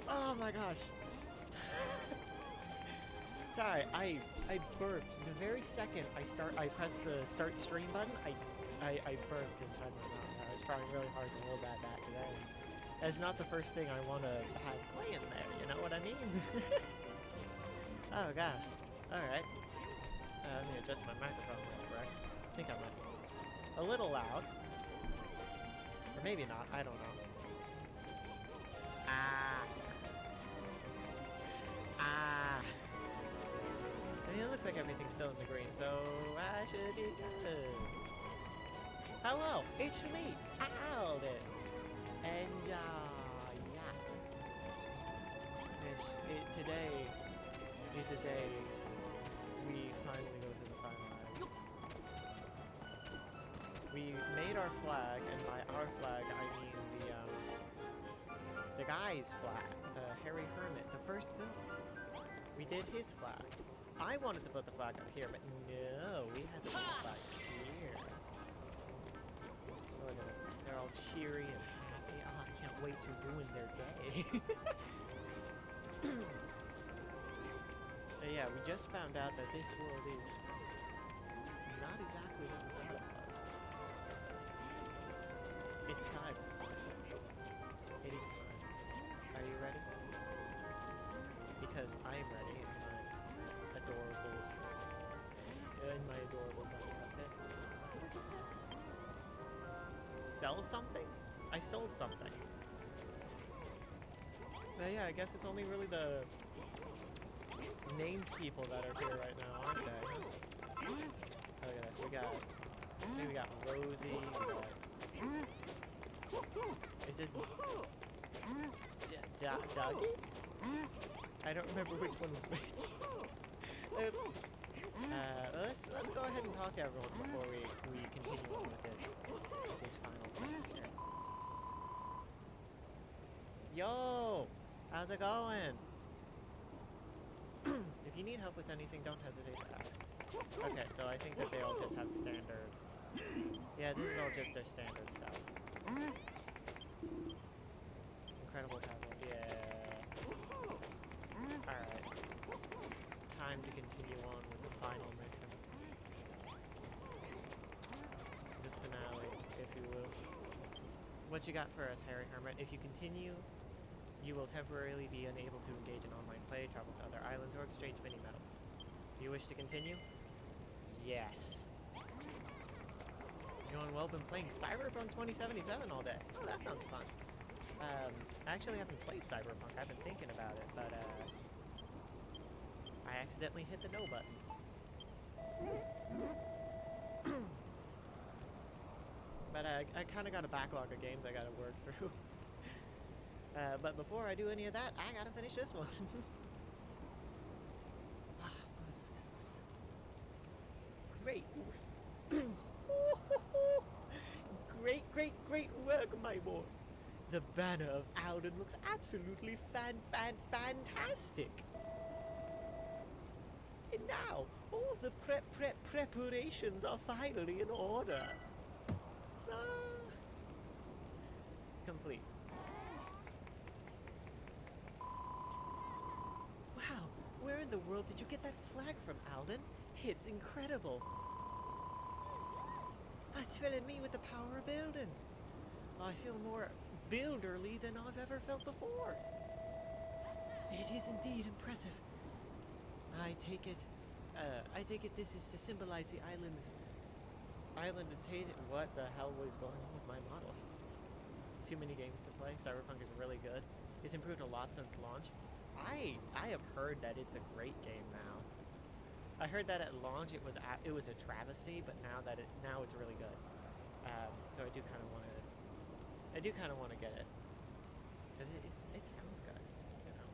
Oh my gosh. Sorry, I burped. The very second I pressed the start stream button, I burped inside my mouth. I was trying really hard to hold that back today. It's not the first thing I want to have playing there, you know what I mean? Oh gosh. Alright. Let me adjust my microphone real quick. I think I might be a little loud. Or maybe not, I don't know. I mean, it looks like everything's still in the green, so I should be good. Hello, it's me, Alden. And, yeah. Today is the day we finally go to the final island. We made our flag, and by our flag, I mean the guy's flag, the Harry Hermit, the first build. We did his flag. I wanted to put the flag up here, but no, we had to put the flag here. Oh, no. They're all cheery and happy. Oh, I can't wait to ruin their day. Yeah, we just found out that this world is not exactly what we thought it was. It's time. It is time. Are you ready? Because I am ready in my adorable bunny outfit. What did I just get? Sell something? I sold something. Yeah, I guess it's only really the named people that are here right now, aren't they? Oh yes, we got Rosie, is this Dougie? I don't remember which one was which. Oops. Let's go ahead and talk to everyone before we continue on with this final task here. Yo! How's it going? If you need help with anything, don't hesitate to ask. Okay, so I think that they all just have standard. Yeah, this is all just their standard stuff. Incredible tablet, yeah. Alright. Time to continue on with the final mission. The finale, if you will. What you got for us, Harry Hermit? If you continue, you will temporarily be unable to engage in online play, travel to other islands, or exchange mini-medals. Do you wish to continue? Yes. Going well, been playing Cyberpunk 2077 all day. Oh, that sounds fun. I actually haven't played Cyberpunk. I've been thinking about it, but I accidentally hit the no button. But I kind of got a backlog of games I got to work through. But before I do any of that, I gotta finish this one. What is this guy's voice again? Great work, my boy. The banner of Alden looks absolutely fantastic. And now, all the preparations are finally in order. Complete. Wow, where in the world did you get that flag from, Alden? It's incredible. That's filling me with the power of building. I feel more builderly than I've ever felt before. It is indeed impressive. I take it this is to symbolize the island attainment. What the hell was going on with my model? Too many games to play. Cyberpunk is really good. It's improved a lot since launch. I have heard that it's a great game now. I heard that at launch it was a travesty, but now it's really good. So I do kind of want to get it, because it sounds good, you know.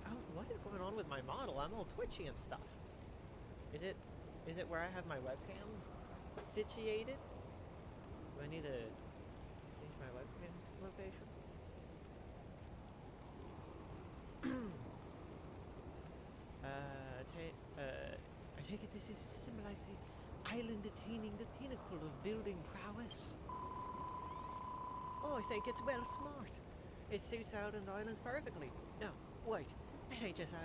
Oh, what is going on with my model? I'm all twitchy and stuff. Is it where I have my webcam situated? Do I need to change my webcam location? I take it this is to symbolize the island attaining the pinnacle of building prowess. Oh, I think it's well smart. It suits Alden's Islands perfectly. No, wait. It ain't just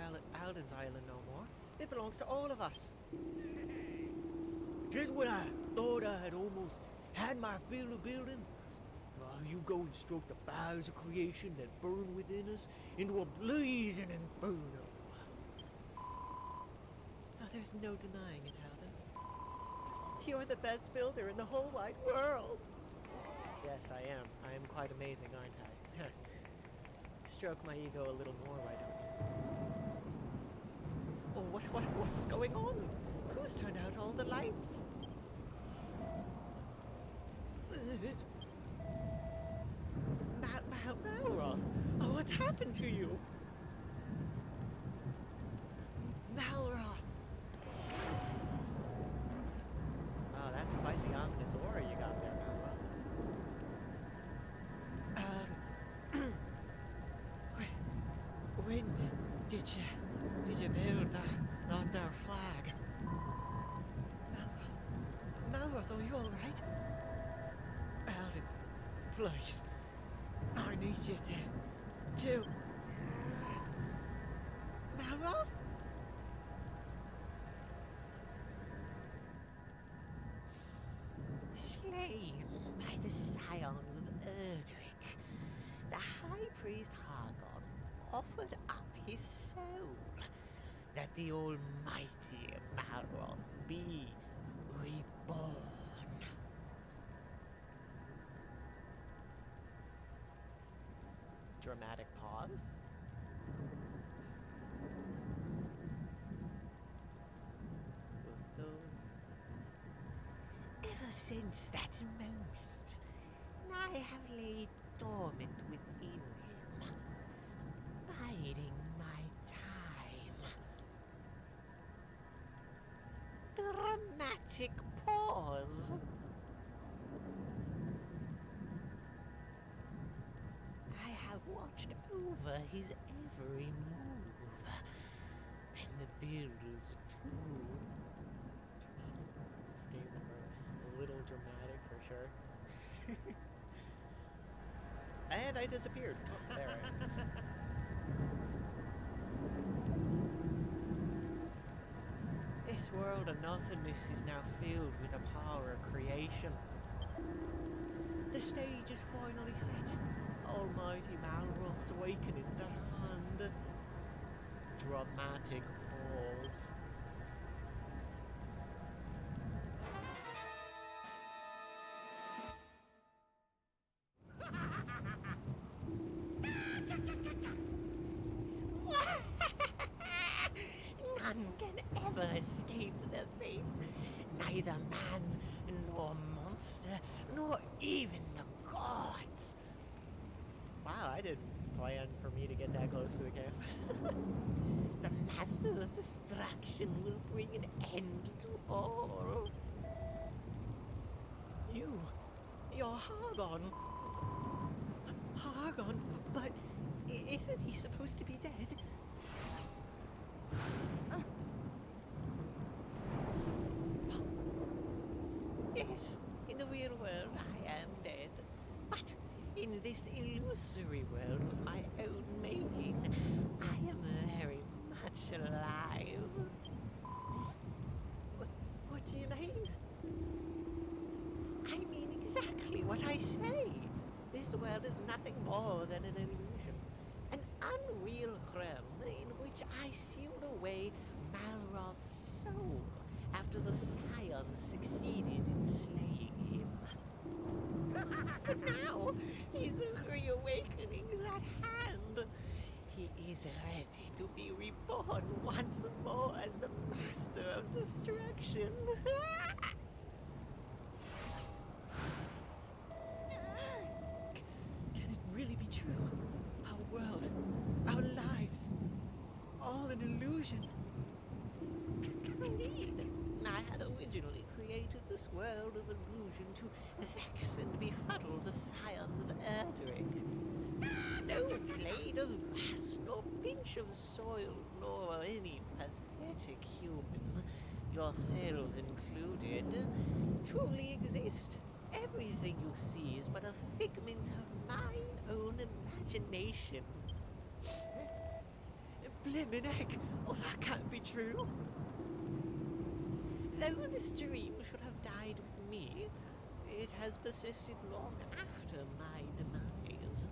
Alden's Island no more. It belongs to all of us. Just when I thought I had almost had my fill of building, you go instruct the fires of creation that burn within us into a blazing inferno. Oh, there's no denying it, Alden. You're the best builder in the whole wide world. Yes, I am. I am quite amazing, aren't I? Stroke my ego a little more, why don't you? Oh, what's going on? Who's turned out all the lights? Malroth! Oh, what's happened to you? Malroth! Oh, that's quite the ominous aura you got there, Malroth. When did you build that there flag? Malroth, are you alright? Alden, please. I need you to... Malroth? Slain by the scions of Erdrick, the High Priest Hargon offered up his soul, that the almighty Malroth be reborn. Dramatic pause. Ever since that moment, I have laid dormant within him, biding my time. Dramatic pause. I have watched over his every move, and the builders too. This game a little dramatic for sure. And I disappeared. Oh, there I am. This world of nothingness is now filled with the power of creation. The stage is finally set. Almighty Malroth's awakening's at hand. Dramatic pause. None can ever escape the fate. Neither man, nor monster, nor even the gods. Wow, I didn't plan for me to get that close to the camp. The Master of Destruction will bring an end to all. You're Hargon. Hargon? But isn't he supposed to be dead? Yes, in the real world I am dead. But in this illusory world of my own making, I am very much alive. What do you mean? I mean exactly what I say. This world is nothing more than an illusion. An unreal realm in which I sealed away Malroth's soul after the scions succeeded in slaying him. But now, his reawakening is at hand. He is ready to be reborn once more as the Master of Destruction. Can it really be true? Our world, our lives, all an illusion. Indeed. I had originally created this world of illusion to vex and befuddle the scions of Erdrick. No blade of grass, nor pinch of soil, nor any pathetic human, yourselves included, truly exist. Everything you see is but a figment of mine own imagination. Blimmin' heck! Oh, that can't be true. Though this dream should have died with me, it has persisted long after my demise.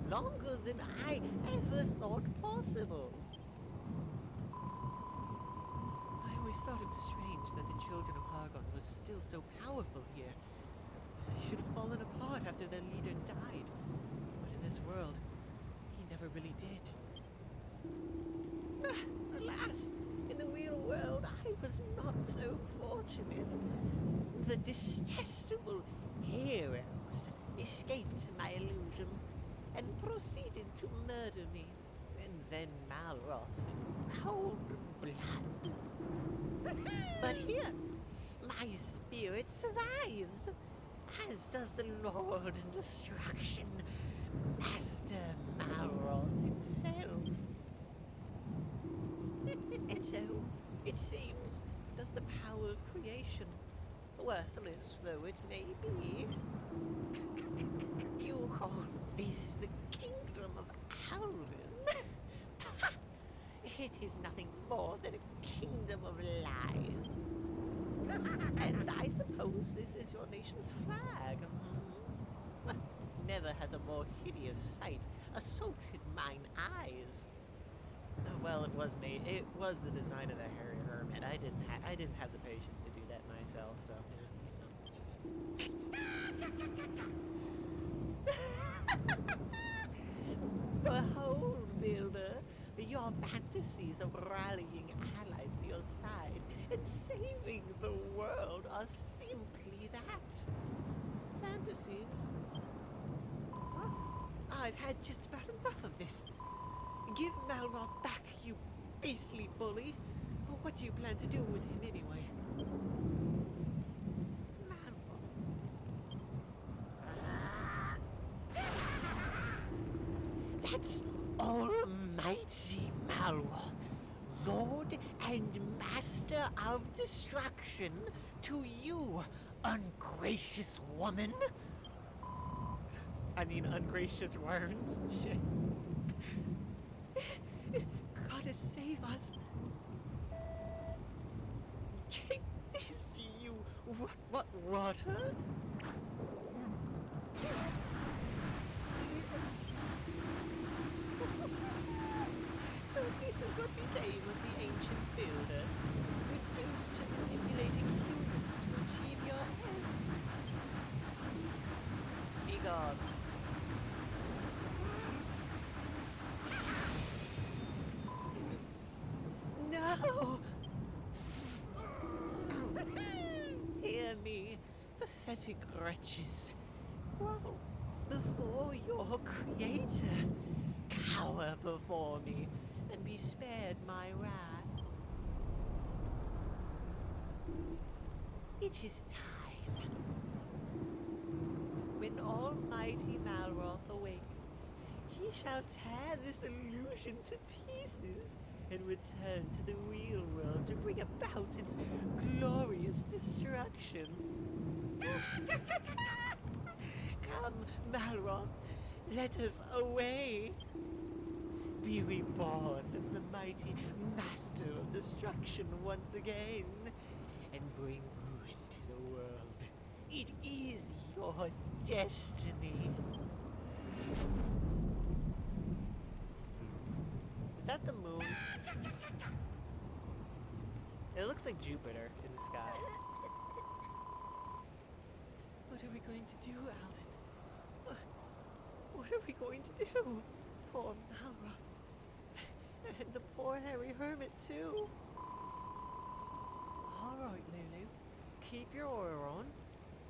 Longer than I ever thought possible. I always thought it was strange that the children of Hargon was still so powerful here. They should have fallen apart after their leader died. But in this world, he never really did. Alas, in the real world, I was not so fortunate. The detestable heroes escaped my illusion and proceeded to murder me, and then Malroth in cold blood. But here, my spirit survives, as does the Lord in Destruction, Master Malroth himself. And so, it seems, does the power of creation, worthless though it may be. You call this the kingdom of Alden? It is nothing more than a kingdom of lies. And I suppose this is your nation's flag. Never has a more hideous sight assaulted mine eyes. Well, it was the design of the hairy hermit. I didn't have the patience to do that myself, so. Behold, Builder, your fantasies of rallying allies to your side and saving the world are simply that. Fantasies? Huh? I've had just about enough of this. Give Malroth back, you beastly bully. What do you plan to do with him anyway? Malroth. That's almighty Malroth, Lord and Master of Destruction, to you, ungracious woman. I mean, ungracious worms. Shit. Gotta save us. Take this, you... What water? So this is what became of the ancient builder, reduced to manipulating humans to achieve your ends. Be gone. No! Hear me, pathetic wretches. Grovel before your creator. Cower before me, and be spared my wrath. It is time. When Almighty Malroth awakens, he shall tear this illusion to pieces and return to the real world to bring about its glorious destruction. Come, Malroth, let us away. Be reborn as the mighty Master of Destruction once again, and bring ruin to the world. It is your destiny. Is that the moon? It looks like Jupiter in the sky. What are we going to do, Alden? What are we going to do? Poor Malroth. And the poor hairy hermit, too. Alright, Lulu. Keep your oar on.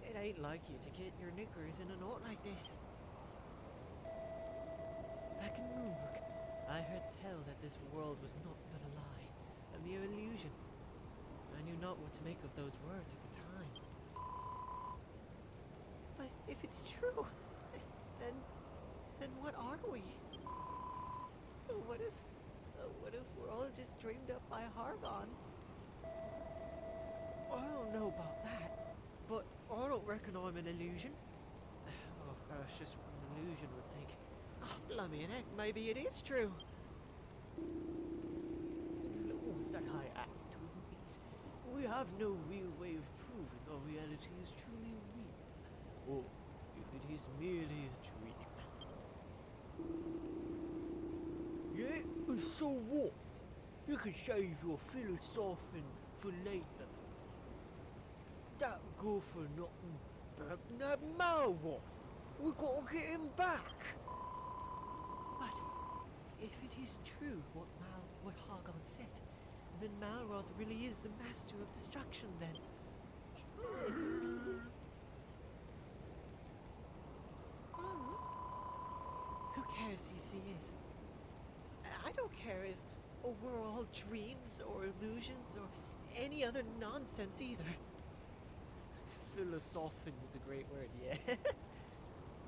It ain't like you to get your knickers in a knot like this. Back in Moonbrook, I heard tell that this world was not but a lie, a mere illusion. I knew not what to make of those words at the time. But if it's true, then what are we? What if we're all just dreamed up by Hargon? I don't know about that, but I don't reckon I'm an illusion. Oh, it's just an illusion would think. Oh, Lummy and heck, maybe it is true. Laws that I act to these. We have no real way of proving our reality is truly real, or if it is merely a dream. Yeah, so what? You can save your philosophin for later. That go for nothing back that malroth. We gotta get him back. But if it is true what Hargon said, then Malroth really is the master of destruction then. Who cares if he is? I don't care if we're all dreams or illusions or any other nonsense either. Philosophin is a great word, yeah.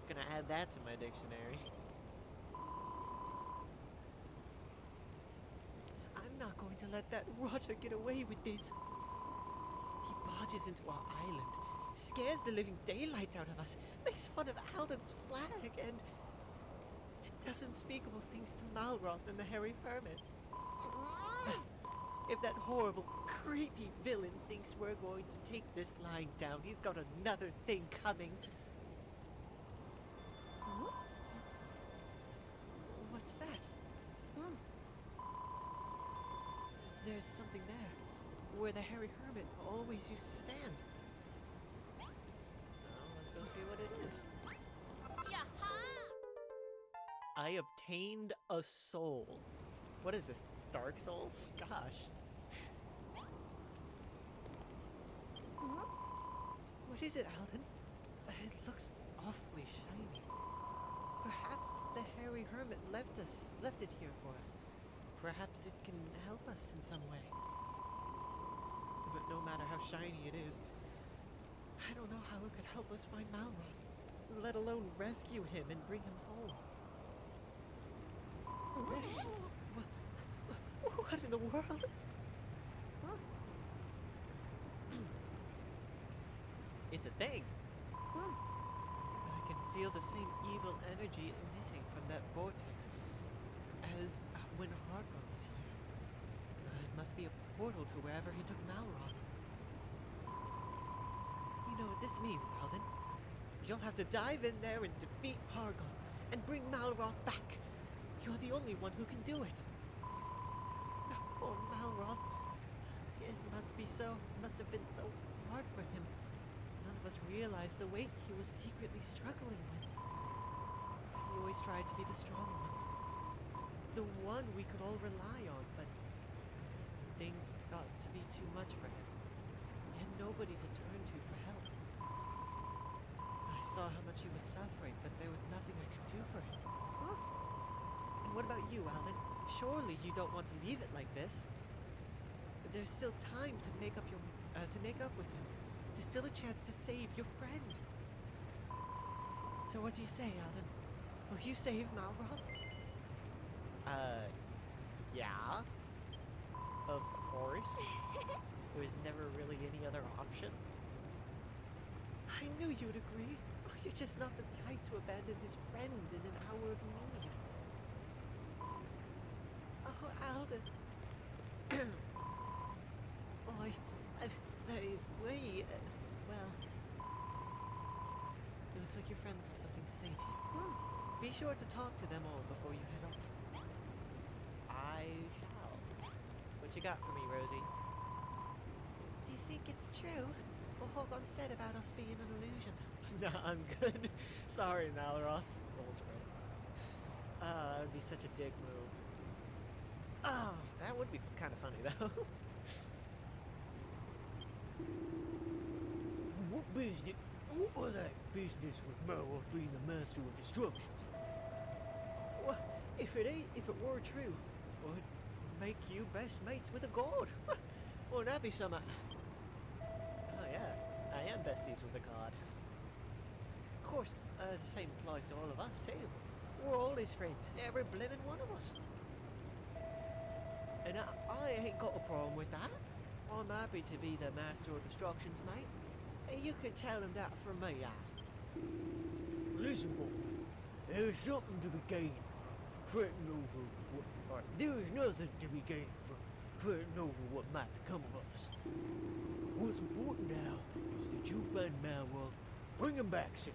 Gonna add that to my dictionary. I'm not going to let that rotter get away with this. He barges into our island, scares the living daylights out of us, makes fun of Alden's flag, and does unspeakable things to Malroth and the Hairy Hermit. If that horrible, creepy villain thinks we're going to take this lying down, he's got another thing coming. What's that? There's something there, where the Hairy Hermit always used to stand. Well, let's go see what it is. I obtained a soul. What is this, Dark Souls? Gosh. What is it, Alden? It looks awfully shiny. Perhaps the Hairy Hermit left it here for us. Perhaps it can help us in some way. But no matter how shiny it is, I don't know how it could help us find Malroth, let alone rescue him and bring him home. What in the world? It's a thing. I can feel the same evil energy emitting from that vortex as when Hargon was here. It must be a portal to wherever he took Malroth. You know what this means, Alden? You'll have to dive in there and defeat Hargon and bring Malroth back. You're the only one who can do it. Poor Malroth. It must have been so hard for him. None of us realized the weight he was secretly struggling with. He always tried to be the strong one. The one we could all rely on, but things got to be too much for him. He had nobody to turn to for help. I saw how much he was suffering, but there was nothing I could do for him. And what about you, Alden? Surely you don't want to leave it like this. There's still time to make up with him. There's still a chance to save your friend. So what do you say, Alden? Will you save Malroth? Yeah. Of course. There was never really any other option. I knew you'd agree. Oh, you're just not the type to abandon his friend in an hour of need. Oh, Alden. Boy, that is way, well... It looks like your friends have something to say to you. Be sure to talk to them all before you head off. I shall. What you got for me, Rosie? Do you think it's true? What Hargon said about us being an illusion? Nah, I'm good. Sorry, Malroth. Rolls friends. That would be such a dick move. Oh, that would be kind of funny, though. What that business with Malroth being the master of destruction? Well, if it were true, would make you best mates with a god. Well, that'd be some. Oh yeah, I am besties with a god. Of course, the same applies to all of us too. We're all his friends, every blimmin' one of us. And I ain't got a problem with that. I'm happy to be the master of destructions, mate. And you can tell him that from me, Listen, boy, there's something to be gained fretting over what, there is nothing to be gained from fretting over what might become of us. What's important now is that you find Malroth, bring him back safely.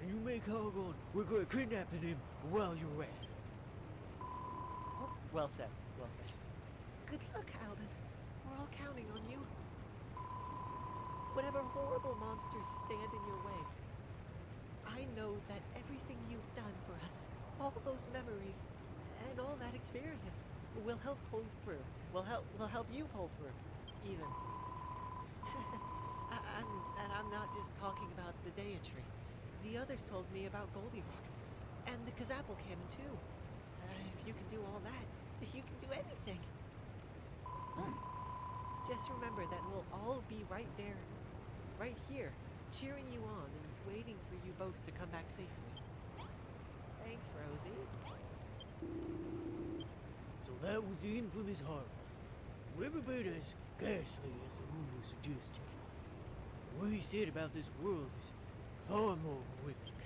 And you make Hargon regret kidnapping him while you're at it. Well said, well said. Good luck, Alden. We're all counting on you. Whatever horrible monsters stand in your way, I know that everything you've done for us, all those memories, and all that experience will help pull through. Will help you pull through, even. I'm not just talking about the Deity. The others told me about Goldilocks, and the Kazapple Cannon too. If you can do all that, you can do anything. Just remember that we'll all be right there, right here, cheering you on and waiting for you both to come back safely. Thanks, Rosie. So that was the infamous Hargon. Every bit as ghastly as the rumor suggested. What he said about this world is far more horrific.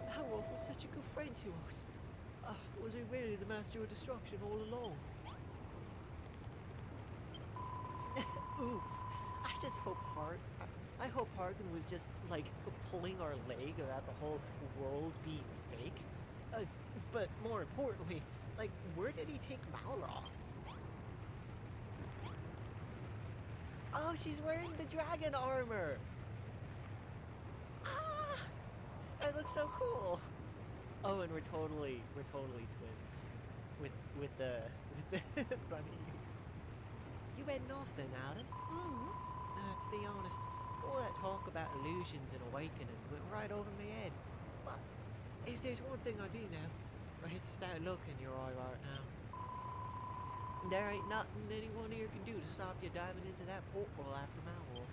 Malroth was such a good friend to us. Was he really the master of destruction all along? Oof. I hope Hargon was just, like, pulling our leg about the whole world being fake. But more importantly, like, where did he take Malroth? Oh, she's wearing the dragon armor! Ah! That looks so cool! Oh, and we're totally twins. With the bunnies. You heading off then, Alden? To be honest, all that talk about illusions and awakenings went right over my head. But if there's one thing I do know, it's that look in your eye right now. There ain't nothing anyone here can do to stop you diving into that porthole after Malroth.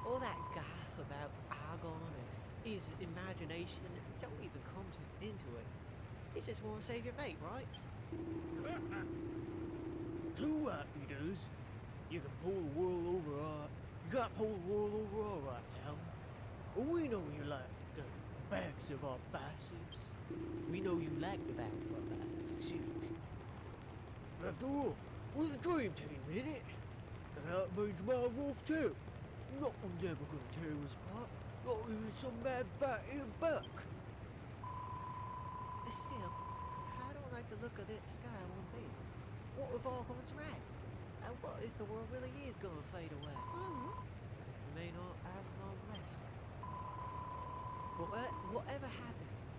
All that gaff about Hargon and his imagination, don't even come into it. You just want to save your mate, right? Too right he does. You can pull the world over our... You can't pull the world over our rights, Alden. We know you like the backs of our biceps. We know you like the backs of our biceps, too. After all, we're the dream team, ain't it? And that means Malroth too. Nothing's ever gonna tear us apart. Not even some mad bat in the back. Still, I don't like the look of that sky one bit. What if all goes right? And what if the world really is gonna fade away? We may not have long left. But whatever happens,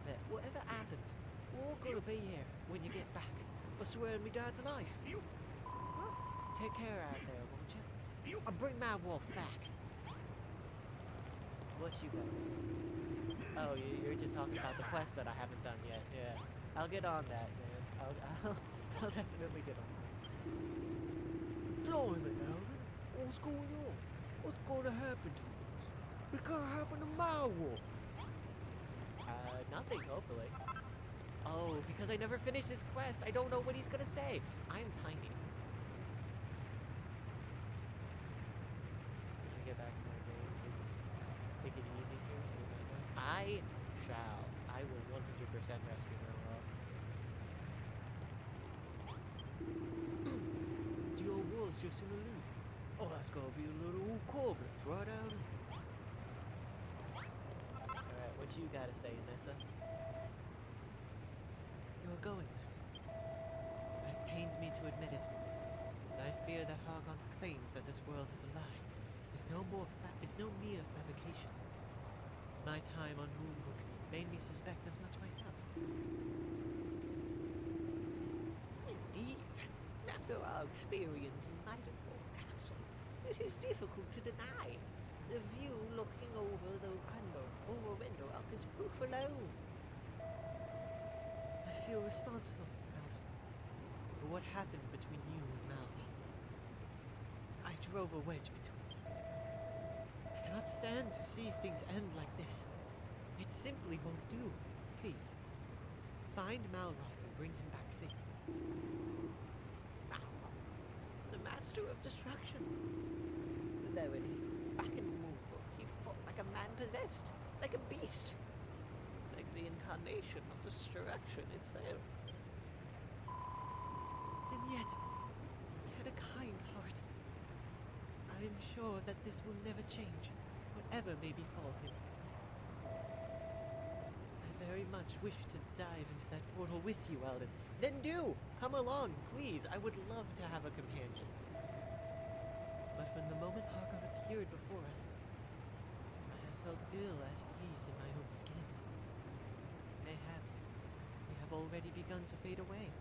we're all gonna be here when you get back. I swear on me dad's life. Take care out there, won't you? I'll bring my wolf back. What you got to say? Oh, you're just talking about the quest that I haven't done yet. Yeah, I'll get on that, man. I'll definitely get on that. Blimey, Alden. What's going on? What's gonna happen to us? What's gonna happen to Malroth? Nothing, hopefully. Oh, because I never finished this quest, I don't know what he's gonna say. I'm tiny. Let me get back to my game. Take it easy, seriously. I shall. I will 100% rescue Malroth. The old world's just an illusion. Oh, that's gotta be a little old Corbin's, right, Alden? Alright, what you gotta say, Nessa? You're going then. It pains me to admit it, but I fear that Hargon's claims that this world is a lie is no mere fabrication. My time on Moonbrook made me suspect as much myself. Indeed, after our experience in Nightingale Castle, it is difficult to deny. The view looking over the window up is proof alone. I feel responsible, Alden, for what happened between you and Malroth. I drove a wedge between you. I cannot stand to see things end like this. It simply won't do. Please, find Malroth and bring him back safely. Malroth, the master of destruction. Verily, back in Moonbrook, he fought possessed, like a beast, like the incarnation of destruction itself. And yet, he had a kind heart. I am sure that this will never change, whatever may befall him. I very much wish to dive into that portal with you, Eldon. Then do! Come along, please. I would love to have a companion. But from the moment Hargon appeared before us, I have felt ill at ease in my own skin. Mayhaps we have already begun to fade away.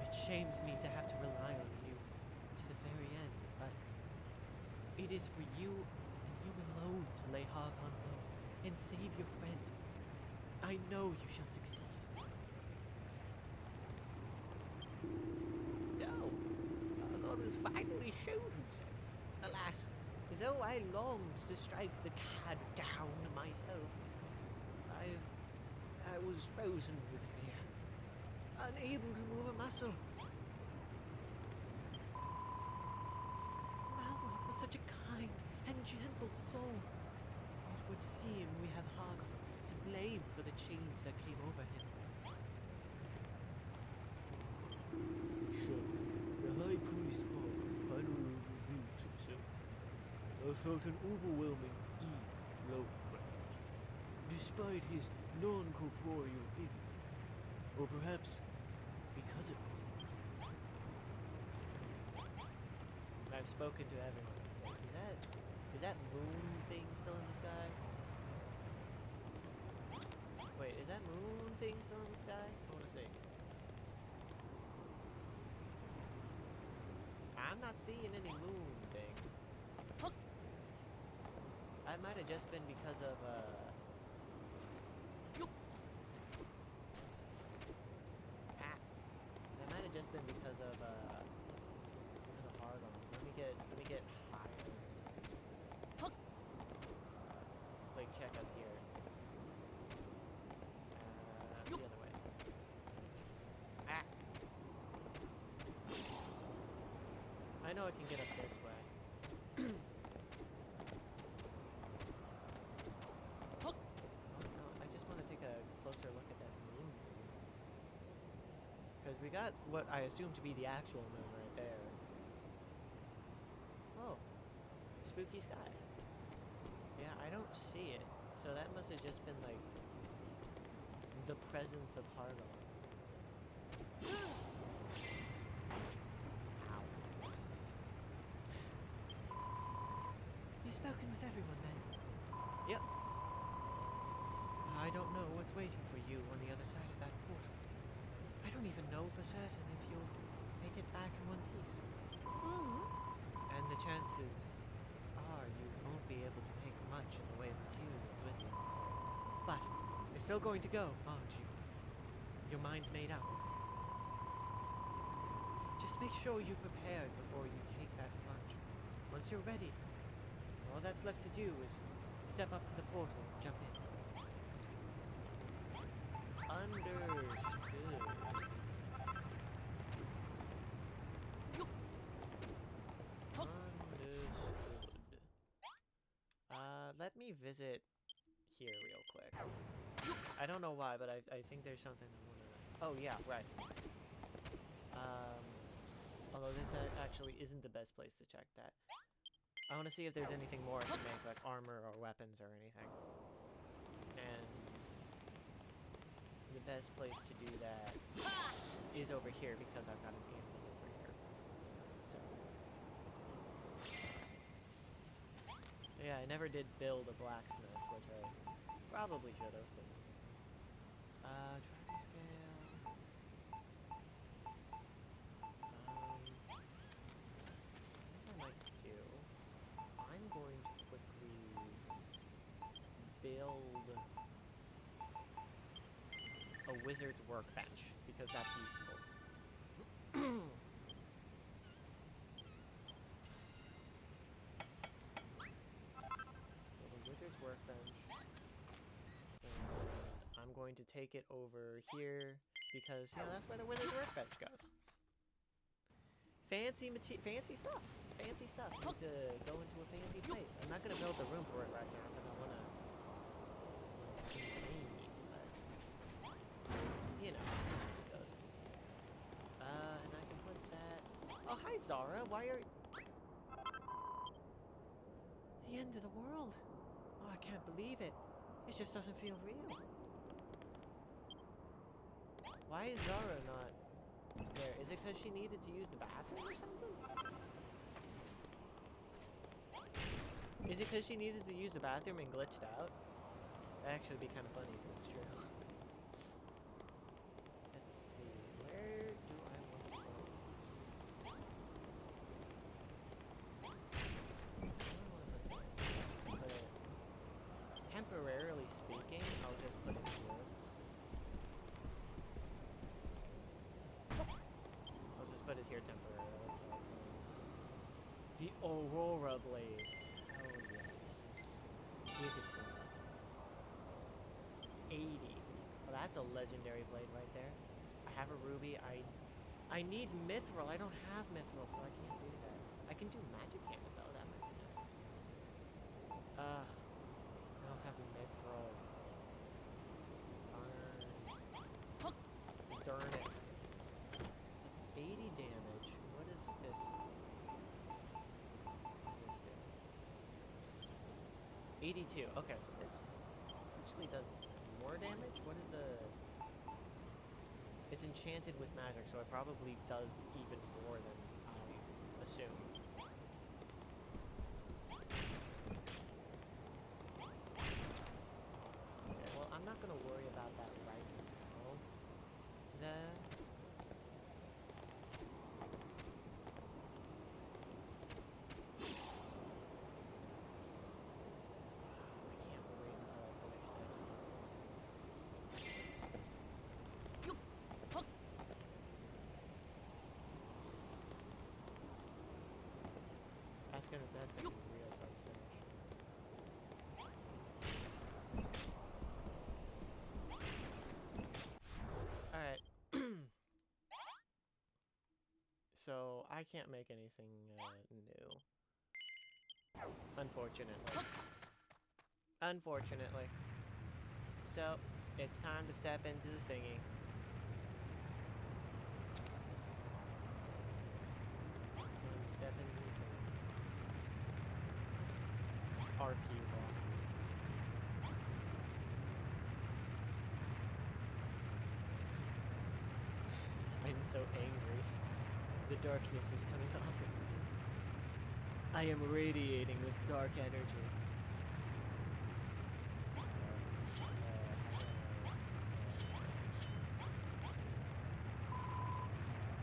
It shames me to have to rely on you to the very end, but it is for you and you alone to lay Hargon low and save your friend. I know you shall succeed. So, Hargon has finally showed himself. Alas, though I longed to strike the cad down myself, I was frozen with fear, unable to move a muscle. Malroth was such a kind and gentle soul. It would seem we have Hargon to blame for the change that came over him. So, the High Priest Hargon finally reveals himself. I felt an overwhelming evil flow from him, despite his non-corporeal figure. Or perhaps because of it. I've spoken to everyone. Is that moon thing still in the sky? Wait, is that moon thing still in the sky? I want to see. I'm not seeing any moon thing. That might have just been because of that might have just been because of Hargon. Let me get higher. Like check up here. The other way. I know I can get up this way. Oh no, I just want to take a closer look at that moon. Because we got what I assume to be the actual moon right there. Oh, spooky sky. Yeah, I don't see it. So that must have just been like the presence of Hargon. Ow. You've spoken with everyone then? Yep. I don't know what's waiting for you on the other side of that portal. I don't even know for certain if you'll make it back in one piece. And the chances are you won't be able to take much in the way of materials with you. But you're still going to go, aren't you? Your mind's made up. Just make sure you're prepared before you take that plunge. Once you're ready, all that's left to do is step up to the portal and jump in. Understood. Let me visit here real quick. I don't know why, but I think there's something I want to... Oh, yeah, right. Although this actually isn't the best place to check that. I want to see if there's anything more I can make, like armor or weapons or anything. And the best place to do that is over here because I've got an animal over here. So... yeah, I never did build a blacksmith, which I probably should have. But... dragon scale. What I might do, I'm going to quickly build a wizard's workbench, because that's useful. Workbench, and I'm going to take it over here because, you know, that's where the wizard's workbench goes. Fancy stuff. Fancy stuff. I need to go into a fancy place. I'm not gonna build the room for it right now because I wanna clean, but you know how it goes. And I can put that. Oh, hi Zara. Why are the end of the world? Oh, I can't believe it. It just doesn't feel real. Why is Zara not there? Is it because she needed to use the bathroom or something? Is it because she needed to use the bathroom and glitched out? That'd actually be kind of funny if it's true. Let's see. Where do I want to go? Put it, temporarily speaking, I'll just put it here. I'll just put it here temporarily. So the Aurora Blade. Oh yes. Give it to me. 80. Well, that's a legendary blade right there. I have a ruby. I need mithril. I don't have mithril, so I can't do that. I can do magic hammer though. That might be nice. I don't have the mithril. Darn it. 80 damage. What is this? What does this do? 82. Okay, so this essentially does more damage? What is the... It's enchanted with magic, so it probably does even more than I assumed. Okay, well, I'm not gonna worry about that right now. Then... I can't wait until I finish this. That's gonna be real hard to finish. Alright. So, I can't make anything new. Unfortunately. Unfortunately. So, it's time to step into the thingy. Step into the thingy. RP block. I'm so angry. The darkness is coming off of me. I am radiating with dark energy.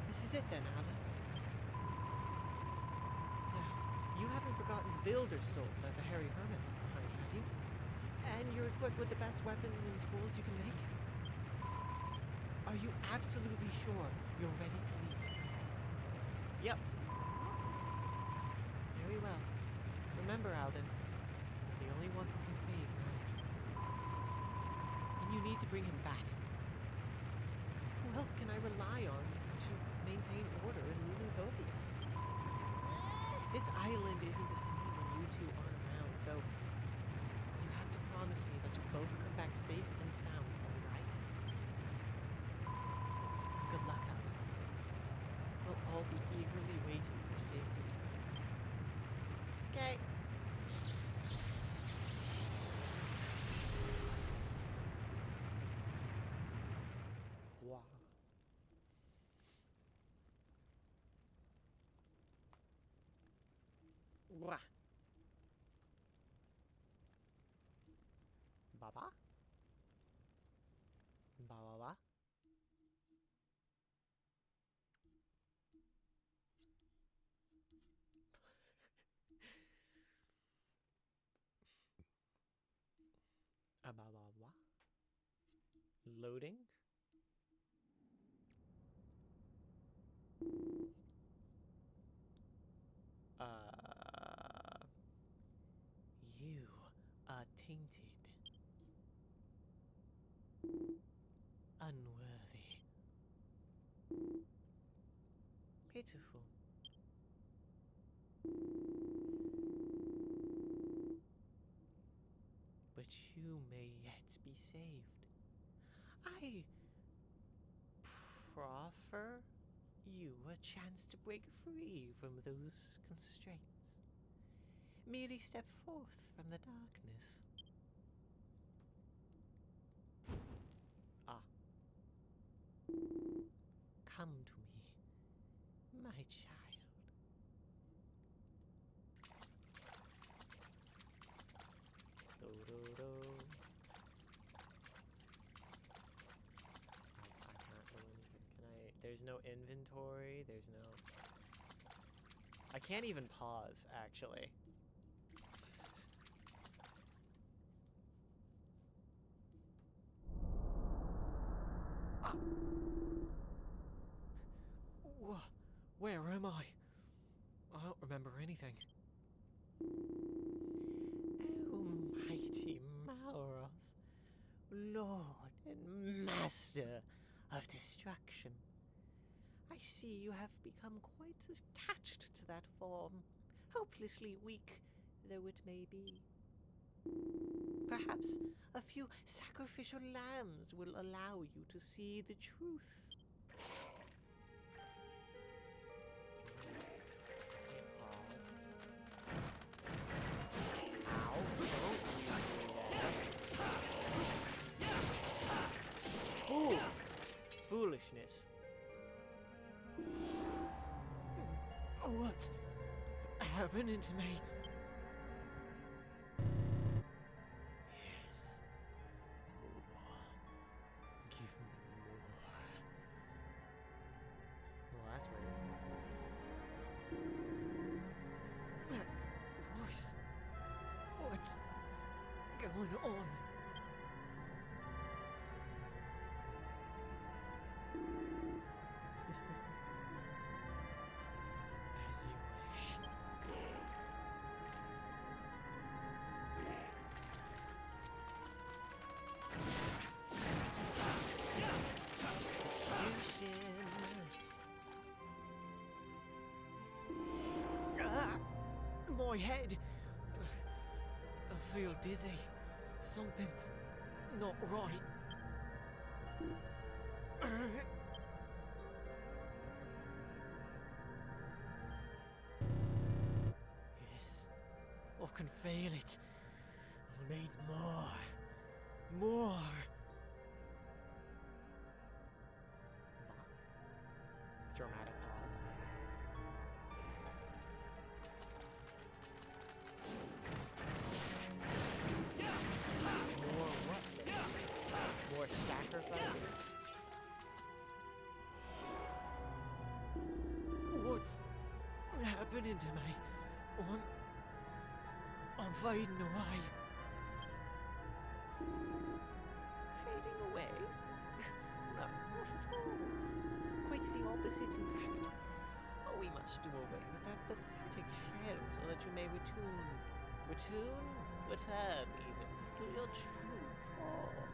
This is it then, Alan. You haven't forgotten the Builder's Soul that the Hairy Hermit left behind, have you? And you're equipped with the best weapons and tools you can make? Are you absolutely sure you're ready to leave? Yep. Very well. Remember, Alden, you're the only one who can save Malroth. And you need to bring him back. Who else can I rely on to maintain order in Lulutopia? This island isn't the same when you two aren't around, so you have to promise me that you'll both come back safe and sound, alright? Good luck, Alden. We'll all be eagerly waiting your safe return. Okay. Wow. Wah. Baba? Baba? Baba? Loading? You are tainted. Unworthy. Pitiful. must be saved. I proffer you a chance to break free from those constraints. Merely step forth from the darkness. Ah. Come to me, my child. Do-do-do. I can't do anything. Can I? There's no inventory. There's no... I can't even pause, actually. Ah. Where am I? I don't remember anything. Oh, mighty malroth, Lord and Master of Destruction. I see you have become quite attached to that form, hopelessly weak though it may be. Perhaps a few sacrificial lambs will allow you to see the truth. Ow, don't leave me there. Fool! Foolishness. What's happening to me? Yes. More. Give me more. Well, that's weird. That voice. What's going on? As you wish. My head. I feel dizzy. Something's not right. Yes, I can feel it. I need more. More. Dramatic pause. More what? More sacrifices? What's happening to me? I'm fading away. Fading away? No, not at all. Quite the opposite, in fact. Oh, we must do away with that pathetic shell so that you may return, even, to your true form.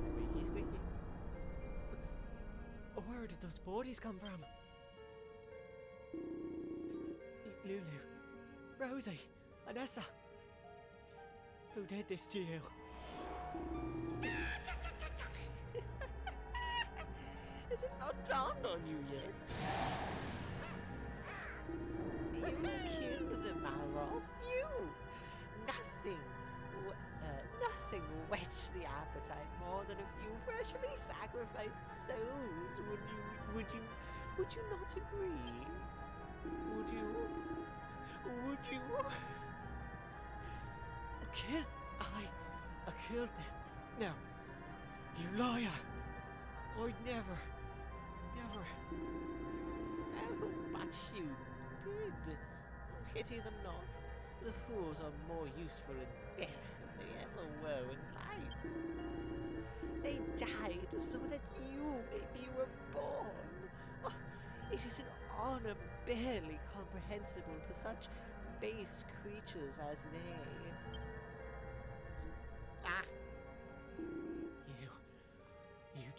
Squeaky, squeaky. Where did those bodies come from? Lulu, Rosie, Anessa. Who did this to you? Has it not dawned on you yet? You killed the malroth. You! Nothing whets the appetite more than a few freshly sacrificed souls. Would you not agree? Would you? I killed them. No, you liar. I'd never. Oh, but you did. Pity them not. The fools are more useful in death than they ever were in life. They died so that you may be reborn. Oh, it is an honor barely comprehensible to such base creatures as they. Ah! You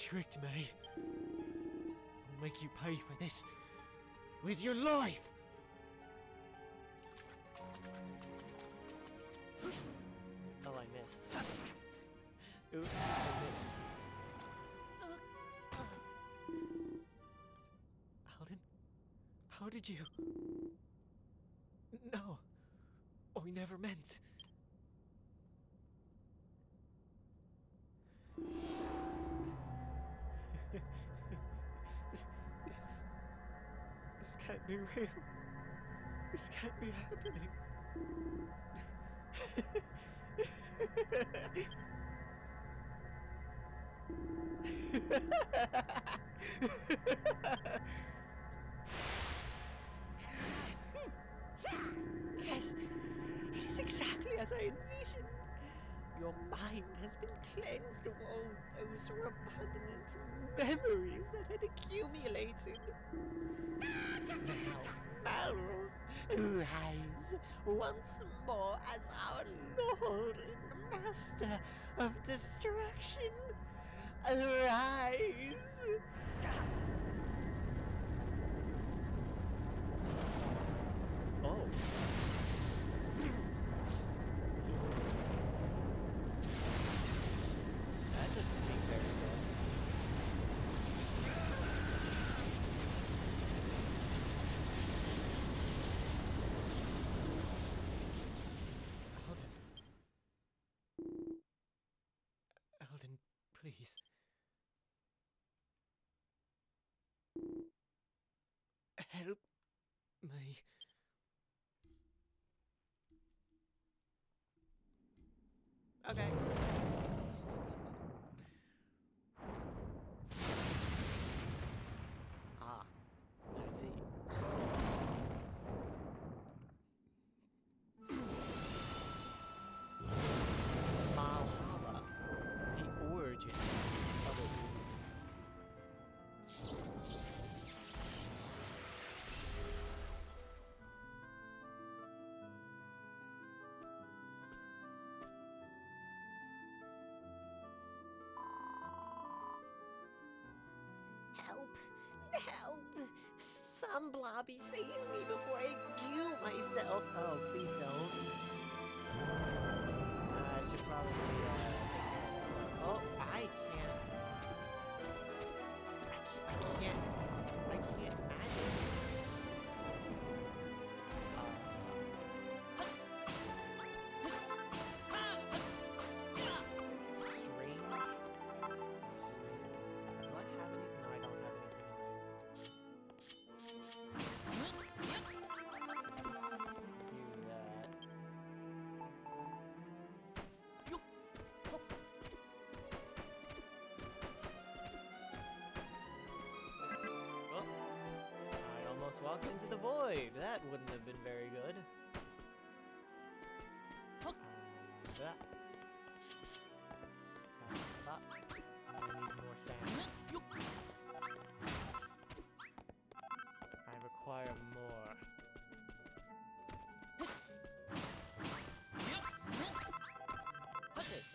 tricked me. I'll make you pay for this with your life. Oh, I missed. Oops, I missed. Alden? How did you? No. We never meant. This can't be real. This can't be happening. Yes, it is exactly as I envisioned. Your mind has been cleansed of all those repugnant memories that had accumulated. Now, Malroth, rise once more as our Lord and Master of Destruction. Arise! Oh. That doesn't seem very good. Alden. Alden, please. Help me. Okay. Ah, I see. Valhalla, the origin of it. Help! Help! Some blobby save me before I goo myself. Oh, please don't. I should probably take care of that. Oh, I can't. I can't imagine. Strange. Do I have any? No, I don't have anything. Do that. Oh, I almost walked into the void. That wouldn't have been very good. That. That. I need more sand. I require more. What's it?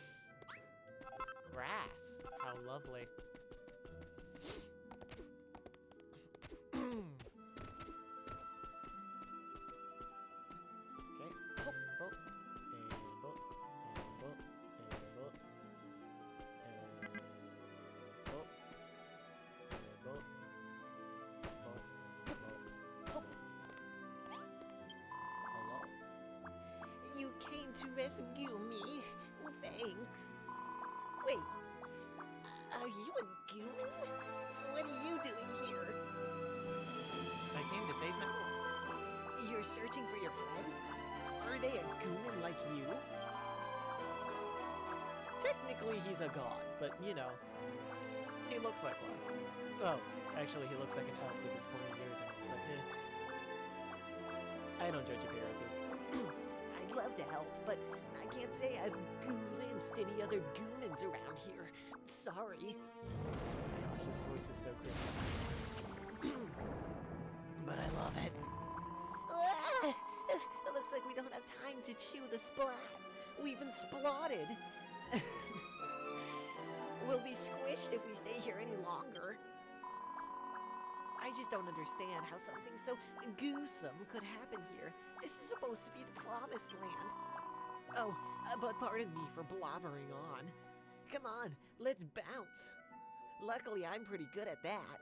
Grass. How lovely. Okay. And boat. And boat. And boat. And boat. And boat. And boat. Boat. Hello? You came to rescue me. Thanks. Wait. Are you a gooman? What are you doing here? I came to save Malroth. You're searching for your friend? Are they a gooman like you? Technically, he's a god, but you know, he looks like one. Well, actually, he looks like an elf with his pointy ears and all, but I don't judge appearances. I'd love to help, but I can't say I've glimpsed any other goomans around here. Sorry. Gosh, his voice is so creepy. But I love it. Ah! It looks like we don't have time to chew the splat. We've been splotted. We'll be squished if we stay here any longer. I just don't understand how something so gruesome could happen here. This is supposed to be the promised land. Oh, but pardon me for blobbering on. Come on, let's bounce. Luckily, I'm pretty good at that.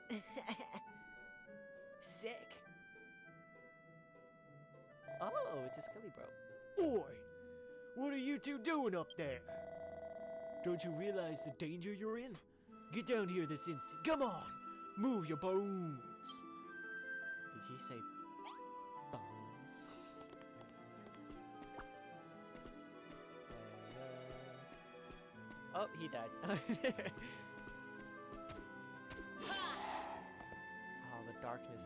Sick. Oh, it's a Skelly Bro. Oi! What are you two doing up there? Don't you realize the danger you're in? Get down here this instant. Come on! Move your bones! Did he say bones? Oh, he died. Oh, the darkness.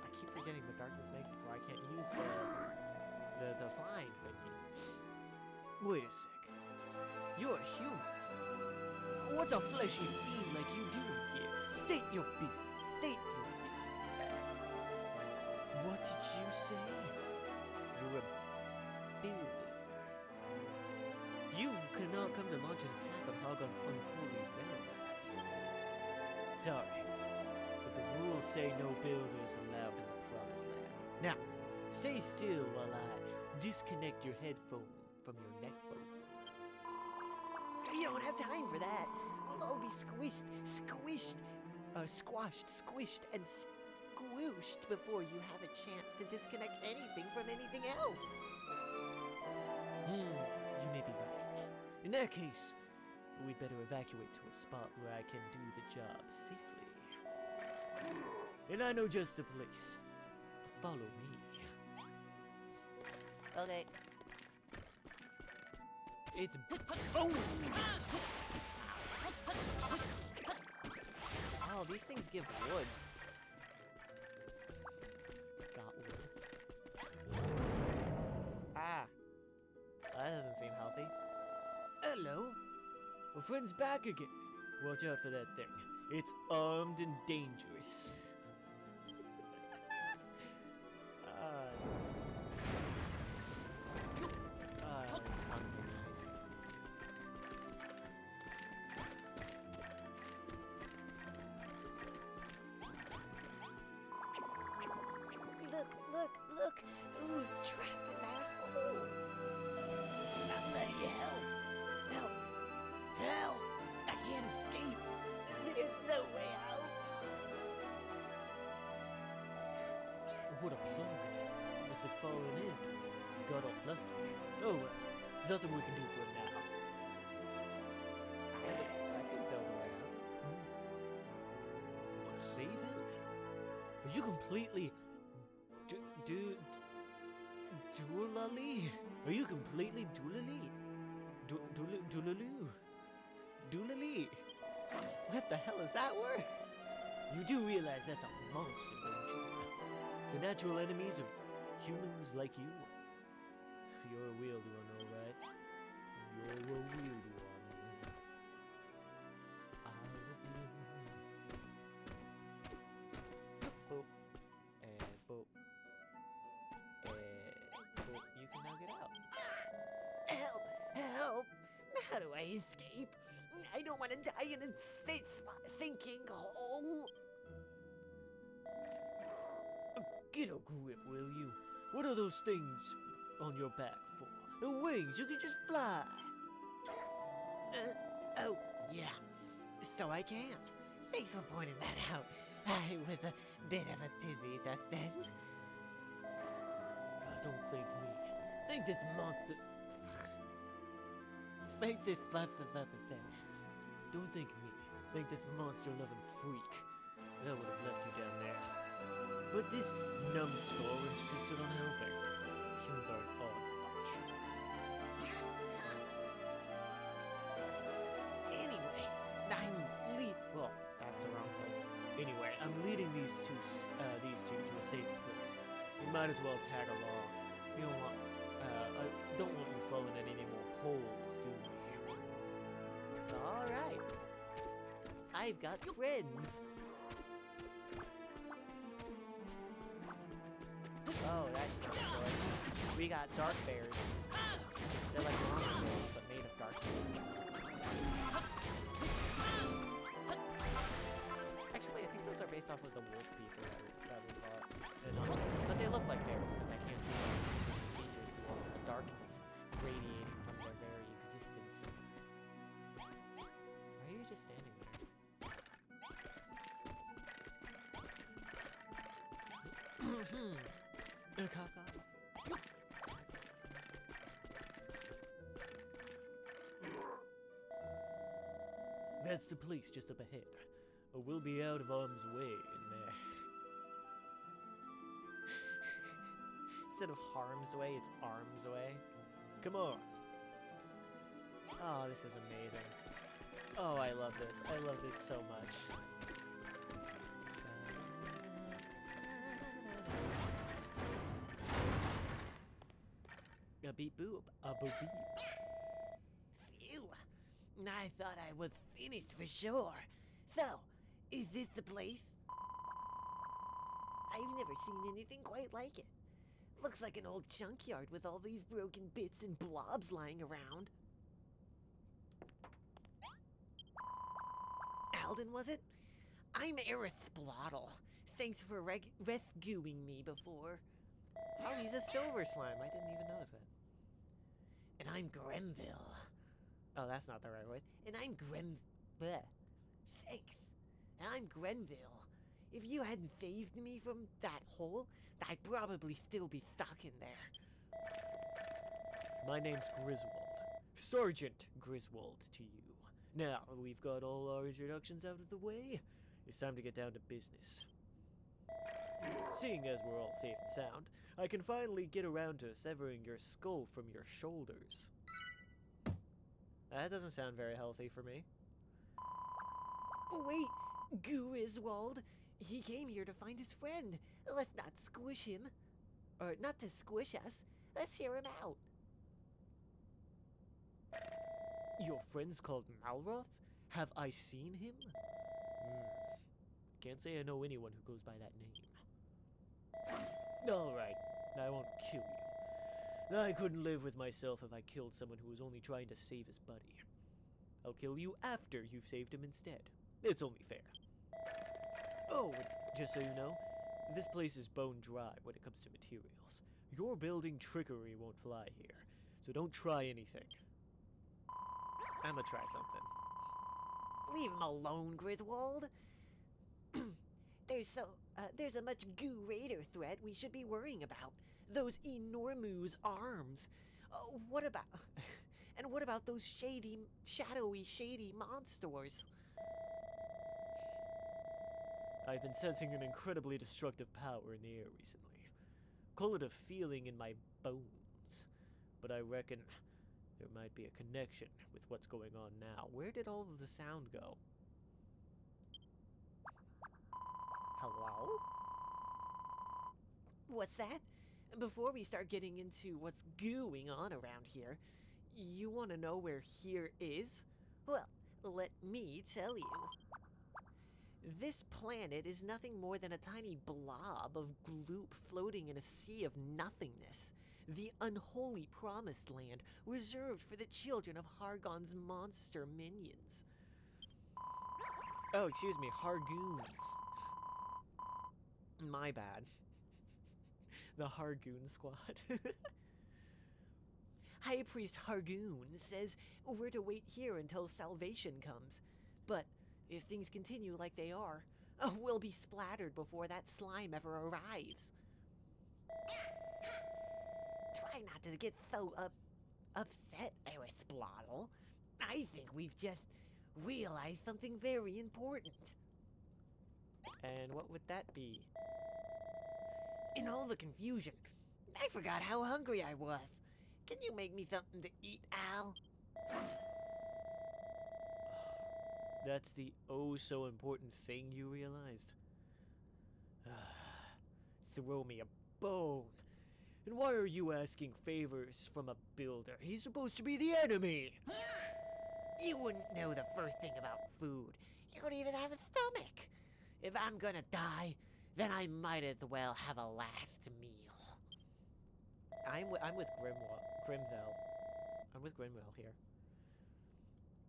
I keep forgetting the darkness makes it so I can't use the flying thingy. Wait a sec. You're a human. What's a fleshy fiend like you doing here? State your business. State your business. What did you say? You're a builder. You cannot come to launch an attack on Hargon's unholy realm. Sorry, but the rules say no builders allowed in the promised land. Now, stay still while I disconnect your headphone from your neck bone. We don't have time for that. We'll all be squished, squashed, squished, and squooshed before you have a chance to disconnect anything from anything else. You may be right. In that case, we'd better evacuate to a spot where I can do the job safely. And I know just the place. Follow me. Okay. It's bonus! Oh, these things give wood. Got wood. Ah. That doesn't seem healthy. Hello. My friend's back again. Watch out for that thing. It's armed and dangerous. It's fun to be nice. Look! Who's trapped in that hole? Bloody hell! Help! I can't escape! There's no way out! What a plunder. Must have fallen in. Got all flustered. Oh well. Nothing we can do for it now. I can build a way out. Want to save him? Are you completely... Doolally? Are you completely doolally? Doolally? What the hell is that word? You do realize that's a monster, don't you? The natural enemies of humans like you. You're a wielder one, all right. You're a wielder one. Boop. And boop. And boop. You can now get out. Help! How do I escape? I don't want to die in a thinking hole. Get a grip, will you? What are those things on your back for? The wings, you can just fly. Oh, yeah. So I can. Thanks for pointing that out. I was a bit of a dizzy just then. Don't thank me. Thank this monster. Thank this monster other thing. Don't thank me. Thank this monster-loving freak. And I would have left you down there. But this numbskull insisted on helping. Humans are an odd bunch. Anyway, well, that's the wrong place. Anyway, I'm leading these two to a safe place. You might as well tag along. You don't want, I don't want you falling in any more holes, do we? Alright. I've got friends. Oh, that's not good. We got dark bears. They're like llama bears, but made of darkness. off of the wolf people that we fought. They're not bears, but they look like bears because I can't see them distinguishing features through all of the darkness radiating from their very existence. Why are you just standing there? Cock off. That's the place just up ahead. We'll be out of harm's way in there. Instead of harm's way, it's arm's way. Come on. Oh, this is amazing. Oh, I love this. I love this so much. A beep boop. A boop beep. Phew. I thought I was finished for sure. So, is this the place? I've never seen anything quite like it. Looks like an old junkyard with all these broken bits and blobs lying around. Alden, was it? I'm Aerith Splottle. Thanks for rescuing me before. Oh, he's a silver slime. I didn't even notice it. And I'm Grenville. Oh, that's not the right word. And I'm bleh. Thanks. And I'm Grenville. If you hadn't saved me from that hole, I'd probably still be stuck in there. My name's Griswold. Sergeant Griswold to you. Now, we've got all our introductions out of the way. It's time to get down to business. Seeing as we're all safe and sound, I can finally get around to severing your skull from your shoulders. That doesn't sound very healthy for me. Oh, wait, Griswold. He came here to find his friend. Let's not squish him. Or not to squish us. Let's hear him out. Your friend's called Malroth? Have I seen him? Can't say I know anyone who goes by that name. Alright, I won't kill you. I couldn't live with myself if I killed someone who was only trying to save his buddy. I'll kill you after you've saved him instead. It's only fair. Oh, and just so you know, this place is bone dry when it comes to materials. Your building trickery won't fly here, so don't try anything. I'm gonna try something. Leave him alone, Griswold. There's a much greater threat we should be worrying about. Those enormous arms. What about those shadowy monsters? I've been sensing an incredibly destructive power in the air recently. Call it a feeling in my bones. But I reckon there might be a connection with what's going on now. Where did all of the sound go? Hello? What's that? Before we start getting into what's going on around here, you want to know where here is? Well, let me tell you. This planet is nothing more than a tiny blob of gloop floating in a sea of nothingness. The unholy promised land reserved for the children of Hargon's monster minions. Oh, excuse me, Hargoons. My bad. The Hargoon squad. High Priest Hargoon says we're to wait here until salvation comes. But if things continue like they are, we'll be splattered before that slime ever arrives. Try not to get so upset, Aerith Splottle. I think we've just realized something very important. And what would that be? In all the confusion, I forgot how hungry I was. Can you make me something to eat, Al? That's the oh so important thing you realized. Throw me a bone. And why are you asking favors from a builder? He's supposed to be the enemy. You wouldn't know the first thing about food. You don't even have a stomach. If I'm gonna die, then I might as well have a last meal. I'm with Grimville. I'm with Grimville here.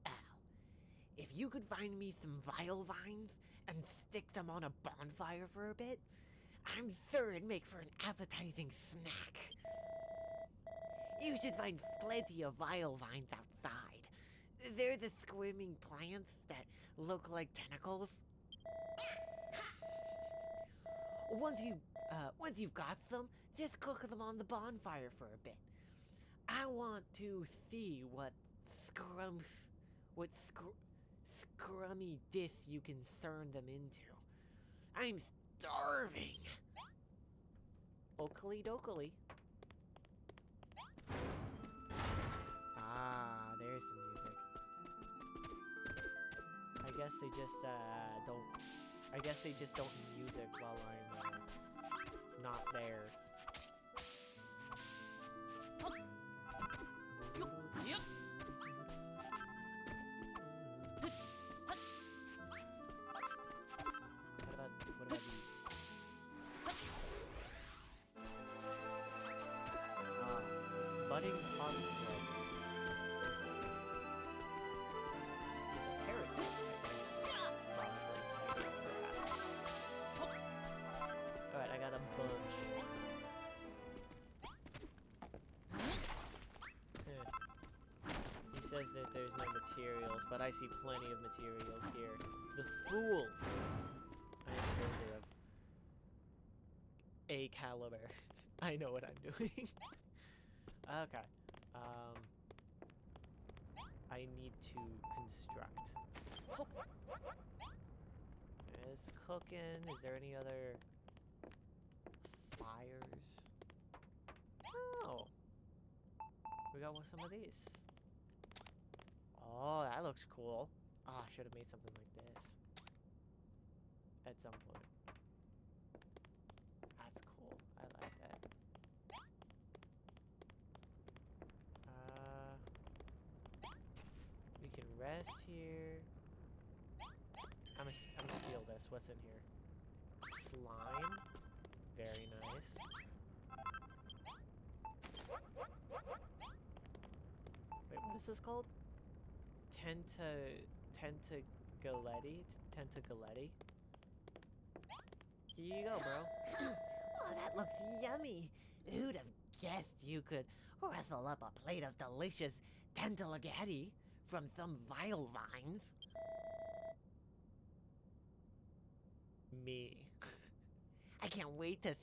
Al, if you could find me some vile vines and stick them on a bonfire for a bit, I'm sure it'd make for an appetizing snack. You should find plenty of vile vines outside. They're the squirming plants that look like tentacles. Once you've got them, just cook them on the bonfire for a bit. I want to see what scrummy dish you can turn them into. I'm starving. Oakley dokley. Ah, there's the music. I guess they just don't music while I'm not there. What about these? Budding Onslaught. Parasite, Alright, I got a bunch. He says that there's no materials, but I see plenty of materials here. The fools! I am a builder of a caliber. I know what I'm doing. Okay. I need to construct. It's cooking. Is there any other fires? Oh. We got some of these. Oh, that looks cool. Oh, I should have made something like this at some point. That's cool. I like that. We can rest here. I'm gonna steal this. What's in here? Slime. Very nice. Wait, what is this called? Tentagaletti? Tentagaletti? Here you go, bro. Oh, that looks yummy. Who'd have guessed you could wrestle up a plate of delicious tentalagatti from some vile vines? Me. I can't wait to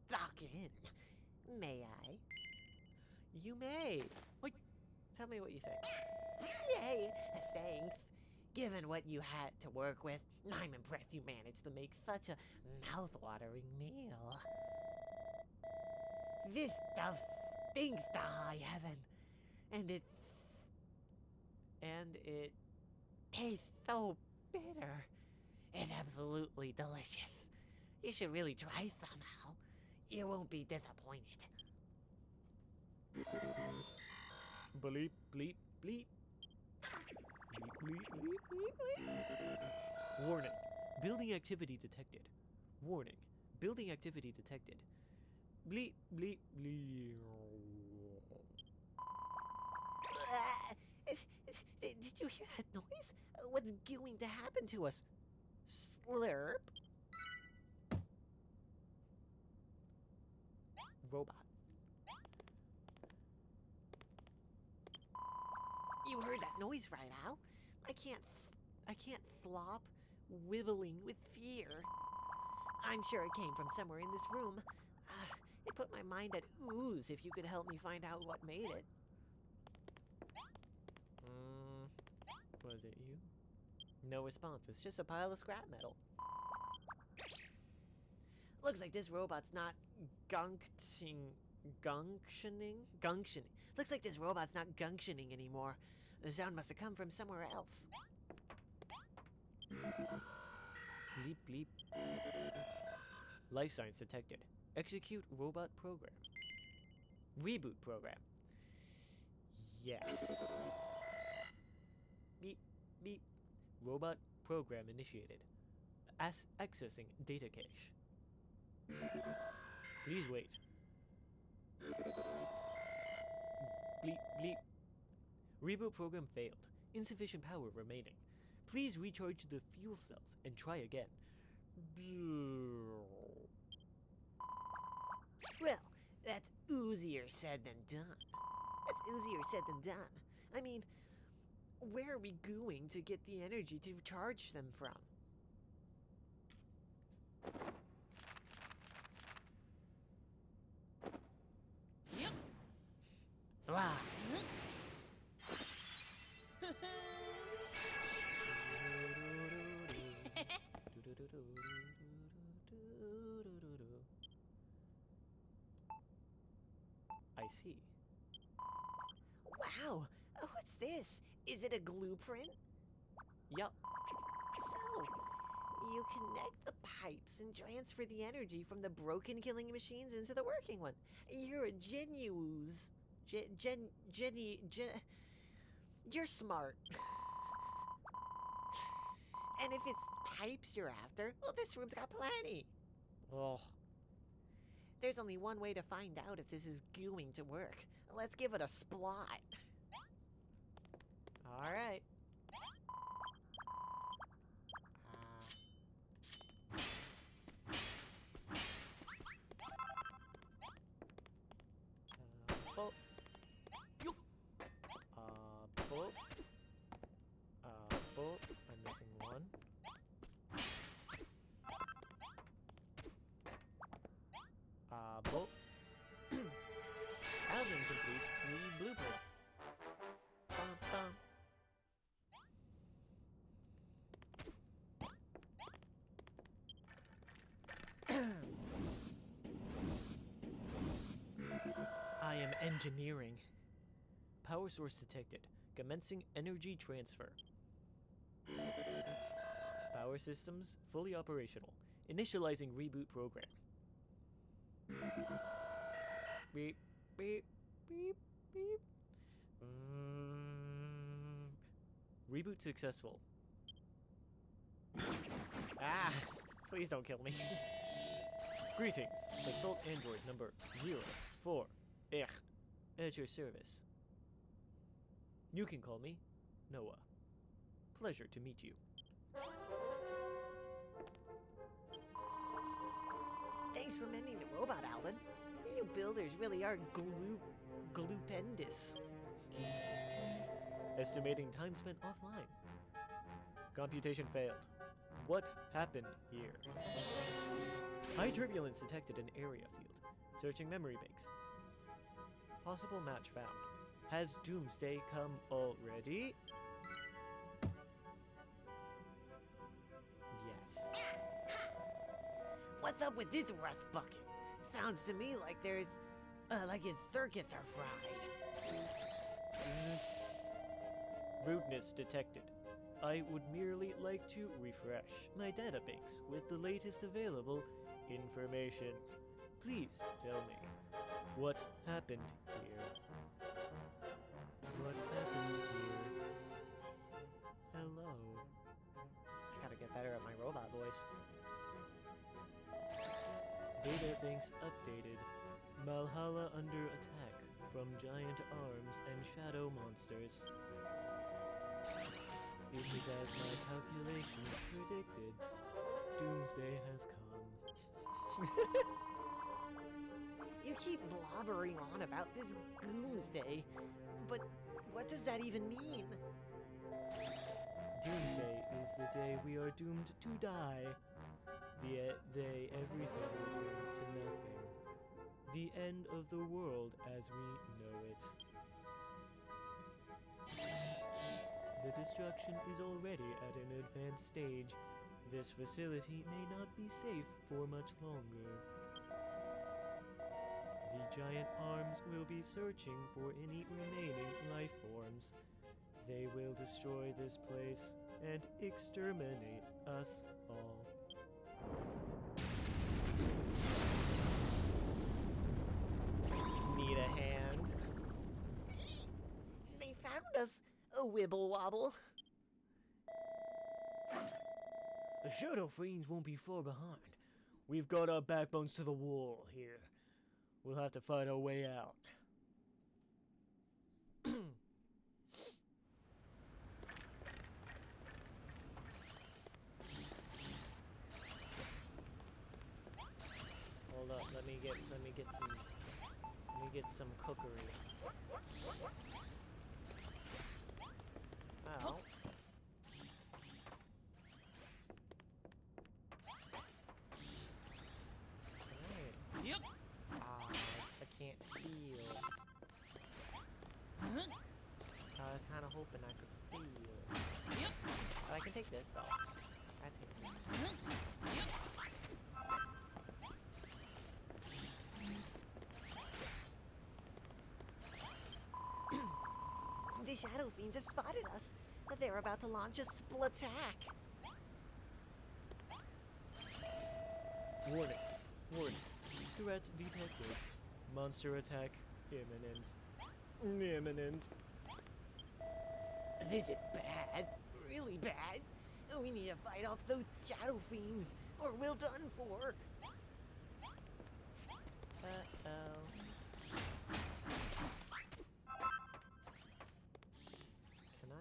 stock in. May I? You may. Wait, tell me what you think. Yay! Thanks. Given what you had to work with, I'm impressed you managed to make such a mouth-watering meal. This stuff stinks to high heaven, and it tastes so bitter. It's absolutely delicious. You should really try somehow. You won't be disappointed. Bleep, bleep, bleep. Bleep, bleep, bleep, bleep, bleep. Warning. Building activity detected. Warning. Building activity detected. Bleep, bleep, bleep. Did you hear that noise? What's going to happen to us? Slurp? Robot. You heard that noise right, Al? I can't flop, wibbling with fear. I'm sure it came from somewhere in this room. It put my mind at ooze if you could help me find out what made it. Was it you? No response. It's just a pile of scrap metal. Looks like this robot's not gunctioning. Looks like this robot's not gunctioning anymore. The sound must have come from somewhere else. Bleep, bleep. Life signs detected. Execute robot program. Reboot program. Yes. Beep, beep. Robot program initiated. Accessing data cache. Please wait. Bleep, bleep. Reboot program failed. Insufficient power remaining. Please recharge the fuel cells and try again. Well, that's easier said than done. That's easier said than done. I mean, where are we going to get the energy to charge them from? Yep. Blah. I see. Wow, what's this? Is it a blueprint? Yup. So, you connect the pipes and transfer the energy from the broken killing machines into the working one. You're a genius. You're smart. And if it's pipes you're after, well, this room's got plenty. Oh, There's only one way to find out if this is going to work. Let's give it a splot. All right. Bolt. Bolt. Bolt. I'm missing one. Bolt. Alvin completes the blueprint. Bum, bum. I am engineering. Power source detected. Commencing energy transfer. Power systems fully operational. Initializing reboot program. Beep, beep, beep, beep. Reboot successful. Ah, please don't kill me. Greetings, Assault Android number 04. At your service. You can call me Noah. Pleasure to meet you. Thanks for mending the robot, Alvin. You builders really are glupendous. Estimating time spent offline. Computation failed. What happened here? High turbulence detected in area field. Searching memory banks. Possible match found. Has Doomsday come already? Yes. What's up with this rust bucket? Sounds to me like there's, like his circuits are fried. Rudeness detected. I would merely like to refresh my databanks with the latest available information. Please tell me what happened here. What happened here? Hello. I gotta get better at my robot voice. Databanks updated. Valhalla under attack from giant arms and shadow monsters. It is as my calculations predicted. Doomsday has come. You keep blobbering on about this doomsday, but what does that even mean? Doomsday is the day we are doomed to die. The day everything returns to nothing. The end of the world as we know it. The destruction is already at an advanced stage. This facility may not be safe for much longer. The giant arms will be searching for any remaining life forms. They will destroy this place and exterminate us all. Need a hand? They found us, a wibble wobble. The Shadow Fiends won't be far behind. We've got our backbones to the wall here. We'll have to fight our way out. hold up. Let me get some cookery. Oh. Alright. Yep. Ah, I can't steal. I was kind of hoping I could steal. Yep. But I can take this though. That's it. Yep. The Shadow Fiends have spotted us. They're about to launch a split-attack. Warning. Warning. Threat detected. Monster attack imminent. Imminent. This is bad. Really bad. We need to fight off those Shadow Fiends, or we're done for. Uh-oh. Can I...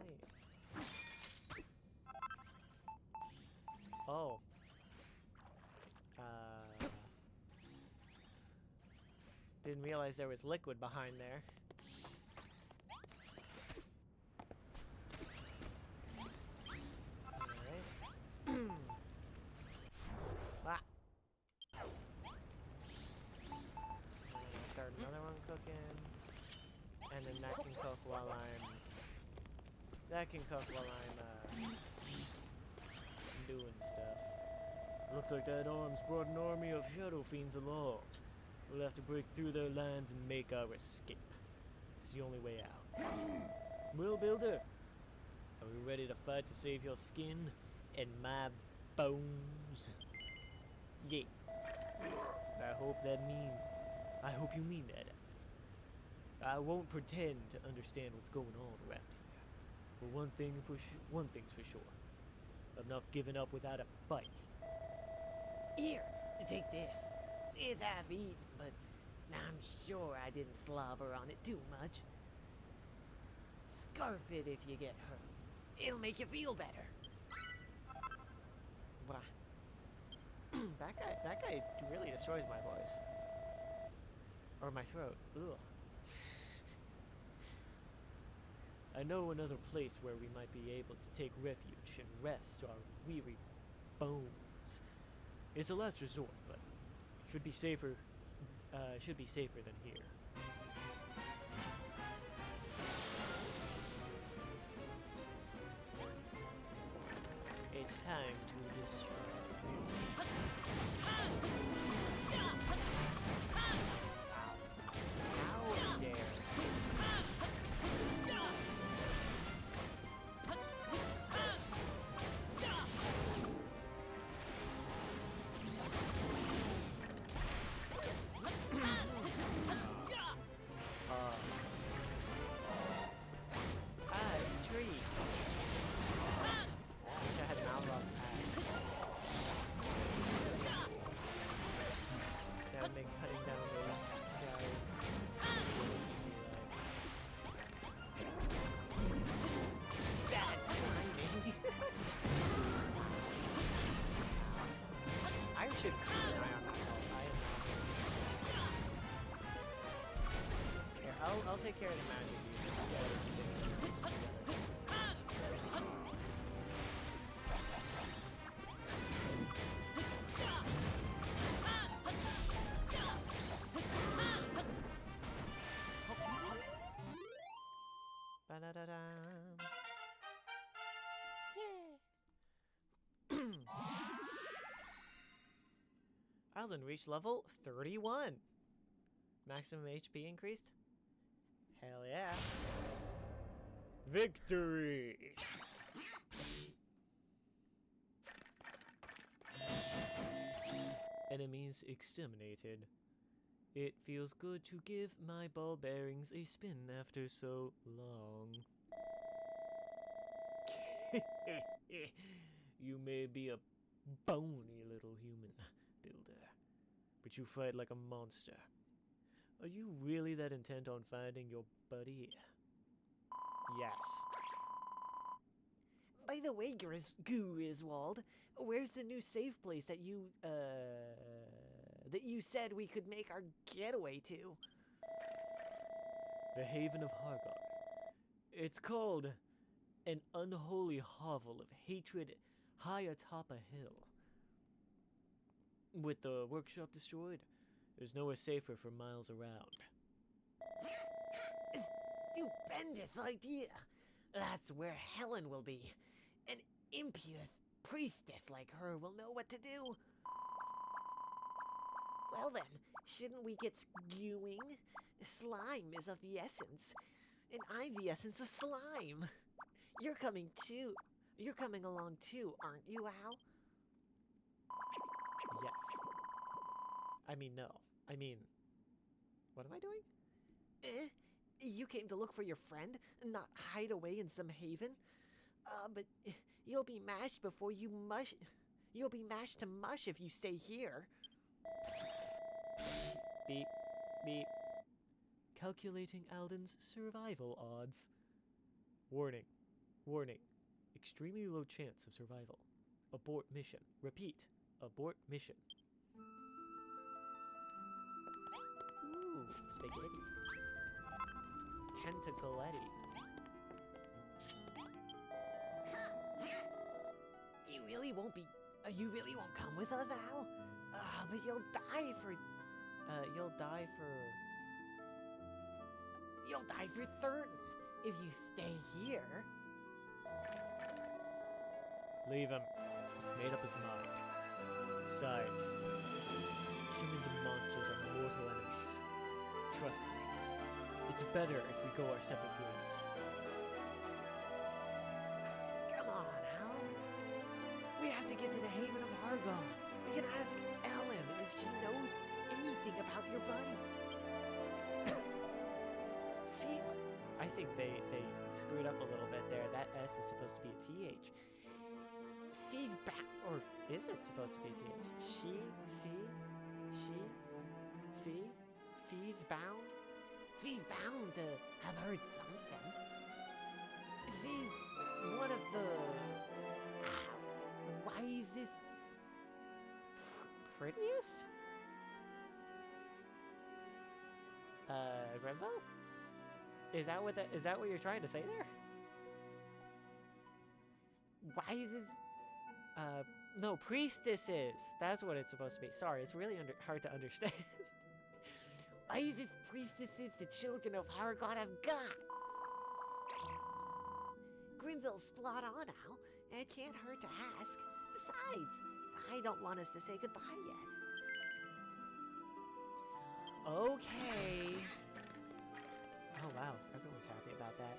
Oh. Didn't realize there was liquid behind there. Alright. Ah. Start another one cooking. And then that can cook while I'm... That can cook while I'm, doing stuff. Looks like that arm's brought an army of Shadow Fiends along. We'll have to break through their lines and make our escape. It's the only way out. Well, Builder, are we ready to fight to save your skin and my bones? Yeah. I hope you mean that. I won't pretend to understand what's going on around here. But one thing's for sure. I'm not giving up without a fight. Here, take this. It's half-eaten, but I'm sure I didn't slobber on it too much. Scarf it if you get hurt. It'll make you feel better. Wow. that guy really destroys my voice. Or my throat. Ugh. I know another place where we might be able to take refuge and rest our weary bones. It's a last resort, but should be safer than here. It's time to destroy. How dare. It's a tree. Wish I had malroth axe. That would make cutting down those guys. That's timing. I should keep an eye on that though. I am not. Here, I'll take care of the magic. Ba-da-da-da. Island reached level 31. Maximum HP increased? Hell yeah. Victory! Enemies exterminated. It feels good to give my ball bearings a spin after so long. You may be a bony little human, Builder, but you fight like a monster. Are you really that intent on finding your buddy? Yes. By the way, Griswold, where's the new safe place that you, that you said we could make our getaway to? The Haven of Hargon. It's called an unholy hovel of hatred high atop a hill. With the workshop destroyed, there's nowhere safer for miles around. Stupendous idea! That's where Helen will be. An impious priestess like her will know what to do. Well then, shouldn't we get skewing? Slime is of the essence, and I'm the essence of slime. You're coming too. You're coming along too, aren't you, Al? Yes. I mean, no. I mean, what am I doing? You came to look for your friend, not hide away in some haven? But you'll be mashed before you mush. You'll be mashed to mush if you stay here. Beep, beep. Calculating Alden's survival odds. Warning. Warning. Extremely low chance of survival. Abort mission. Repeat. Abort mission. Ooh, spaghetti. Tentacletti. You really won't be. You really won't come with us, Al? But you'll die for. You'll die for... You'll die for certain if you stay here. Leave him. He's made up his mind. Besides, humans and monsters are mortal enemies. Trust me. It's better if we go our separate ways. Come on, Al. We have to get to the Haven of Hargon. We can ask Ellen if she knows anything about your buddy. See? I think they screwed up a little bit there. That S is supposed to be a TH. She's back. Or is it supposed to be a TH? She's bound? She's bound to have heard something. She's one of the wisest, Prettiest? Grenville? Is that what you're trying to say there? wisest. No, priestesses. That's what it's supposed to be. Sorry, it's really hard to understand. Wisest priestesses the children of Hargon have got. Grimville's spot on, Al. It can't hurt to ask. Besides, I don't want us to say goodbye yet. Okay. Oh wow, everyone's happy about that.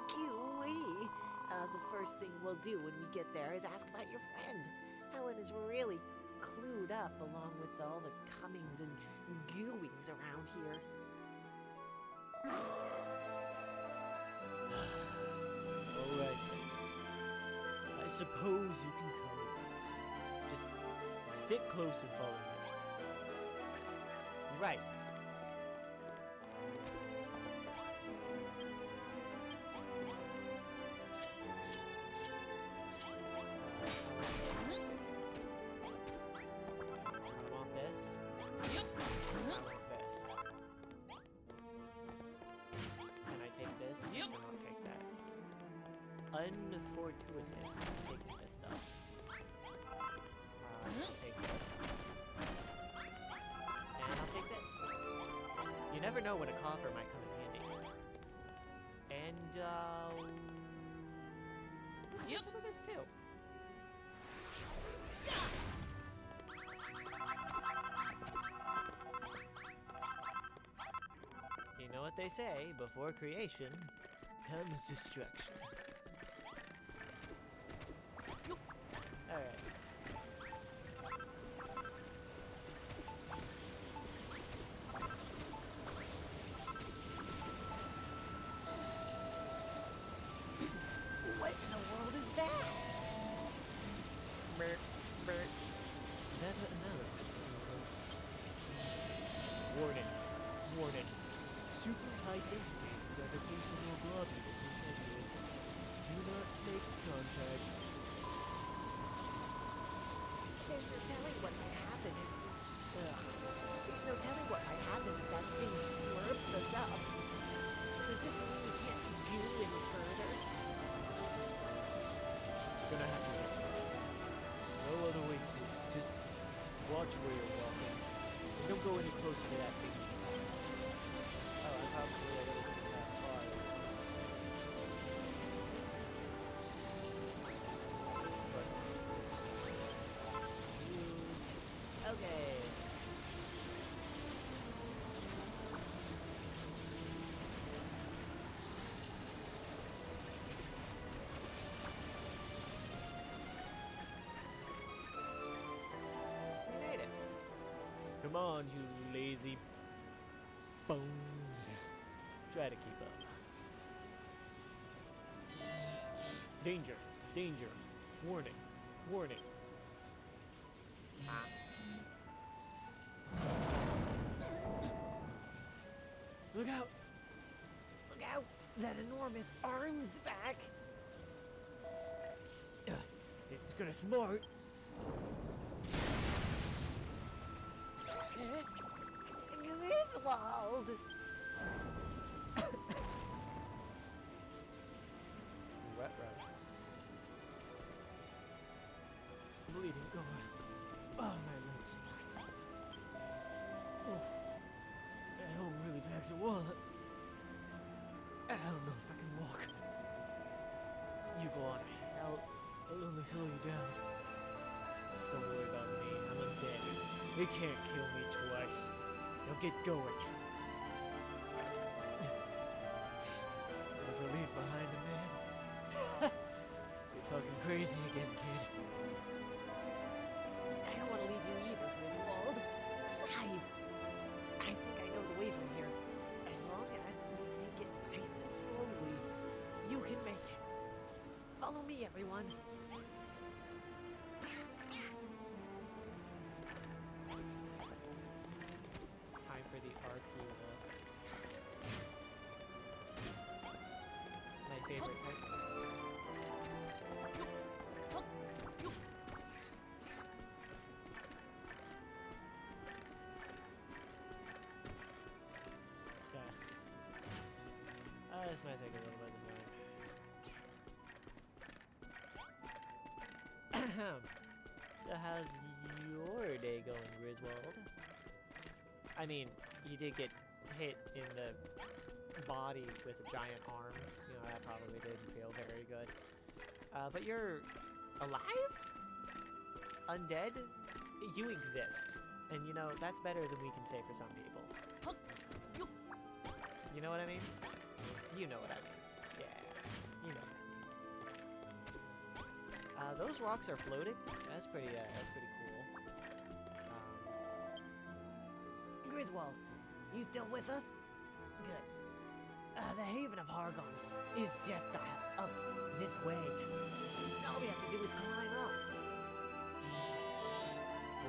Gooey. The first thing we'll do when we get there is ask about your friend. Helen is really clued up along with all the comings and gooings around here. Alright. I suppose you can come with us. Just stick close and follow me. Right. I want this. I want this. Can I take this? Yep. No, I'll take that. Unfortuitous taking this stuff. I'll take this. And I'll take this. You never know when a coffer might come in handy. And, Yep. some of this too. You know what they say, before creation comes destruction. Alright. What in the world is that? Meta-analysis in progress. Warning. Warning. Super high density gravitational globule. Do not make contact. watch where you're walking. And don't go any closer to that thing. Oh, I'm probably a little far. Okay. We made it. Come on, you lazy bones. Try to keep up. Danger, danger. Warning, warning. Look out! Look out! That enormous arm's back! It's gonna smart. Griswold! Wet run. Bleeding. Oh, my leg smarts. Oh, that home really packs a wallet. I don't know if I can walk. You go on. I'll only slow you down. Don't worry about me. I'm undead. It can't kill me twice. Now get going. Never leave behind a man. You're talking crazy again, kid. I don't want to leave you either, Griswold. Besides, I think I know the way from here. As long as we take it nice and slowly, you can make it. Follow me, everyone. Time for the RP walk. My favorite type. Yeah. This might take a little bit of time. So how's your day going, Griswold? I mean, you did get hit in the body with a giant arm. You know, that probably didn't feel very good. But you're alive? Undead? You exist. And you know, that's better than we can say for some people. You know what I mean? You know what I mean. Yeah, you know what I mean. Those rocks are floating. That's pretty cool. Griswold, you still with us? Good. The Haven of Hargons is just up this way. All we have to do is climb up.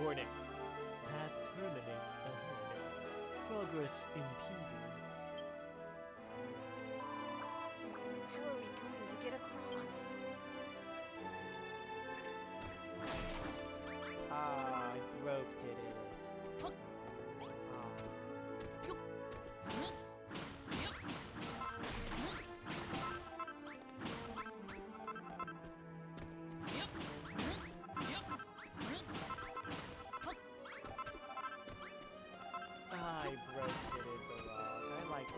Warning. Path terminates ahead. Progress impeded. How are we going to get across? Ah, I broke it. I broke it in the rock. I like it.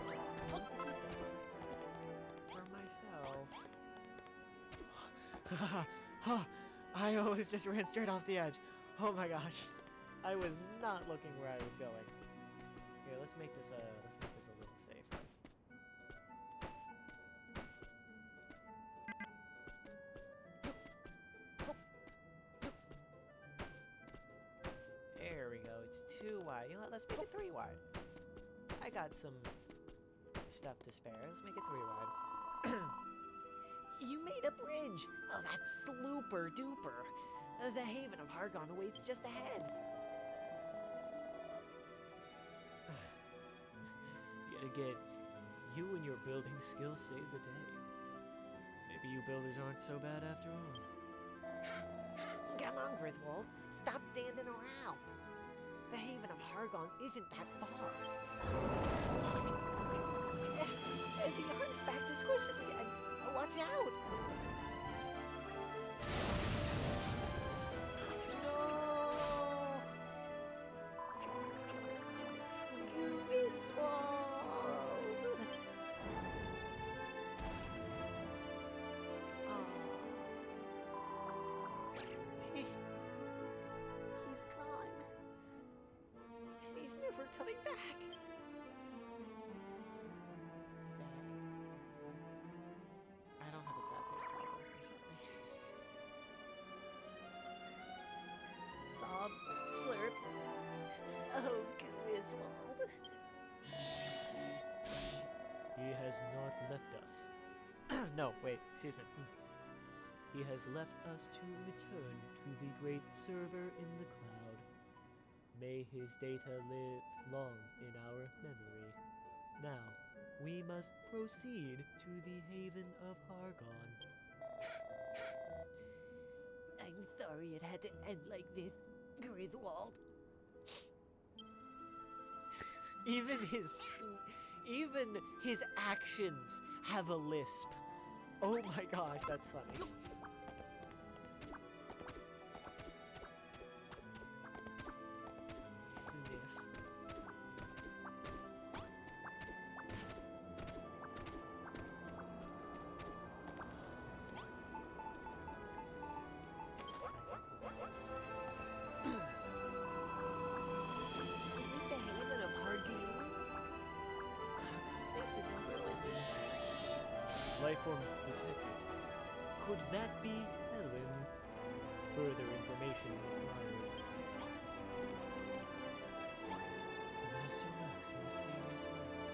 For myself. I always just ran straight off the edge. Oh my gosh. I was not looking where I was going. Here, let's make this a little safer. There we go. It's 2 wide. You know what? Let's make it 3 wide. I got some stuff to spare. Let's make it 3 wide. You made a bridge! Oh, that's slooper duper. The Haven of Hargon awaits just ahead. Yet again, you and your building skills save the day. Maybe you builders aren't so bad after all. Come on, Griswold. Stop standing around. The Haven of Hargon isn't that far. The arm's back to squishes again. Watch out! No! No, wait, excuse me. He has left us to return to the great server in the cloud. May his data live long in our memory. Now, we must proceed to the haven of Hargon. I'm sorry it had to end like this, Griswold. Even his actions have a lisp. Oh my gosh, that's funny. Sniff. Is this the haven of Hargoon? This is in ruins. Lifeform detected. Could that be Helen? Further information required. The master works in mysterious ways.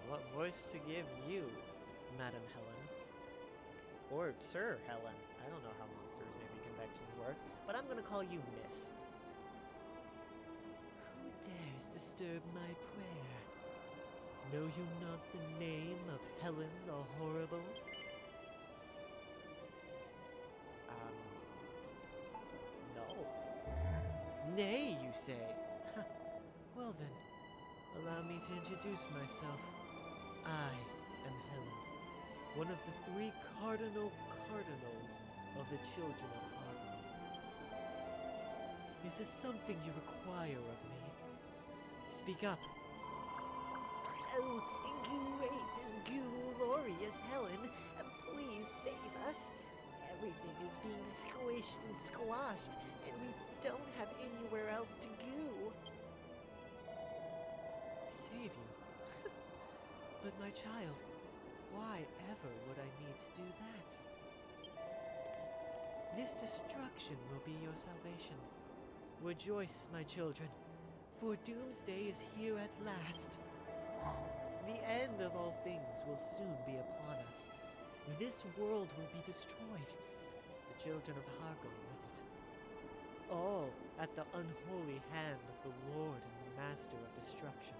What voice to give you, Madam Helen? Or Sir Helen. I don't know how monsters naming conventions work, but I'm gonna call you Miss. Who dares disturb my prayer? Know you not the name of Helen the Horrible? No. Nay, you say? Well then, allow me to introduce myself. I am Helen, one of the 3 cardinals of the children of Hargon. Is there something you require of me? Speak up. Oh, great and glorious Helen, please save us. Everything is being squished and squashed, and we don't have anywhere else to go. Save you? But my child, why ever would I need to do that? This destruction will be your salvation. Rejoice, my children, for doomsday is here at last. The end of all things will soon be upon us. This world will be destroyed, the children of Hargon with it. All at the unholy hand of the Lord and the Master of Destruction.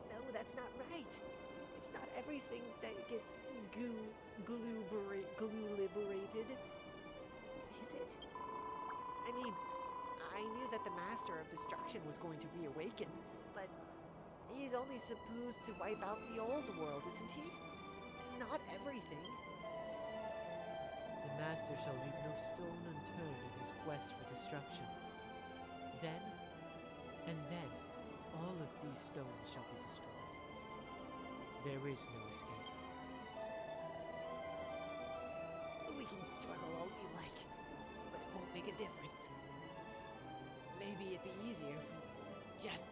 No, that's not right. It's not everything that gets glue-liberated. Is it? I mean, I knew that the Master of Destruction was going to reawaken, but he's only supposed to wipe out the old world, isn't he? Not everything. The Master shall leave no stone unturned in his quest for destruction. Then, and then, all of these stones shall be destroyed. There is no escape. We can struggle all we like, but it won't make a difference. Maybe it'd be easier if we just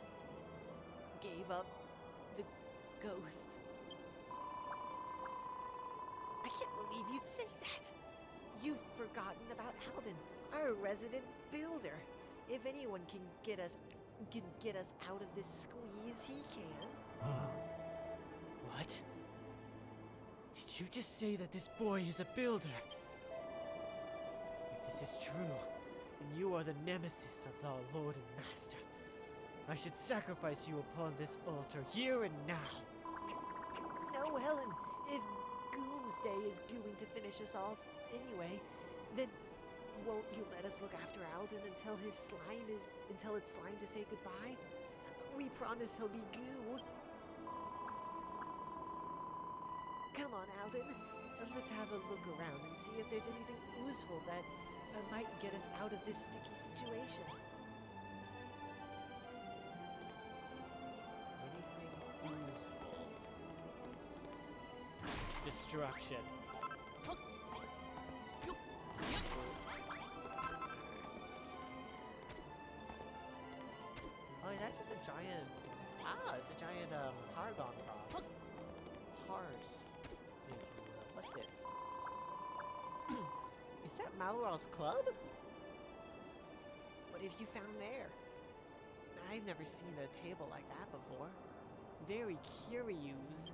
gave up the ghost. I can't believe you'd say that. You've forgotten about Alden, our resident builder. If anyone can get us out of this squeeze, he can. What? Did you just say that this boy is a builder? If this is true, then you are the nemesis of our Lord and Master. I should sacrifice you upon this altar here and now. No, Helen. If Doomsday is going to finish us off anyway, then won't you let us look after Alden until it's time to say goodbye? We promise he'll be goo. Come on, Alden. Let's have a look around and see if there's anything useful that might get us out of this sticky situation. Anything useful? Destruction. Oh, is that just a giant... it's a giant, Hargon cross. Horse. What's this? Is that Malroth's club? What have you found there? I've never seen a table like that before. Very curious.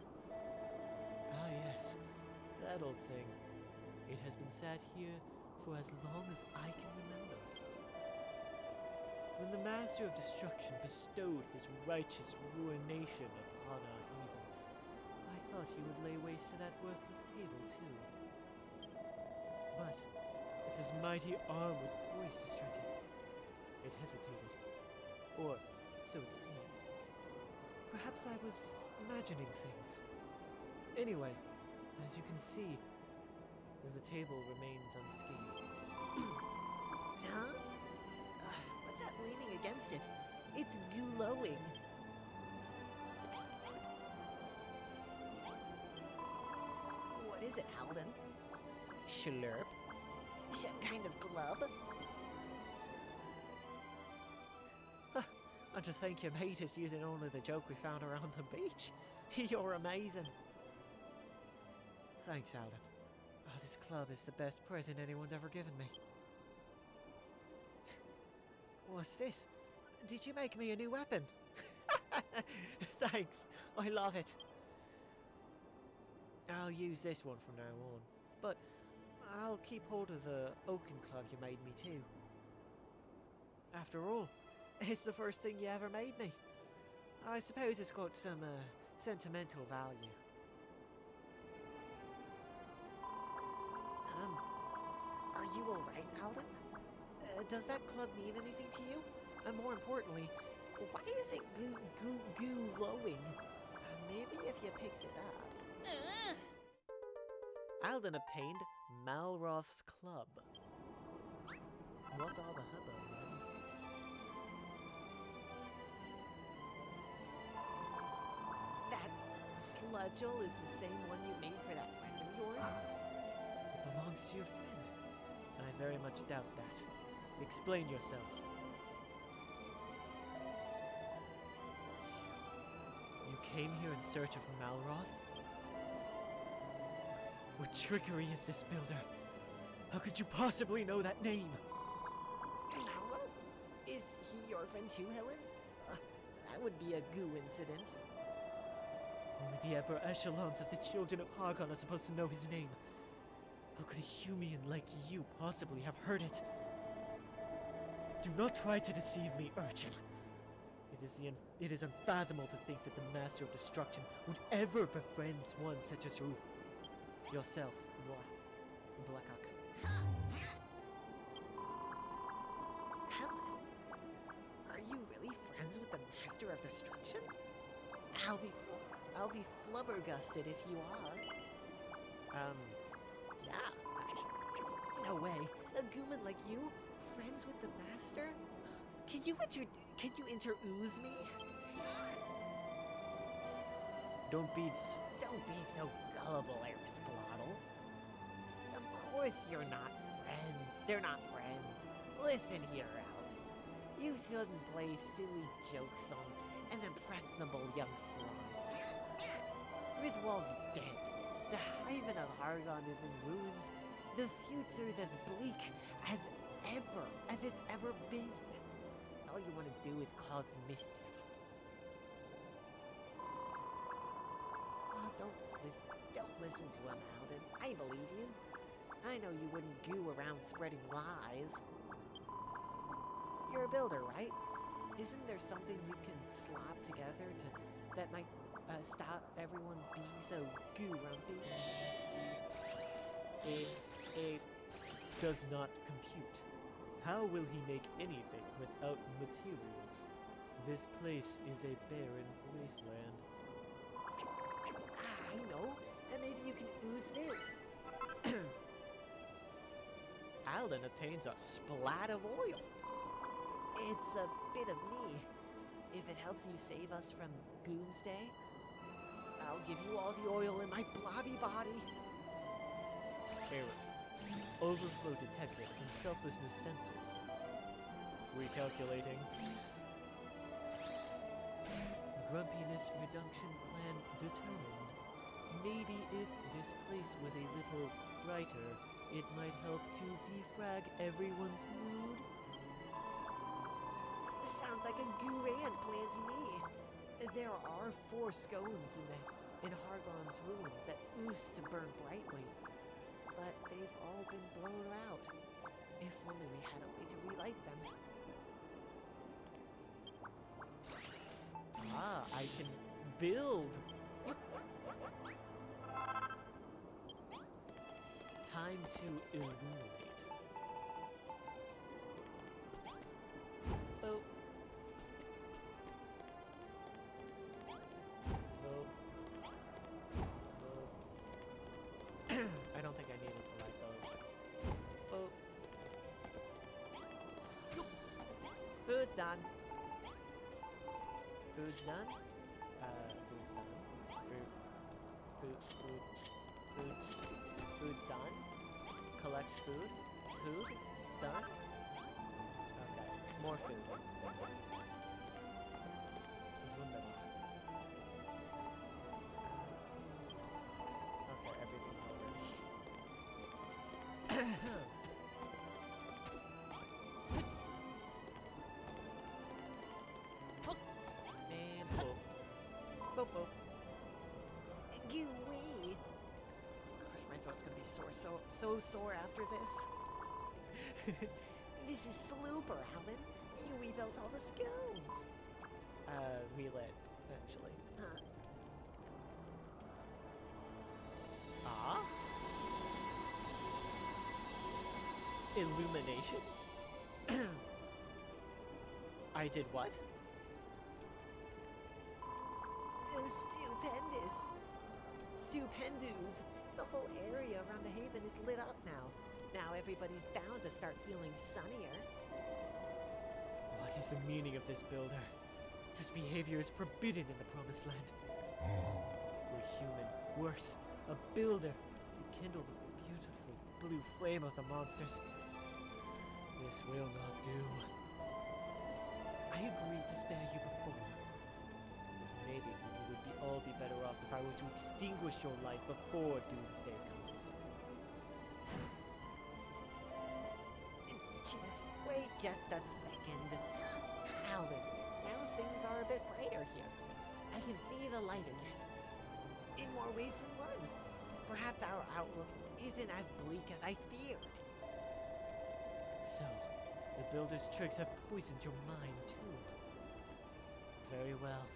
Ah, yes. That old thing. It has been sat here for as long as I can remember. When the Master of Destruction bestowed his righteous ruination upon our evil, I thought he would lay waste to that worthless table too. But, as his mighty arm was poised to strike it hesitated. Or, so it seemed. Perhaps I was imagining things. Anyway, as you can see, the table remains unscathed. Huh? What's that leaning against it? It's glowing. What is it, Alden? Schlurp. Some kind of glub? And to think your mate is using only the joke we found around the beach. You're amazing. Thanks, Alden. Oh, this club is the best present anyone's ever given me. What's this? Did you make me a new weapon? Thanks. I love it. I'll use this one from now on. But I'll keep hold of the oaken club you made me too. After all, it's the first thing you ever made me. I suppose it's got some sentimental value. Are you alright, Alden? Does that club mean anything to you? And more importantly, why is it glowing? Maybe if you picked it up. Alden obtained Malroth's club. What's all the hubbub, man? That sludgel is the same one you made for that friend of yours? It belongs to your friend. I very much doubt that. Explain yourself. You came here in search of Malroth? What trickery is this, Builder? How could you possibly know that name? Malroth? Is he your friend too, Helen? That would be a coincidence. Only the upper echelons of the children of Hargon are supposed to know his name. How could a human like you possibly have heard it? Do not try to deceive me, urchin. It is unfathomable to think that the Master of Destruction would ever befriend one such as you. Yourself, Blackcock. Helen, are you really friends with the Master of Destruction? I'll be flubbergusted if you are. Yeah. No way. A gooman like you, friends with the Master? Can you inter-ooze me? Don't be so gullible, Arithblottle. Of course you're not friends. They're not friends. Listen here, Alden. You shouldn't play silly jokes on an impressionable young slum. Griswold's dead. The haven of Hargon is in ruins. The future's as bleak as it's ever been. All you want to do is cause mischief. Oh, don't listen to him, Alden. I believe you. I know you wouldn't goo around spreading lies. You're a builder, right? Isn't there something you can slap together that might stop everyone being so goo-rumpy? It does not compute. How will he make anything without materials? This place is a barren wasteland. I know. And maybe you can ooze this. Alden obtains a splat of oil. It's a bit of me. If it helps you save us from Doomsday, I'll give you all the oil in my blobby body. Error. Overflow detected in selflessness sensors. Recalculating. Grumpiness reduction plan determined. Maybe if this place was a little brighter, it might help to defrag everyone's mood. Sounds seems like a grand plan to me. There are 4 scones in Hargon's ruins that ooze to burn brightly, but they've all been blown out. If only we had a way to relight them. Ah, I can build. Time to illuminate. Oh. Oh. Oh. I don't think I needed to light those. Oh. Food's done. Food's done. Food's done. Collect food. Food done. Okay, more food. Wunderbar. Okay, everything's already. And boop. Boop boop. Gee-wee. Gosh, my throat's gonna be so sore after this. This is Slooper, Alan. You rebuilt all the scones. Relit, actually. Huh. Ah? Illumination? I did what? Stupendous. Stupendous. The whole area around the haven is lit up now. Now everybody's bound to start feeling sunnier. What is the meaning of this, builder? Such behavior is forbidden in the Promised Land. We're human. Worse, a builder to kindle the beautiful blue flame of the monsters. This will not do. I agreed to spare you before. But maybe we would all be better off if I were to extinguish your life before doomsday comes. Wait just a second. Alden, now things are a bit brighter here. I can see the light again. In more ways than one. Perhaps our outlook isn't as bleak as I feared. So, the builder's tricks have poisoned your mind, too. Very well.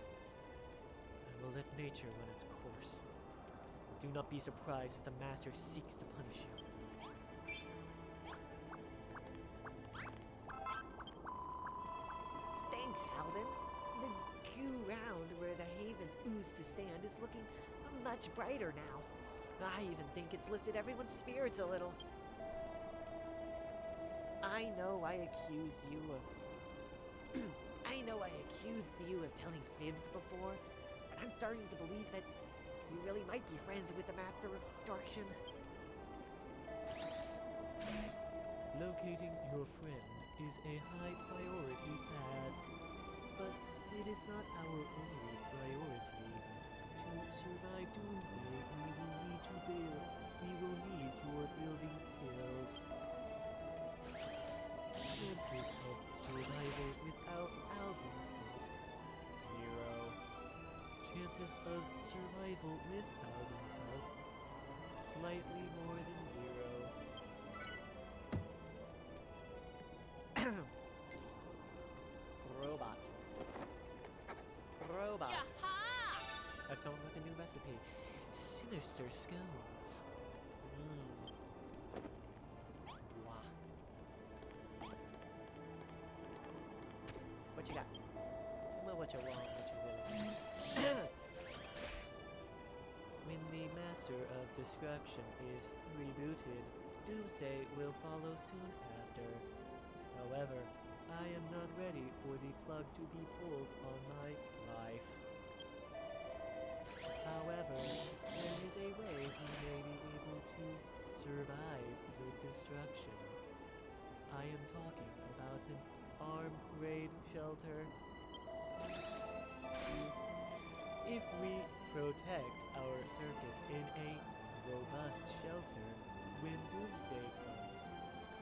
I will let nature run its course. Do not be surprised if the master seeks to punish you. Thanks, Alden. The ground where the haven oozed to stand is looking much brighter now. I even think it's lifted everyone's spirits a little. I know I accused you of telling fibs before, but I'm starting to believe that you really might be friends with the Master of Destruction. Locating your friend is a high priority task, but it is not our only priority. To survive Doomsday, we will need your building skills. Chances of survival without Alden's help, 0. Chances of survival with Alden's help, slightly more than 0. Robot. I've come up with a new recipe. Sinister scones. Wow. What you got? Well, what you want, what you really. When the Master of Destruction is rebooted, Doomsday will follow soon after. However, I am not ready for the plug to be pulled on my life. However, there is a way we may be able to survive the destruction. I am talking about an armed raid shelter. If we protect our circuits in a robust shelter, when Doomsday comes,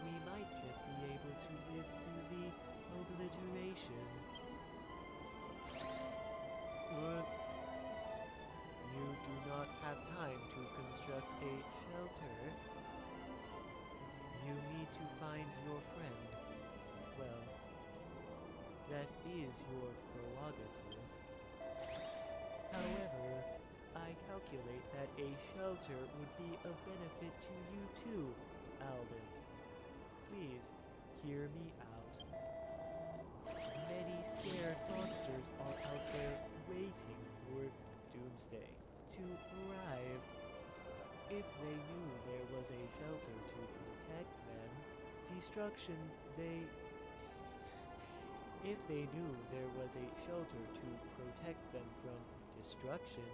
we might just be able to live through the obliteration. that is your prerogative. However, I calculate that a shelter would be of benefit to you too, Alden. Please, hear me out. Many scared monsters are out there waiting for Doomsday to arrive. If they knew there was a shelter to protect them, if they knew there was a shelter to protect them from destruction,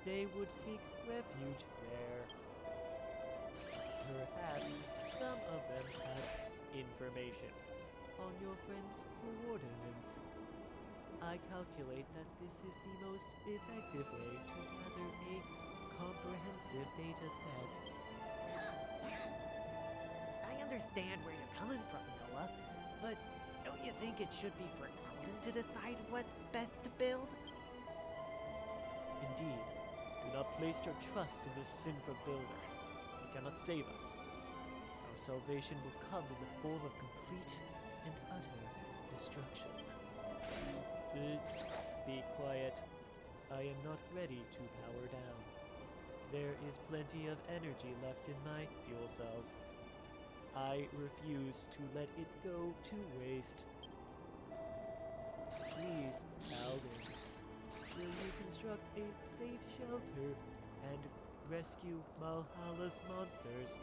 they would seek refuge there. Perhaps some of them have information on your friend's coordinates. I calculate that this is the most effective way to gather a comprehensive data set. I understand where you're coming from, Noah, but don't you think it should be for Alden to decide what's best to build? Indeed, do not place your trust in this sinful builder. He cannot save us. Our salvation will come in the form of complete and utter destruction. Be quiet. I am not ready to power down. There is plenty of energy left in my fuel cells. I refuse to let it go to waste. Please, Alden, will you construct a safe shelter and rescue Malhalla's monsters?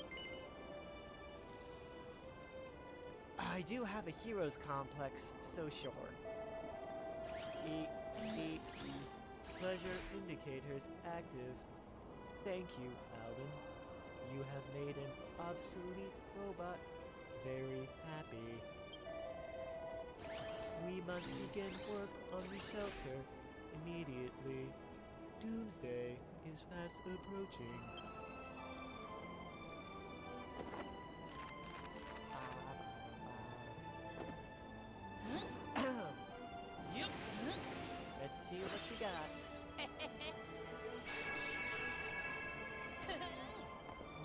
I do have a hero's complex, so sure. Pleasure indicators active. Thank you, Alden. You have made an obsolete robot very happy. We must begin work on the shelter immediately. Doomsday is fast approaching. Let's see what you got.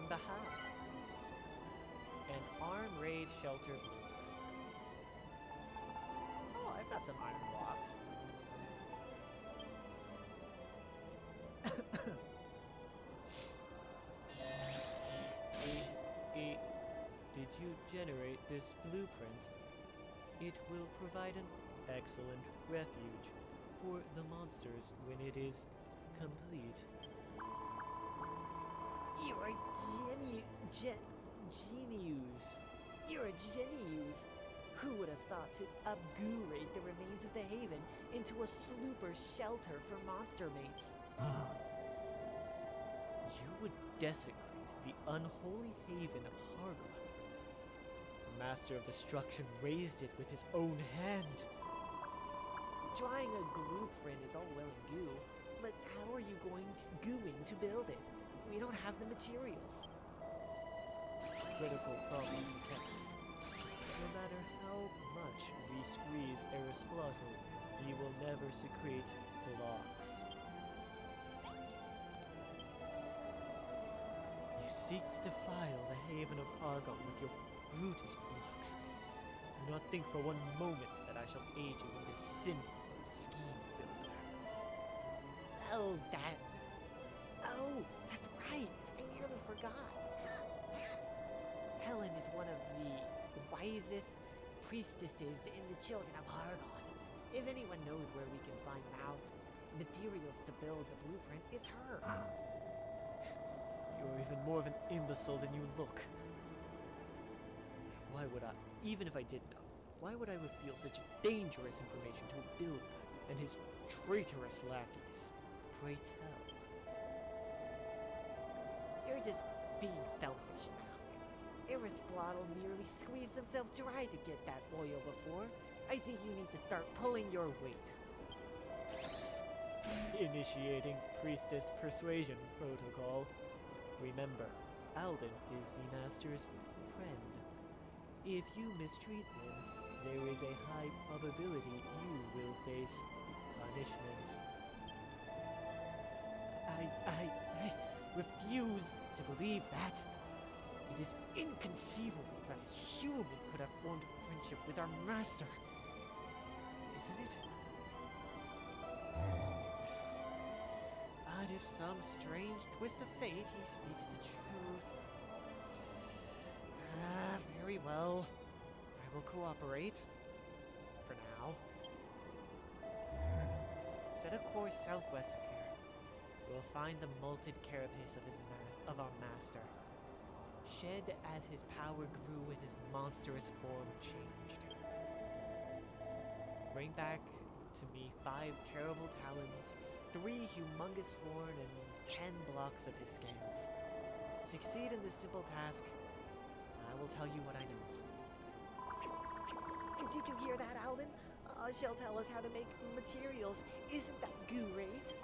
Baha. An arm raid shelter blueprint. Oh, I've got some iron blocks. Did you generate this blueprint? It will provide an excellent refuge for the monsters when it is complete. You're a genius. You're a genius. Who would have thought to upgrade the remains of the Haven into a slooper shelter for monster mates? You would desecrate the unholy haven of Hargon. The Master of Destruction raised it with his own hand. Drawing a blueprint is all well and good, but how are you going to build it? We don't have the materials. Critical problem detected. No matter how much we squeeze Aristotle, he will never secrete blocks. You seek to defile the haven of Argon with your brutish blocks. Do not think for one moment that I shall aid you in this sinful scheme, builder. Oh, that's right. I nearly forgot. Helen is one of the wisest priestesses in the children of Hargon. If anyone knows where we can find materials to build the blueprint, it's her. You're even more of an imbecile than you look. Why would I, even if I did know, why would I reveal such dangerous information to a builder and his traitorous lackeys? Pray tell. You're just being selfish now. Aristotle nearly squeezed himself dry to get that oil before. I think you need to start pulling your weight. Initiating priestess persuasion protocol. Remember, Alden is the Master's friend. If you mistreat him, there is a high probability you will face punishment. I refuse to believe that. It is inconceivable that a human could have formed a friendship with our master. it. But if some strange twist of fate, he speaks the truth. Very well. I will cooperate. For now. Set a course southwest of here. You will find the molted carapace of our master. Shed as his power grew and his monstrous form changed. Bring back to me 5 terrible talons, 3 humongous horn, and 10 blocks of his scales. Succeed in this simple task, and I will tell you what I know. Did you hear that, Alden? She'll tell us how to make materials. Isn't that great?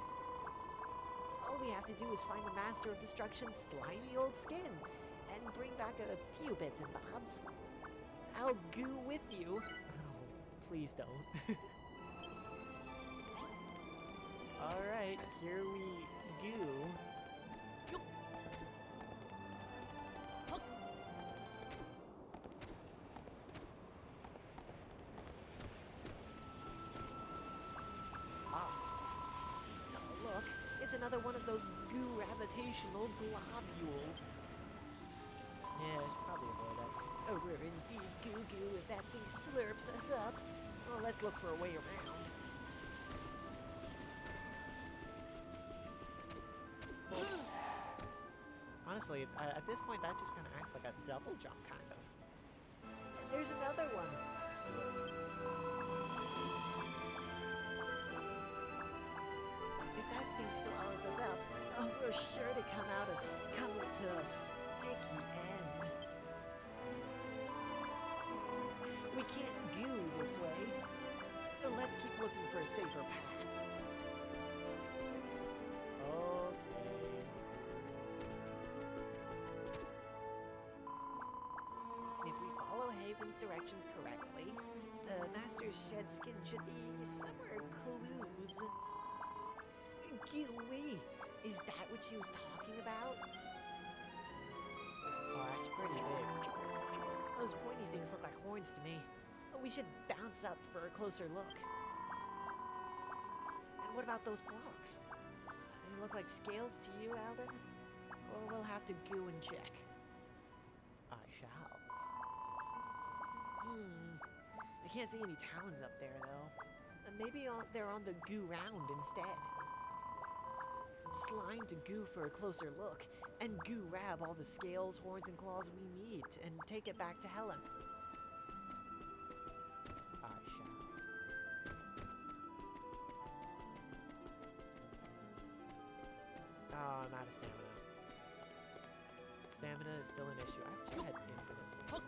All we have to do is find the Master of Destruction's slimy old skin and bring back a few bits and bobs. I'll goo with you. Oh, please don't. Alright, here we go. Look, it's another one of those gravitational globules. Yeah, I should probably avoid that. Oh, we're indeed goo-goo if that thing slurps us up. Well, let's look for a way around. Honestly, at this point, that just kind of acts like a double jump, kind of. There's another one. If that thing swallows us up, we're sure to come to a sticky end. We can't goo this way. Let's keep looking for a safer path. Okay. If we follow Haven's directions correctly, the Master's shed skin should be somewhere clues. Gooey! Is that what she was talking about? Oh, that's pretty big. Those pointy things look like horns to me. We should bounce up for a closer look. And what about those blocks? They look like scales to you, Alden? Or we'll have to goo and check. I shall. I can't see any talons up there, though. Maybe they're on the goo round instead. Slime to goo for a closer look, and goo grab all the scales, horns, and claws we need, and take it back to Helen. I shall. Oh, I'm out of stamina. Stamina is still an issue. I actually had infinite stamina.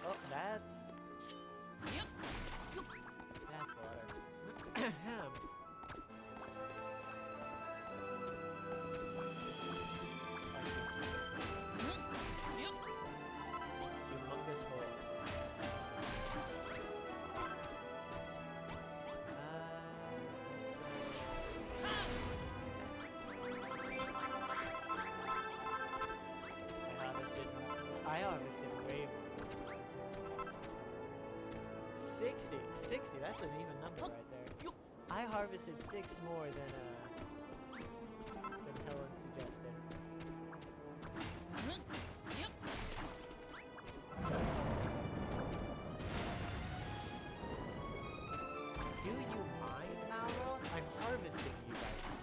Oh, that's water. Ahem. Humongous hole. I harvested way more. 60, that's an even number right there. I harvested 6 more than Helen suggested. Do you mind, Malroth? I'm harvesting you right now.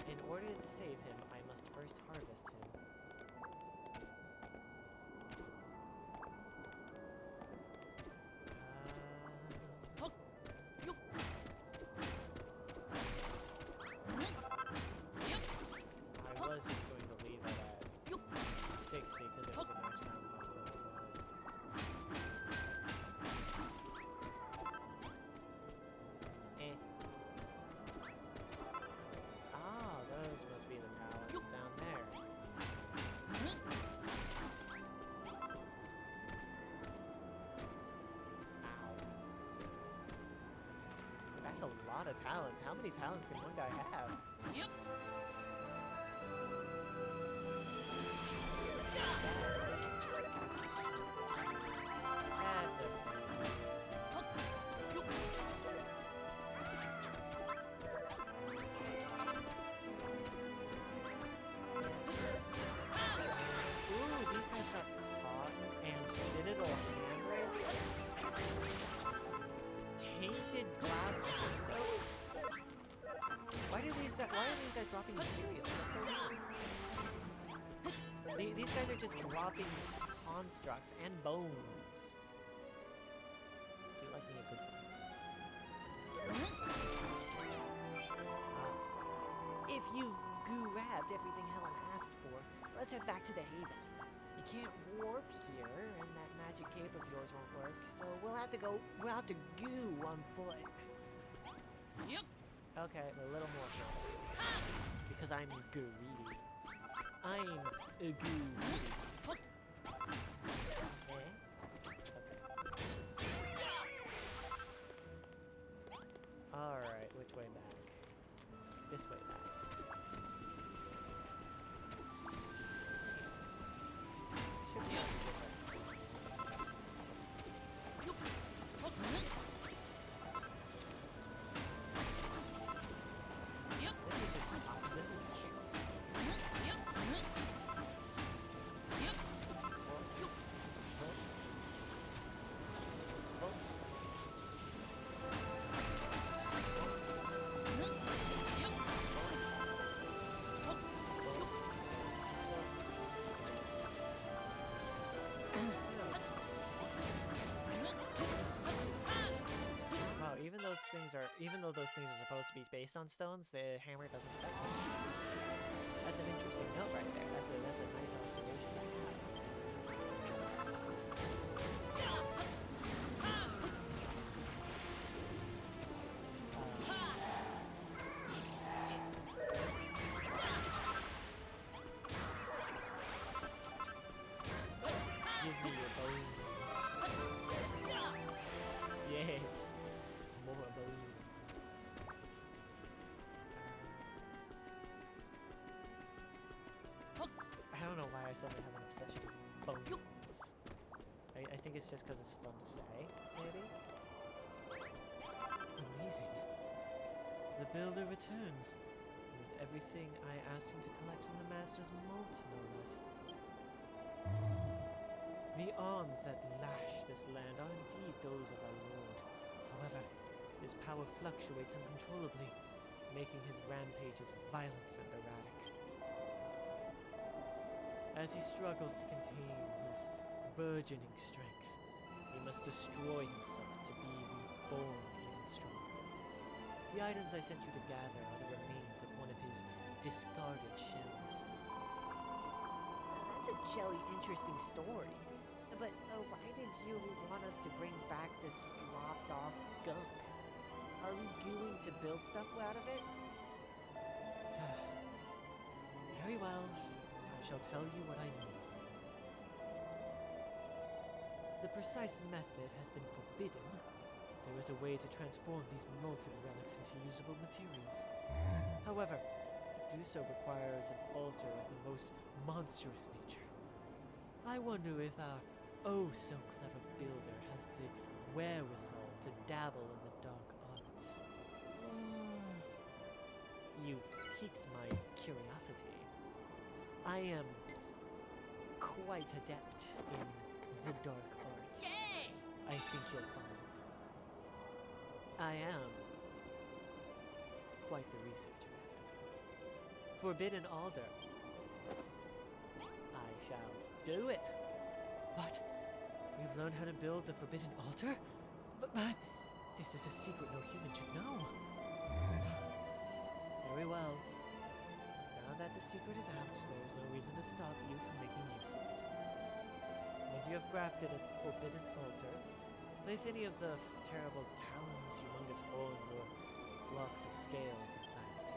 In order to save him, I must first harvest him. I was just going to leave it at 60 because it was a nice round number. Ah, those must be the talons down there. That's a lot of talents. How many talents can one guy have? Yep. That's a... Ooh, these guys got caught and citadel hammered. Tainted glass windows? Why are these guys dropping materials? That's so weird. These guys are just dropping constructs and bones. Do you like me a good If you've grabbed everything Helen asked for, let's head back to the Haven. You can't warp here, and that magic cape of yours won't work, so we'll have to goo on foot. Yep. Okay, a little more so. Because I'm greedy. I'm a greedy. Okay. Alright, which way back? This way back. Should be different. Yep. This is just this is Yep. Yep. Wow, even though those things are supposed to be based on stones, the hammer doesn't affect them. That's an interesting note right there. That's a nice observation to have. Give me your bones. Yes. More bones. I don't know why I suddenly have an obsession with bones. I think it's just because it's fun to say, maybe? Amazing. The builder returns, with everything I asked him to collect from the master's mold, no less. The arms that lash this land are indeed those of our lord. However, his power fluctuates uncontrollably, making his rampages violent and erratic. As he struggles to contain his burgeoning strength, he must destroy himself to be reborn even stronger. The items I sent you to gather are the remains of one of his discarded shells. That's a jelly interesting story. But why did you want us to bring back this slopped off gunk? Are we going to build stuff out of it? Very well. I shall tell you what I know. The precise method has been forbidden. There is a way to transform these molten relics into usable materials. However, to do so requires an altar of the most monstrous nature. I wonder if our oh-so-clever builder has the wherewithal to dabble in the dark arts. You've piqued my curiosity. I am quite adept in the dark arts. Yay! I think you'll find. I am quite the researcher after all. Forbidden Alder. I shall do it. What? You've learned how to build the Forbidden Altar? But this is a secret no human should know. Very well. Now that the secret is out, there is no reason to stop you from making use of it. Once you have crafted a Forbidden Altar, place any of the terrible talons, humongous horns, or blocks of scales inside it.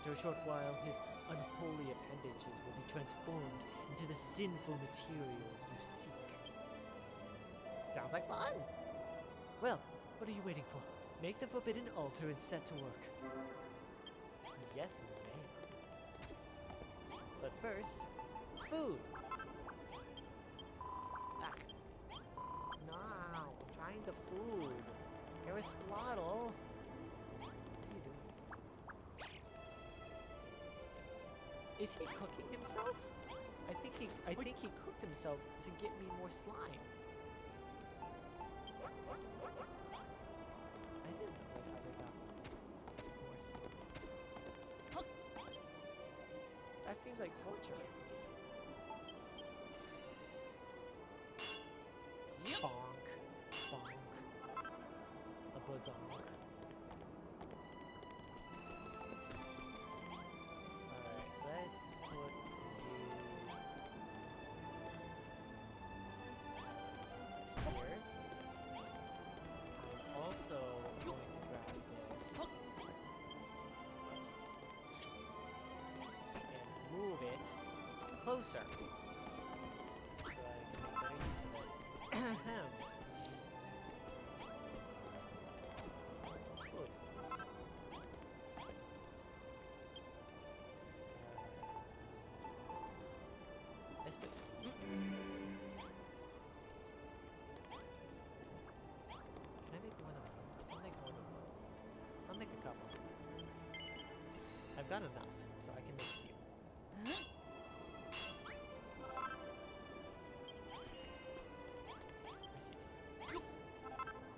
After a short while, his unholy appendages will be transformed into the sinful materials you seek. Sounds like fun! Well, what are you waiting for? Make the forbidden altar and set to work. Yes, ma'am. But first, food. Ah. No, I'm trying the food. You're a splottle. What are you doing? Is he cooking himself? I think he cooked himself to get me more slime. I didn't know that's how they got more slime. That seems like torture. Bonk. Bonk. A badonk. Alright, let's put you here. I'm also going to grab this and move it closer so I can make better use of it. Ahem. Good. Let's put. Can I make more than one? I'll make more than one. I'll make a couple. I've got enough, so I can make a few.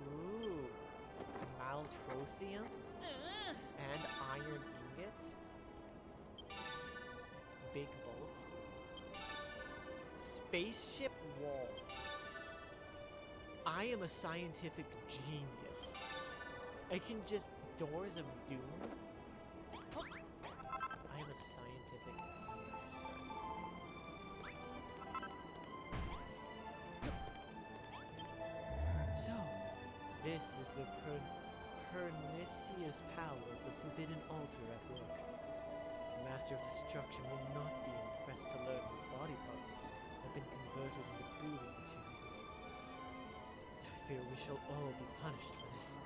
Ooh, maltrothium and iron ingots, big bolts, spaceship walls. I am a scientific genius. I can just doors of doom. I am a scientific master. So, this is the pernicious power of the forbidden altar at work. The Master of Destruction will not be impressed to learn his body parts have been converted into building materials. I fear we shall all be punished for this.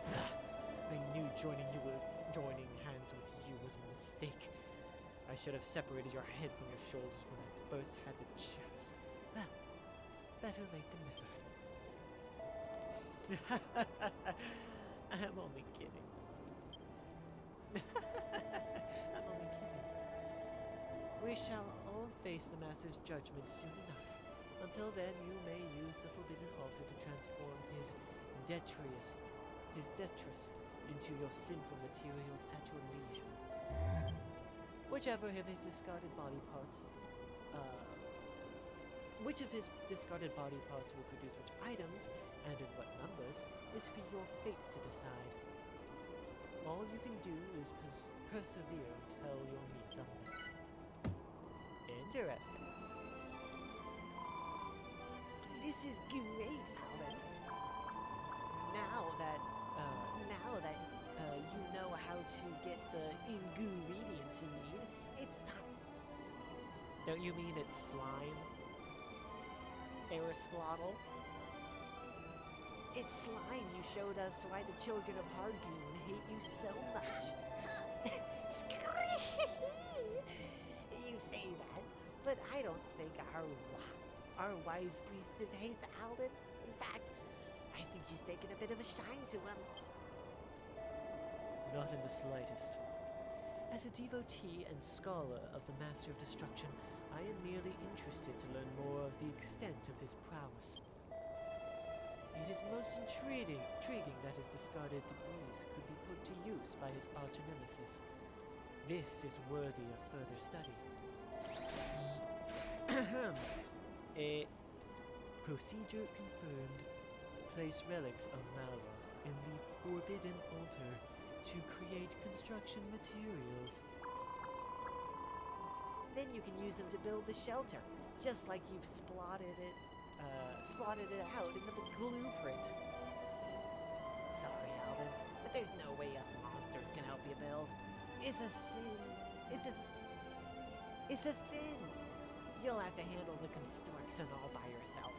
I knew joining hands with you was a mistake. I should have separated your head from your shoulders when I first had the chance. Well, better late than never. I'm only kidding. I'm only kidding. We shall all face the Master's judgment soon enough. Until then, you may use the forbidden altar to transform his detritus into your sinful materials at your leisure. Whichever of his discarded body parts will produce which items, and in what numbers, is for your fate to decide. All you can do is persevere until your needs are met. Interesting. This is great, Alan. Now that you know how to get the ingredients you need, it's time. Don't you mean it's slime? Aerosplottle? It's slime. You showed us why the children of Hargoon hate you so much. You say that, but I don't think our wise priestess hates Alden. In fact, I think she's taken a bit of a shine to him. Not in the slightest. As a devotee and scholar of the Master of Destruction, I am merely interested to learn more of the extent of his prowess. It is most intriguing that his discarded debris could be put to use by his arch-nemesis. This is worthy of further study. A procedure confirmed. Place relics of Malroth in the forbidden altar to create construction materials. Then you can use them to build the shelter, just like you've splotted it out in the blueprint. Sorry, Alden, but there's no way us monsters can help you build. It's a sin. It's a sin. You'll have to handle the construction all by yourself.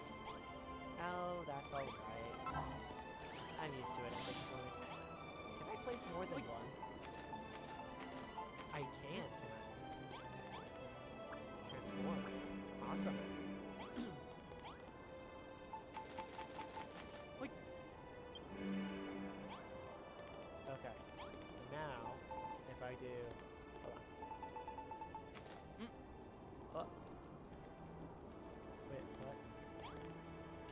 Oh, that's alright. I'm used to it at this point. Can I place more than one? I can. Transform. Awesome. Wait. Okay. Now, if I do... Hold on. Oh. Wait, what?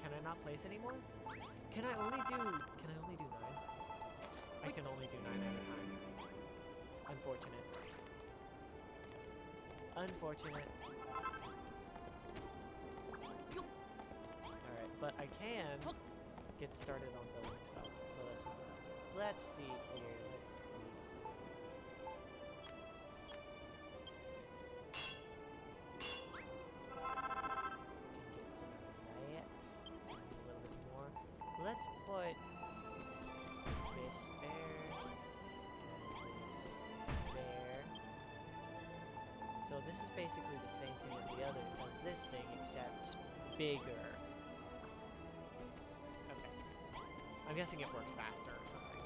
Can I not place anymore? Can I only do 9? I can only do 9 at a time. Unfortunate. Unfortunate. Alright, but I can get started on building stuff. So let's see here. Let's put this there, and this there. So this is basically the same thing as the other, as this thing, except bigger. Okay. I'm guessing it works faster or something.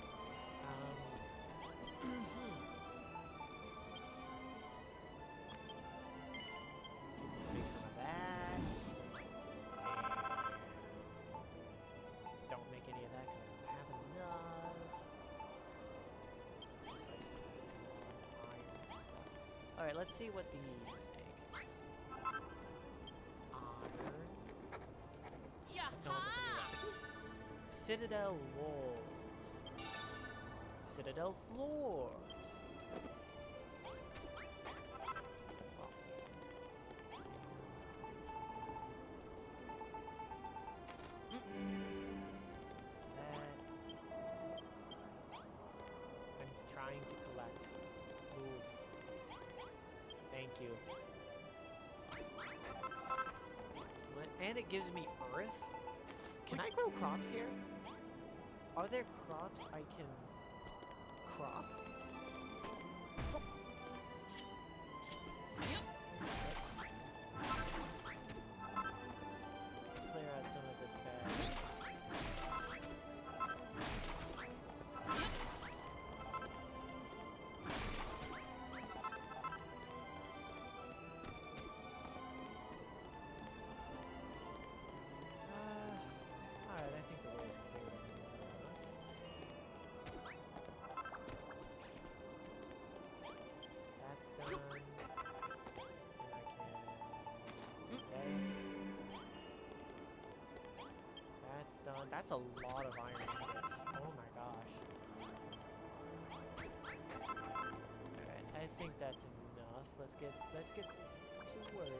Let's make some of that. Don't make any of that because I don't have enough. Alright, let's see what these make. Iron. No, Citadel walls. Citadel floors. I'm trying to collect. Move. Thank you. Excellent. And it gives me earth. Can I grow crops here? Are there crops I can crop? Clear out some of this bed. Alright, I think the way is clear enough. That's done. And I can... Okay. That's done. That's a lot of iron ingots. Oh my gosh. Alright, I think that's enough. Let's get to work.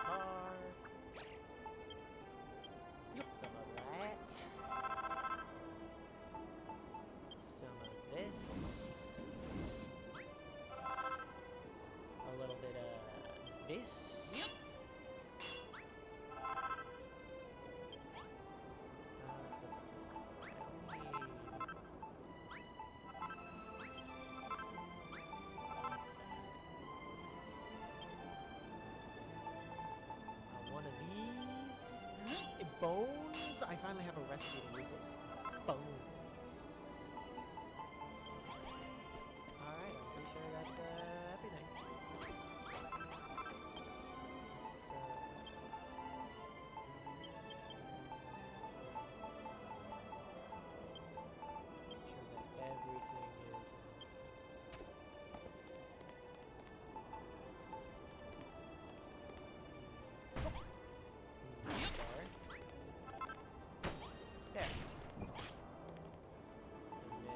Bar. Some of that. Some of this. A little bit of this. Let's put some of this stuff away. One of these. Bones? I finally have a recipe to use those bones. Alright, I'm pretty sure that's everything. Make sure that everything is... There. And then...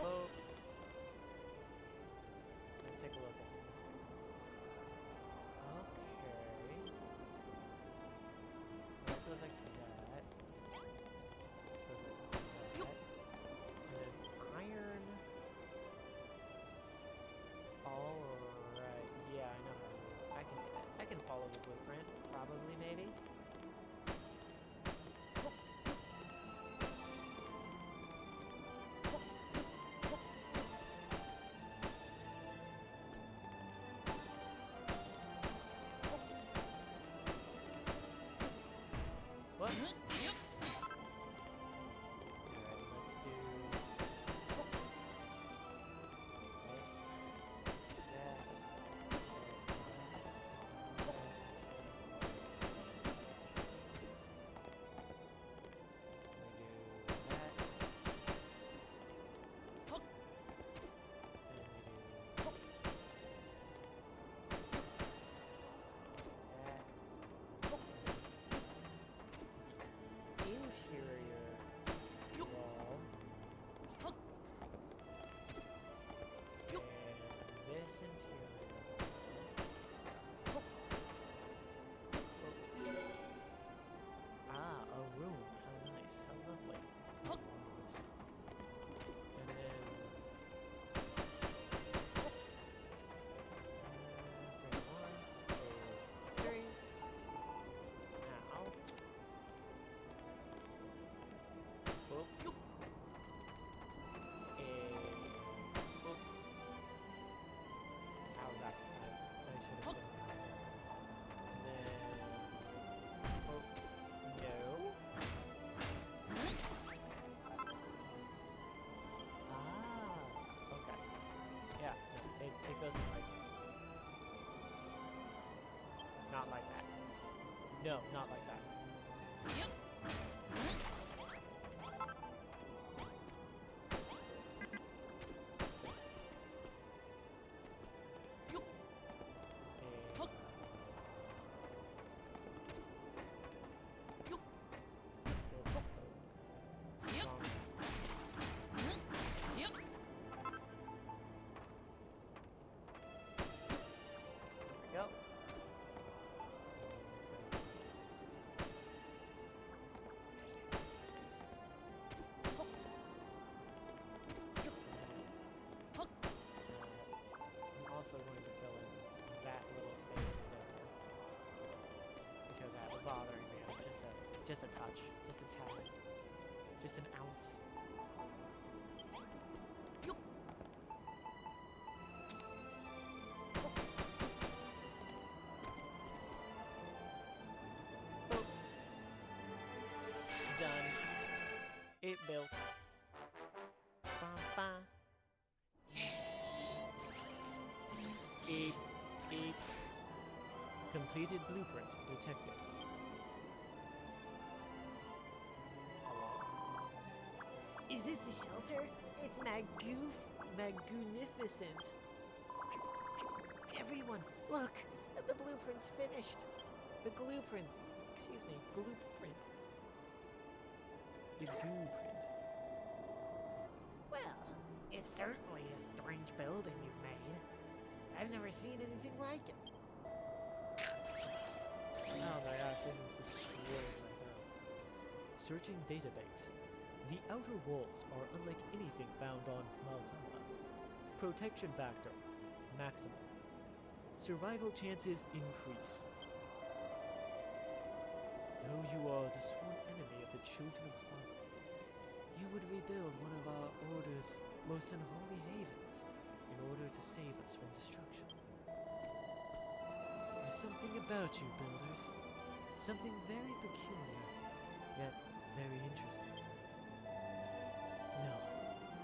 Oh. Let's take a look at this. Okay. That goes like that. This goes like that. And then iron. Alright, yeah, I know how to do it. I can follow the blueprint, probably, maybe. not like that. No, not like that. Go. I'm also going to fill in that little space there because that was bothering me. Just a touch, just a tad, just an ounce. Done. It built. Ba-ba. Eep, eep. Completed blueprint detected. Is this the shelter? It's magnificent. Everyone, look! The blueprint's finished. The blueprint. Excuse me, blueprint. The blueprint. Well, it's certainly a strange building you've made. I've never seen anything like it. Oh my gosh, this is destroying my throat. Searching database. The outer walls are unlike anything found on Malroth. Protection factor, maximum. Survival chances increase. Though you are the sworn enemy of the children of Hargon, you would rebuild one of our Order's most unholy havens in order to save us from destruction. There's something about you, builders. Something very peculiar, yet very interesting. No,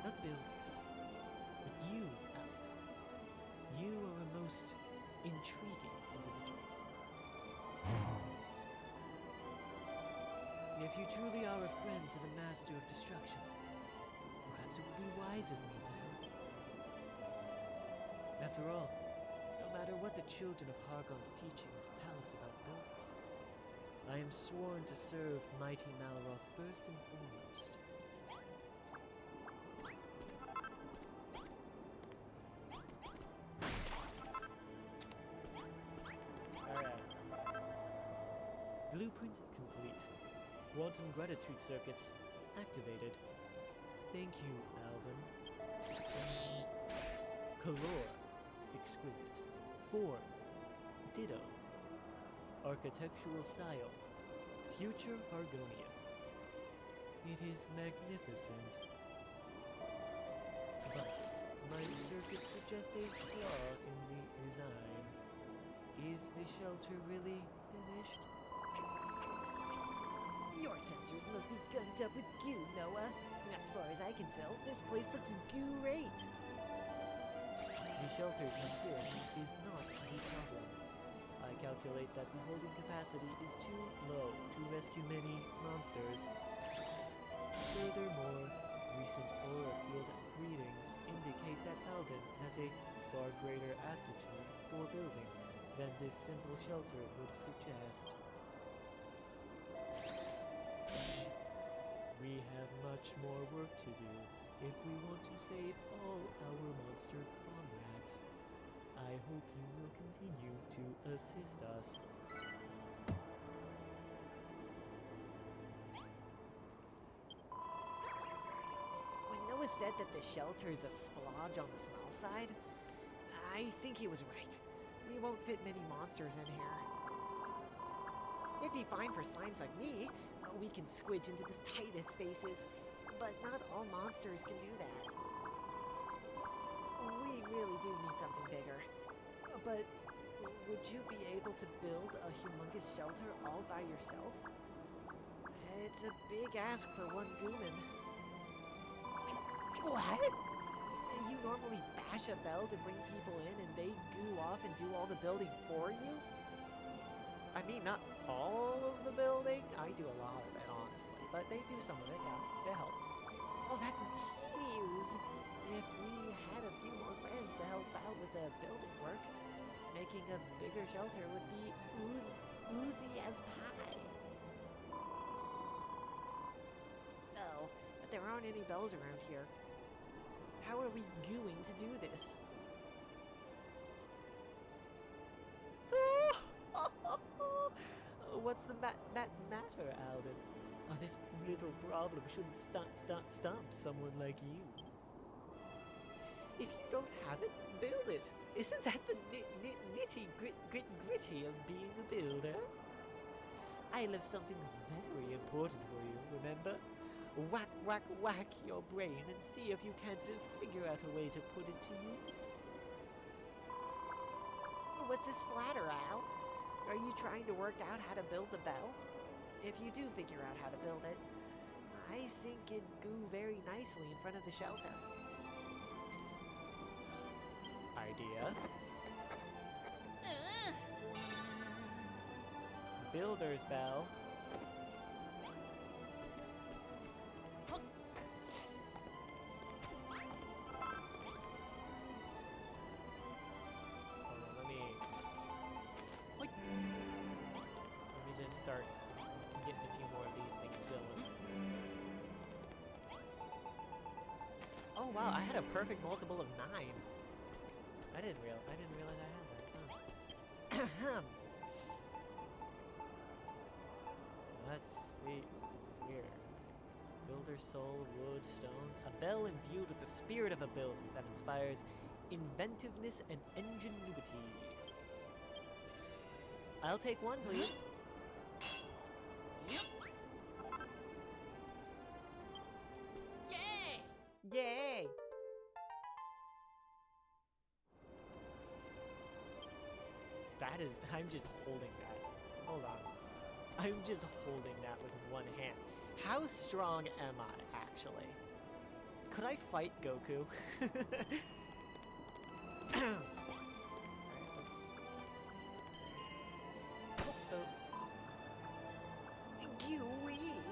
not builders, but you, Alden. You are a most intriguing individual. If you truly are a friend to the Master of Destruction, perhaps it would be wise of me to help you. After all, no matter what the children of Hargon's teachings tell us about builders, I am sworn to serve mighty Malroth first and foremost. Alright. Blueprint complete. Quantum gratitude circuits activated. Thank you, Alden. Color. Exquisite. Form. Ditto. Architectural style. Future Hargonia. It is magnificent. But my circuits suggest a flaw in the design. Is the shelter really finished? Your sensors must be gunned up with goo, Noah. As far as I can tell, this place looks great. The shelter's appearance is not the problem. I calculate that the holding capacity is too low to rescue many monsters. Furthermore, recent aura field readings indicate that Alden has a far greater aptitude for building than this simple shelter would suggest. We have much more work to do if we want to save all our monster comrades. I hope you will continue to assist us. When Noah said that the shelter is a splodge on the small side, I think he was right. We won't fit many monsters in here. It'd be fine for slimes like me. We can squidge into the tightest spaces, but not all monsters can do that. We really do need something bigger. But would you be able to build a humongous shelter all by yourself? It's a big ask for one gooman. What? You normally bash a bell to bring people in and they goo off and do all the building for you? mean, not all of the building. I do a lot of it, honestly. But they do some of it, yeah. They help. Oh, that's genius! If we had a few more friends to help out with the building work, making a bigger shelter would be oozy as pie. Oh, but there aren't any bells around here. How are we going to do this? What's the matter, Alden? Oh, this little problem shouldn't stump someone like you. If you don't have it, build it. Isn't that the nitty-gritty of being a builder? I left something very important for you, remember? Whack your brain and see if you can't figure out a way to put it to use. What's this splatter, Al? Are you trying to work out how to build the bell? If you do figure out how to build it, I think it'd go very nicely in front of the shelter. Idea. Builder's bell. Let me just start getting a few more of these things going. Oh wow, I had a perfect multiple of 9. I didn't realize I had that. Huh. Let's see here. Builder soul, wood, stone. A bell imbued with the spirit of a builder that inspires inventiveness and ingenuity. I'll take one, please. Yay! Yay! That is, I'm just holding that. Hold on. I'm just holding that with one hand. How strong am I, actually? Could I fight Goku? Gooey!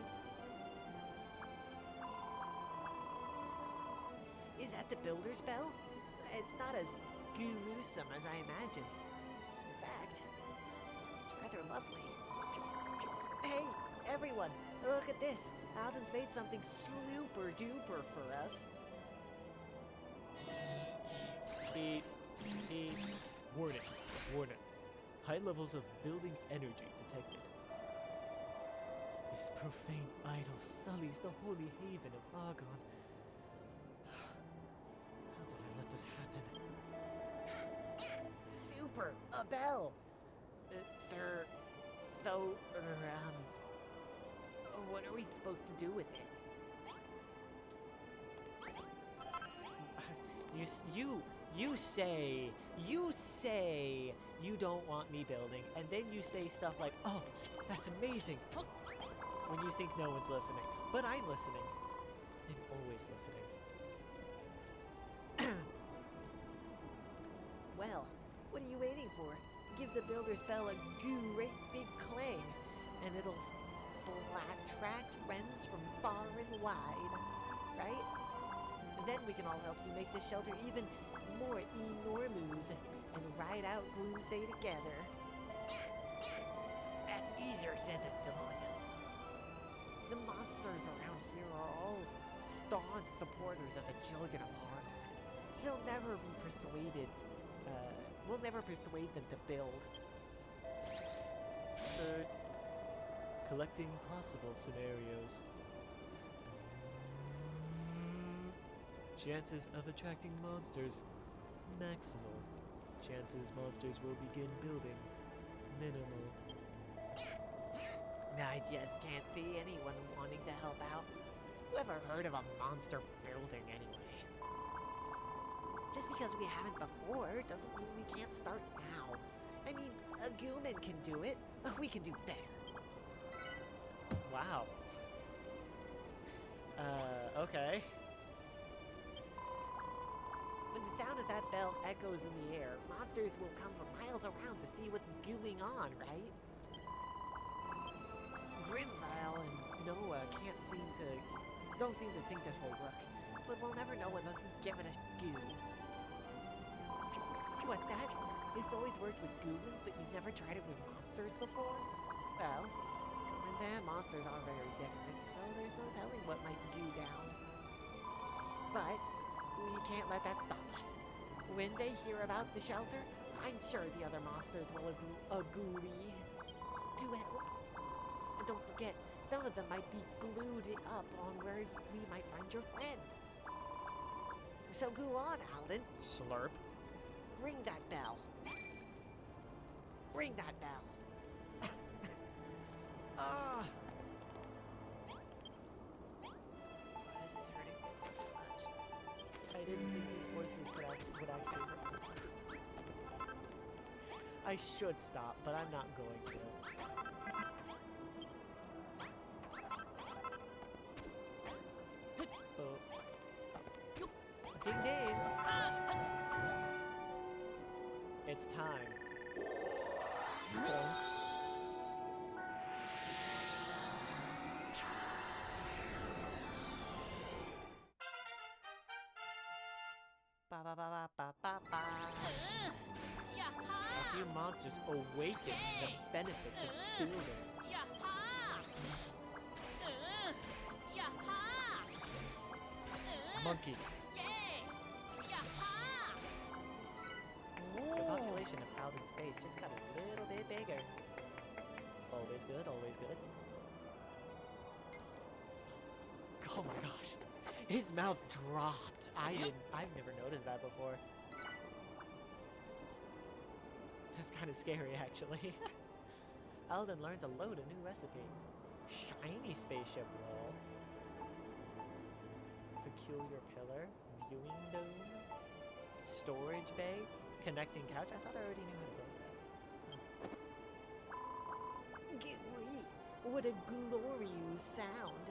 Is that the builder's bell? It's not as gruesome as I imagined. In fact, it's rather lovely. Hey, everyone, look at this. Alden's made something super duper for us. Beep. Warning. Warning. High levels of building energy detected. This profane idol sullies the holy haven of Hargon. How did I let this happen? Super! A bell! What are we supposed to do with it? You say you don't want me building, and then you say stuff like, oh, that's amazing, when you think no one's listening. But I'm listening. I'm always listening. Well, what are you waiting for? Give the builder's bell a great big clang, and it'll attract friends from far and wide, right? Then we can all help you make this shelter even more enormous and ride out Gloomsday together. That's easier said than done. The monsters around here are all staunch supporters of the children of Hargon. They'll never be persuaded. We'll never persuade them to build. Collecting possible scenarios. Chances of attracting monsters, maximal. Chances monsters will begin building, minimal. I just can't see anyone wanting to help out. Who ever heard of a monster building anyway? Just because we haven't before doesn't mean we can't start now. I mean, a Gooman can do it. We can do better. Wow. Okay. When the sound of that bell echoes in the air, monsters will come from miles around to see what's going on, right? don't seem to think this will work. But we'll never know unless we give it a go. What, that? It's always worked with goo, but you've never tried it with monsters before? Well, goblins and monsters are very different, so there's no telling what might goo down. But we can't let that stop us. When they hear about the shelter, I'm sure the other monsters will agree to help. And don't forget, some of them might be glued up on where we might find your friend. So go on, Alden. Slurp. Ring that bell. Ring that bell. Ah! This is hurting me too much. I didn't think these voices would actually hurt. I should stop, but I'm not going to. Ding ding! It's time. Ba ba ba ba ba ba ba. A few monsters awaken to the benefits of building. Monkey. The population of Alden's base just got a little bit bigger. Always good, always good. Oh my gosh. His mouth dropped. I've never noticed that before. That's kind of scary, actually. Alden learns a load of new recipe. Shiny spaceship wall. Peculiar pillar. Viewing dome. Storage bay. Connecting couch. I thought I already knew how to build that. Gooey. What a glorious sound.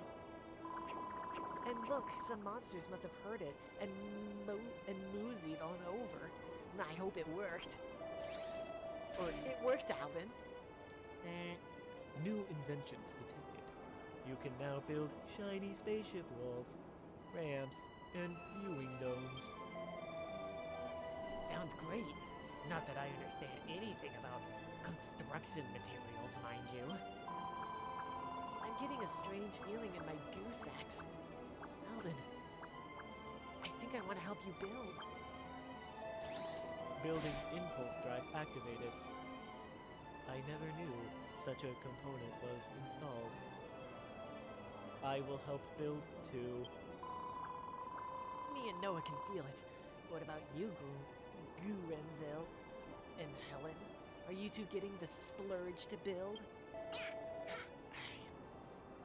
And look, some monsters must have heard it and moseyed on over. I hope it worked. Or it worked, Alvin. New inventions detected. You can now build shiny spaceship walls, ramps, and viewing domes. Sounds great. Not that I understand anything about construction materials, mind you. I'm getting a strange feeling in my goose sacks. Alden, I think I want to help you build. Building impulse drive activated. I never knew such a component was installed. I will help build too. Me and Noah can feel it. What about you, Gurenville and Helen? Are you two getting the splurge to build?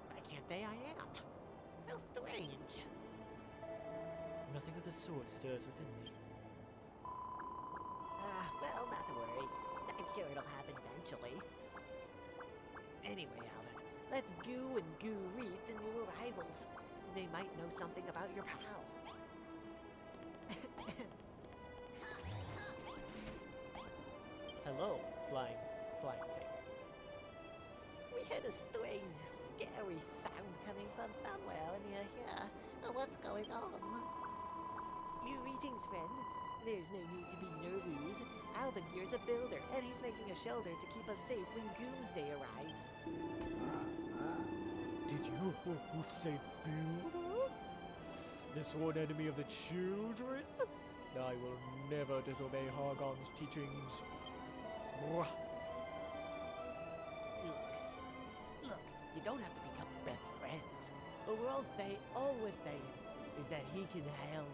Why can't they? I am. How strange. Nothing of the sort stirs within me. Well, not to worry. I'm sure it'll happen eventually. Anyway, Alden, let's goo and greet the new arrivals. They might know something about your pal. Hello, flying thing. We heard a strange, scary sound coming from somewhere near here. What's going on? Greetings, friend. There's no need to be nervous. Alvin here's a builder, and he's making a shelter to keep us safe when Doomsday arrives. Did you say builder? The sworn enemy of the children? I will never disobey Hargon's teachings. Look, you don't have to become best friends. But all we're saying is that he can have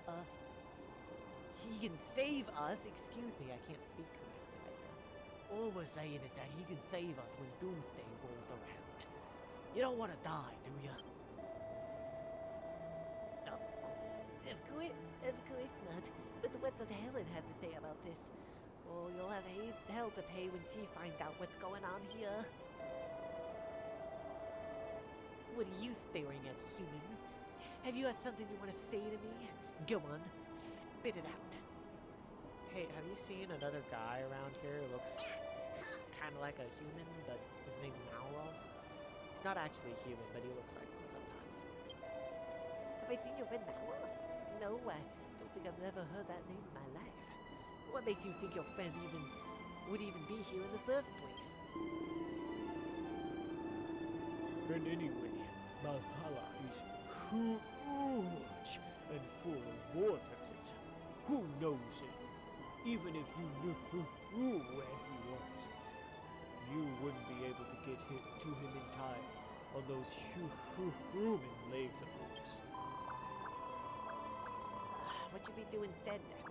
us. He can save us. Excuse me, I can't speak correctly right now. All we're saying is that he can save us when Doomsday rolls around. You don't want to die, do you? Of course not. But what does Helen have to say about this? Oh, you'll have hell to pay when she finds out what's going on here. What are you staring at, human? Have you got something you want to say to me? Go on, spit it out. Hey, have you seen another guy around here who looks kind of like a human, but his name's Malroth? not actually human, but he looks like one sometimes. Have I seen your friend Malroth? No, I don't think I've never heard that name in my life. What makes you think your friend would even be here in the first place? And anyway, Valhalla is huge and full of vortexes. Who knows it? Even if you knew where he was, you wouldn't be able to get to him in time on those human legs of yours. What should we do instead then?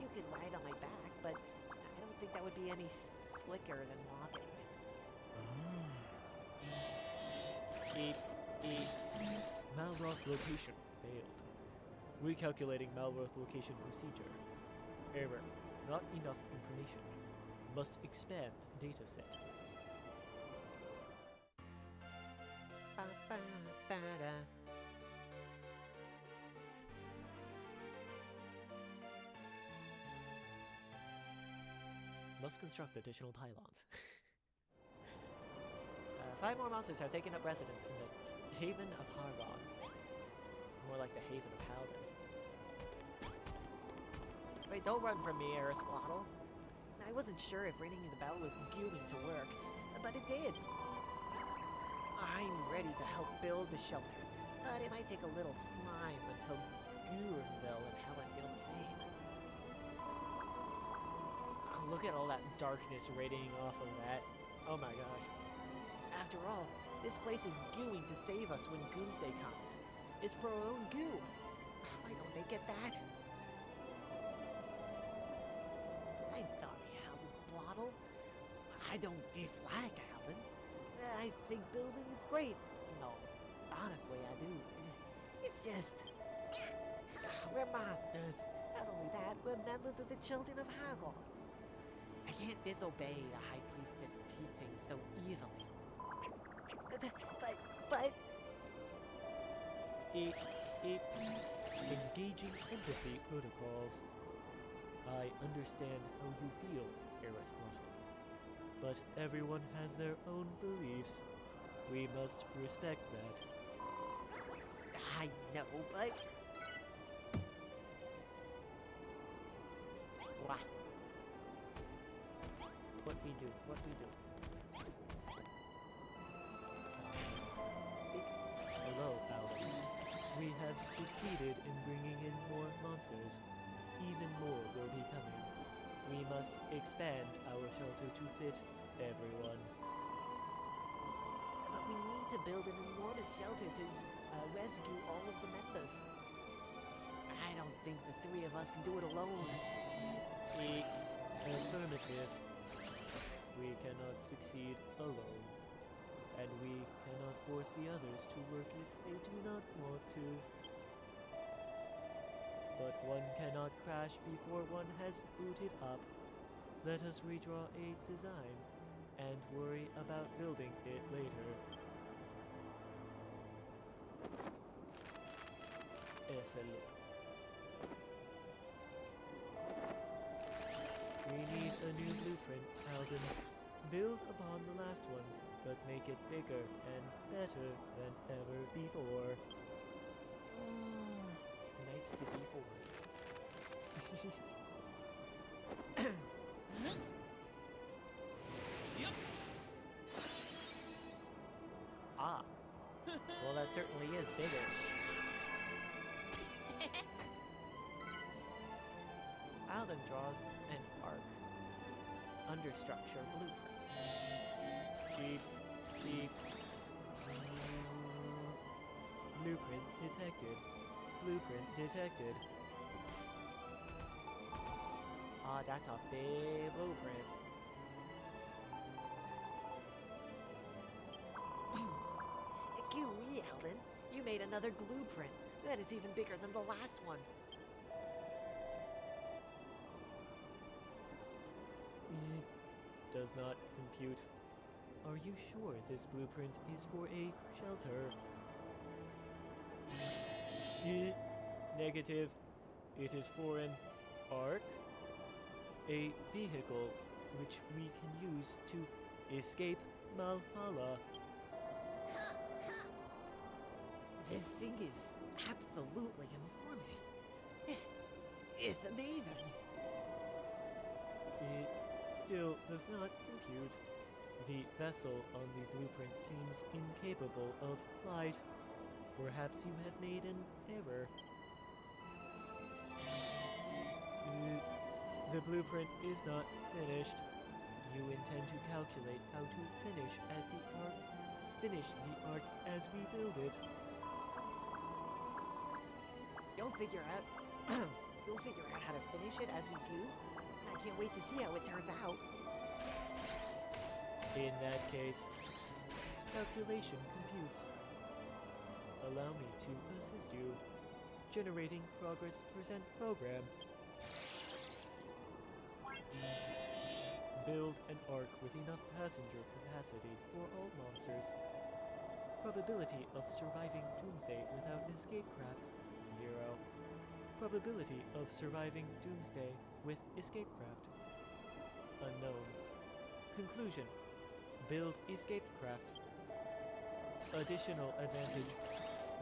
You could ride on my back, but I don't think that would be any slicker than walking. Malroth location failed. Recalculating Malroth location procedure. Error. Not enough information. Must expand data set. Ba, ba, ba, da. Must construct additional pylons. 5 more monsters have taken up residence in the Haven of Hargon. More like the Haven of Halden. Wait, don't run from me, Aristotle. I wasn't sure if ringing the bell was going to work, but it did. I'm ready to help build the shelter, but it might take a little slime until Gurenville and Helen feel the same. Look at all that darkness radiating off of that. Oh my gosh. After all, this place is gooing to save us when Doomsday comes. It's for our own goo. Why don't they get that? I'm sorry, Alvin Blottle. I don't dislike Alvin. I think building is great. No, honestly, I do. It's just... we're monsters. Not only that, we're members of the Children of Hargon. I can't disobey a High Priestess teaching so easily. But... Engaging empathy protocols. I understand how you feel, Aristotle. But everyone has their own beliefs. We must respect that. I know, but... Wah. What we do, what we do. Speak. Hello, Alvin. We have succeeded in bringing in more monsters. Even more will be coming. We must expand our shelter to fit everyone. But we need to build an enormous shelter to rescue all of the members. I don't think the 3 of us can do it alone. Affirmative. We cannot succeed alone. And we cannot force the others to work if they do not want to. But one cannot crash before one has booted up. Let us redraw a design and worry about building it later. Philip. We need a new blueprint, Alden. Build upon the last one, but make it bigger and better than ever before. Knight to D4. Ah. Well, that certainly is bigger. Alden draws an arc. Understructure blueprint. Beep, beep. Blueprint detected. Blueprint detected. Ah, that's a big blueprint. Gooey, Alden. You made another blueprint. That is even bigger than the last one. Does not compute. Are you sure this blueprint is for a shelter? Negative. It is for an ark. A vehicle which we can use to escape Valhalla. This thing is absolutely enormous. It's amazing. It still does not compute. The vessel on the blueprint seems incapable of flight. Perhaps you have made an error. The blueprint is not finished. You intend to calculate how to finish the arc as we build it. You'll figure out how to finish it as we do. I can't wait to see how it turns out. In that case, calculation computes. Allow me to assist you. Generating progress percent program. Build an arc with enough passenger capacity for all monsters. Probability of surviving Doomsday without an escape craft, 0. Probability of surviving Doomsday with escape craft, unknown. Conclusion. Build escape craft. Additional advantage.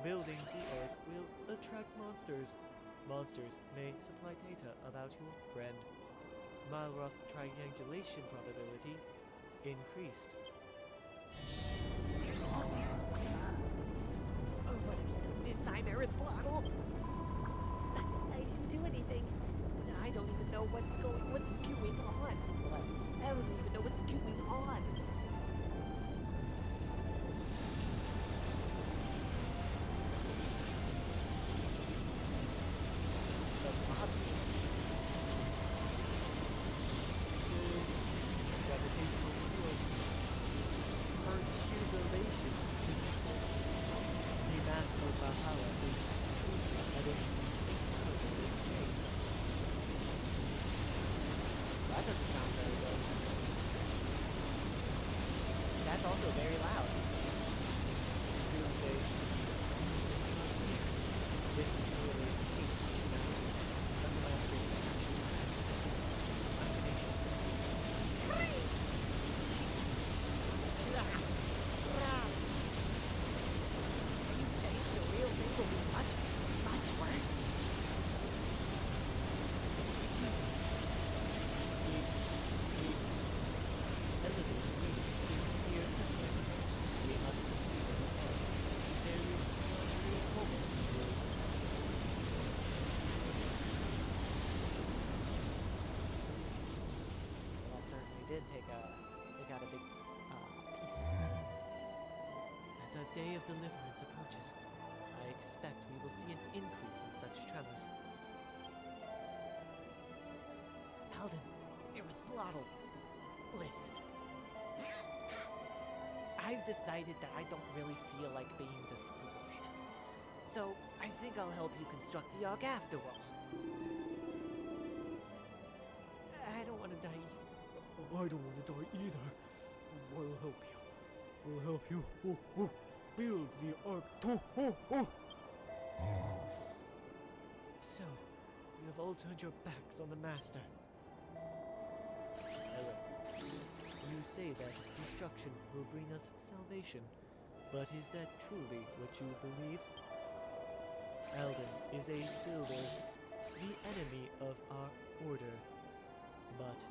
Building the arc will attract monsters. Monsters may supply data about your friend. Malroth triangulation probability increased. Oh, what have you done this time, Aristotle? I didn't do anything. I don't even know what's going on. I don't even know what's going on. The obvious. Gravitational field. Perturbation. The mass of Valhalla is exclusive at an accelerated rate. That doesn't sound very good. That's also very loud. Doomsday. This is nearly 18 hours of massive destruction. Machinations. The real thing will be much, much worse. That certainly did take out a big piece. As our day of deliverance approaches, I expect we will see an increase in such tremors. Alden, Aristotle, listen. I've decided that I don't really feel like being destroyed. So, I think I'll help you construct the Ark after all. I don't want to die. I don't want to die either. We'll help you. We'll help you. Build the ark. So, you have all turned your backs on the Master. Ellen, you say that destruction will bring us salvation, but is that truly what you believe? Alden is a builder, the enemy of our order. But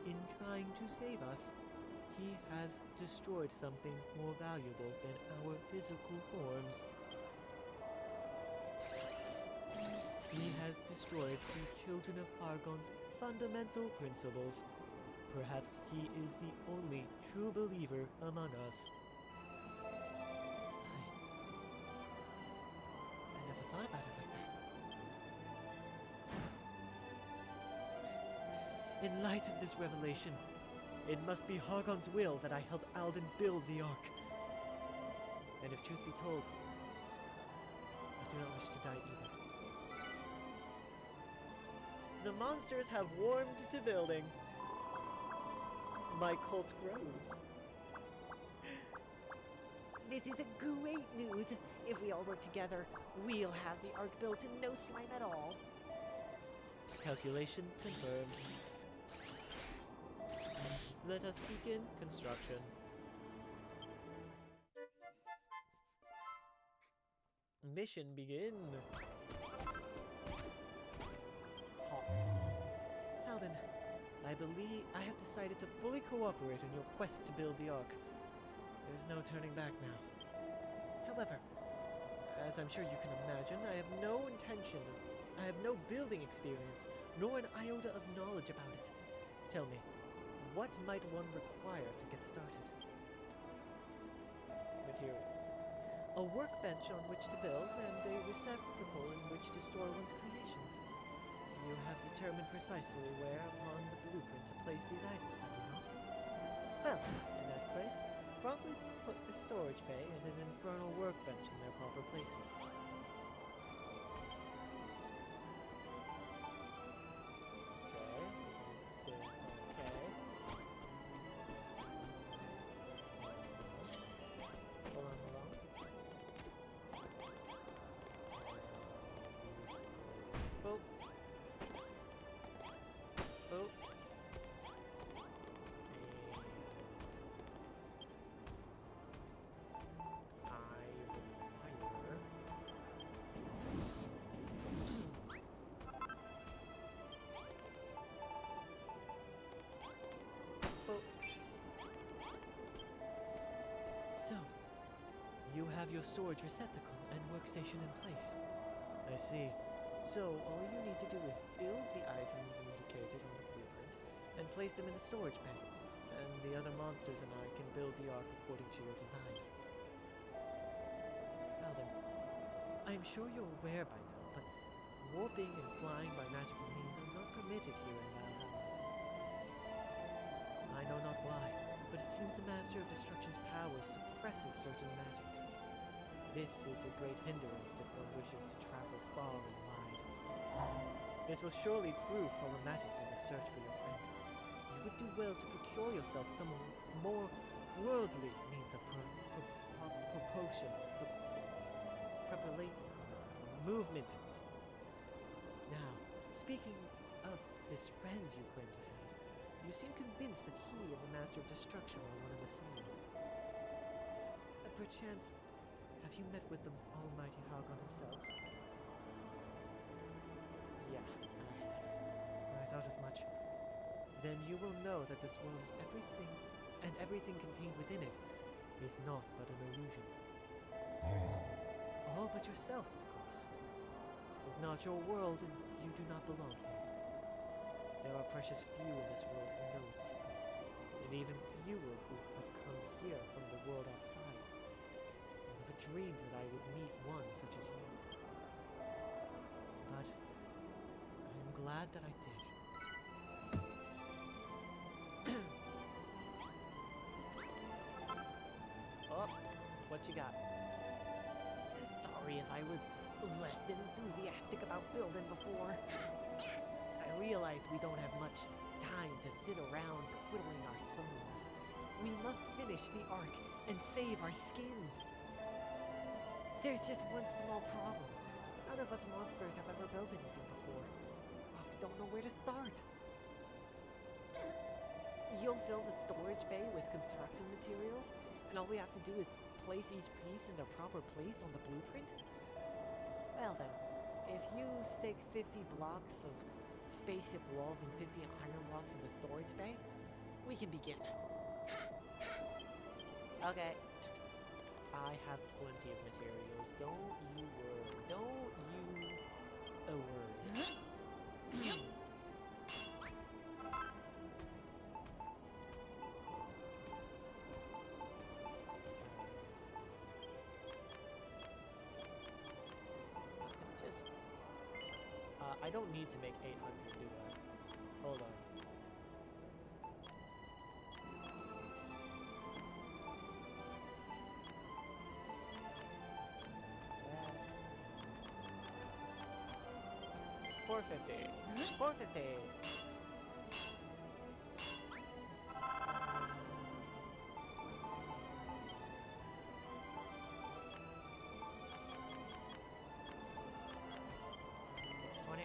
in trying to save us, he has destroyed something more valuable than our physical forms. He has destroyed the children of Hargon's fundamental principles. Perhaps he is the only true believer among us. I never thought about it like that. In light of this revelation, it must be Hargon's will that I help Alden build the Ark. And if truth be told, I do not wish to die either. The monsters have warmed to building. My cult grows. This is a great news. If we all work together, we'll have the Ark built and no slime at all. Calculation confirmed. Let us begin construction. mission begin. Hawk. Alden, I believe I have decided to fully cooperate in your quest to build the Ark. There's no turning back now. However, as I'm sure you can imagine, I have no building experience, nor an iota of knowledge about it. Tell me, what might one require to get started? Materials. A workbench on which to build, and a receptacle in which to store one's creations. You have determined precisely where upon the blueprint to place these items, have you not? Well, in that place, promptly put a storage bay and an infernal workbench in their proper places. So, you have your storage receptacle and workstation in place. I see. So, all you need to do is build the items indicated on the blueprint and place them in the storage bay, and the other monsters and I can build the Ark according to your design. Well then, I'm sure you're aware by now, but warping and flying by magical means are not permitted here in Valhalla. I know not why, but it seems the Master of Destruction's power suppresses certain magics. This is a great hindrance if one wishes to travel far and wide. This will surely prove problematic in the search for your friend. You would do well to procure yourself some more worldly means of movement. Now, speaking of this friend you claim to have, you seem convinced that he and the Master of Destruction are one and the same. Perchance, have you met with the almighty Hargon himself? Yeah, I have. I thought as much. Then you will know that this world is everything, and everything contained within it is naught but an illusion. All but yourself, of course. This is not your world, and you do not belong here. There are precious few in this world who know its secret, and even fewer who have come here from the world outside. I never dreamed that I would meet one such as you. But I am glad that I did. Oh, what you got? Sorry if I was less than enthusiastic about building before. I realize we don't have much time to sit around twiddling our thumbs. We must finish the arc and save our skins. There's just one small problem. None of us monsters have ever built anything before. We don't know where to start. You'll fill the storage bay with construction materials, and all we have to do is place each piece in their proper place on the blueprint? Well then, if you stick 50 blocks of spaceship walls and 50 iron blocks in the storage bay, we can begin. Okay. I have plenty of materials. Don't you worry. Don't you a worry. I don't need to make 800, do I? Hold on. $450. $450.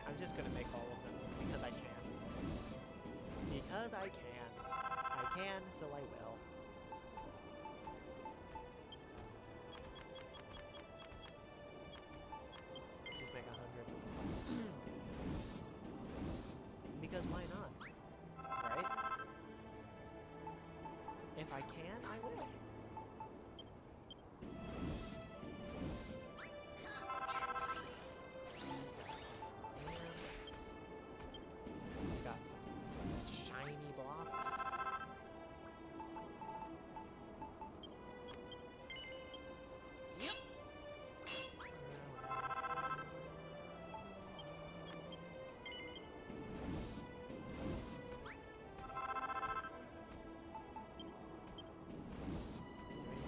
I'm just gonna make all of them because I can. Because I can. I can, so I will. If I can, I will. And got some shiny blocks. Yep.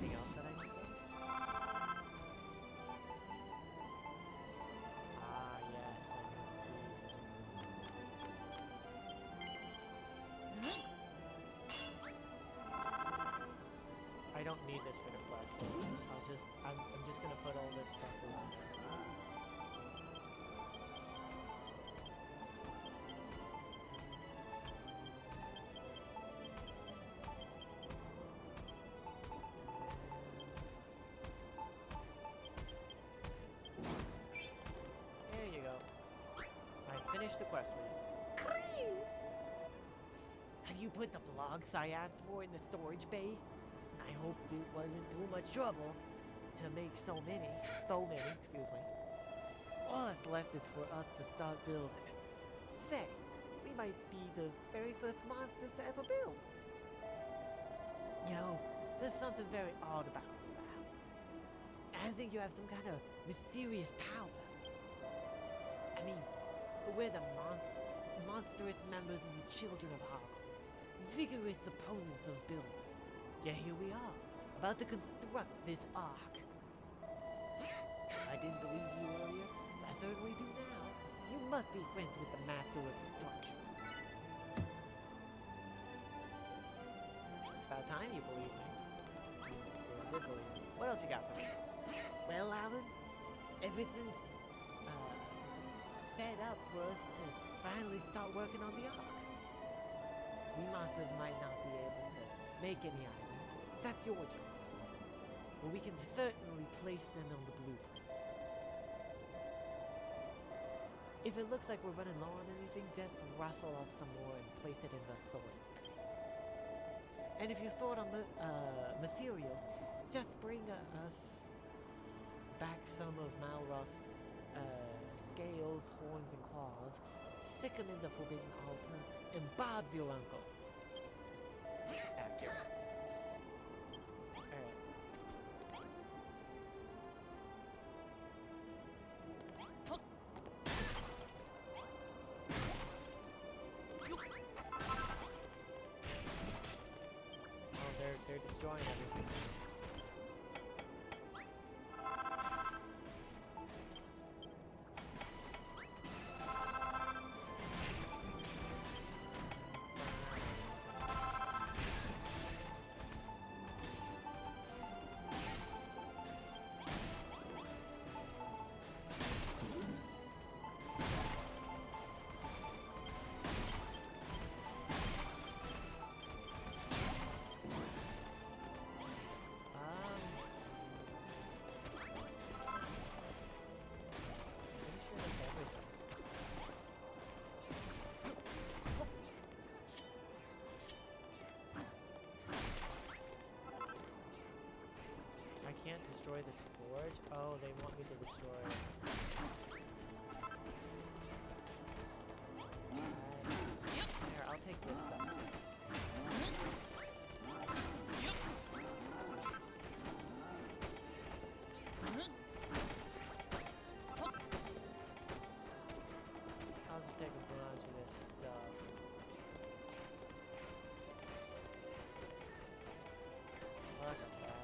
Anything else that I need? Ah, yes, I don't need this for the quest. I'm just gonna put all this stuff in. There you go. I finished the quest for you. Have you put the blocks I asked for in the storage bay? I hope it wasn't too much trouble to make so many, excuse me. All that's left is for us to start building. Say, we might be the very first monsters to ever build. You know, there's something very odd about you, Al. I think you have some kind of mysterious power. I mean, we're the monstrous members of the Children of Hargons, vigorous opponents of building. Yet here we are, about to construct this ark. I didn't believe you earlier, but I certainly do now. You must be friends with the Master of Destruction. It's about time you believe me. You did believe me. What else you got for me? Well, Alan, everything's set up for us to finally start working on the ark. We monsters might not be able to make any items. That's your job. But we can certainly place them on the blueprint. If it looks like we're running low on anything, just rustle up some more and place it in the storage bay. And if you're short on materials, just bring us back some of Malroth's scales, horns, and claws, stick them in the forbidden altar, and Bob's your uncle. Accurate. Alright. Oh, they're destroying everything. Can't destroy this forge? Oh, they want me to destroy it. Here, I'll take this stuff too. I'll just take a bunch of this stuff. Look at that.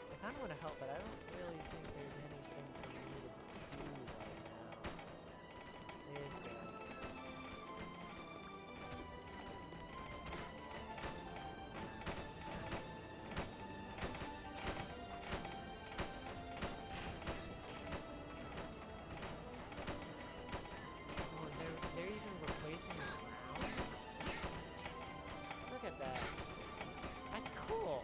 I kind of want to help, but I don't really think there's anything for me to do right now. Is there? Oh, they're even replacing the ground? Look at that. That's cool.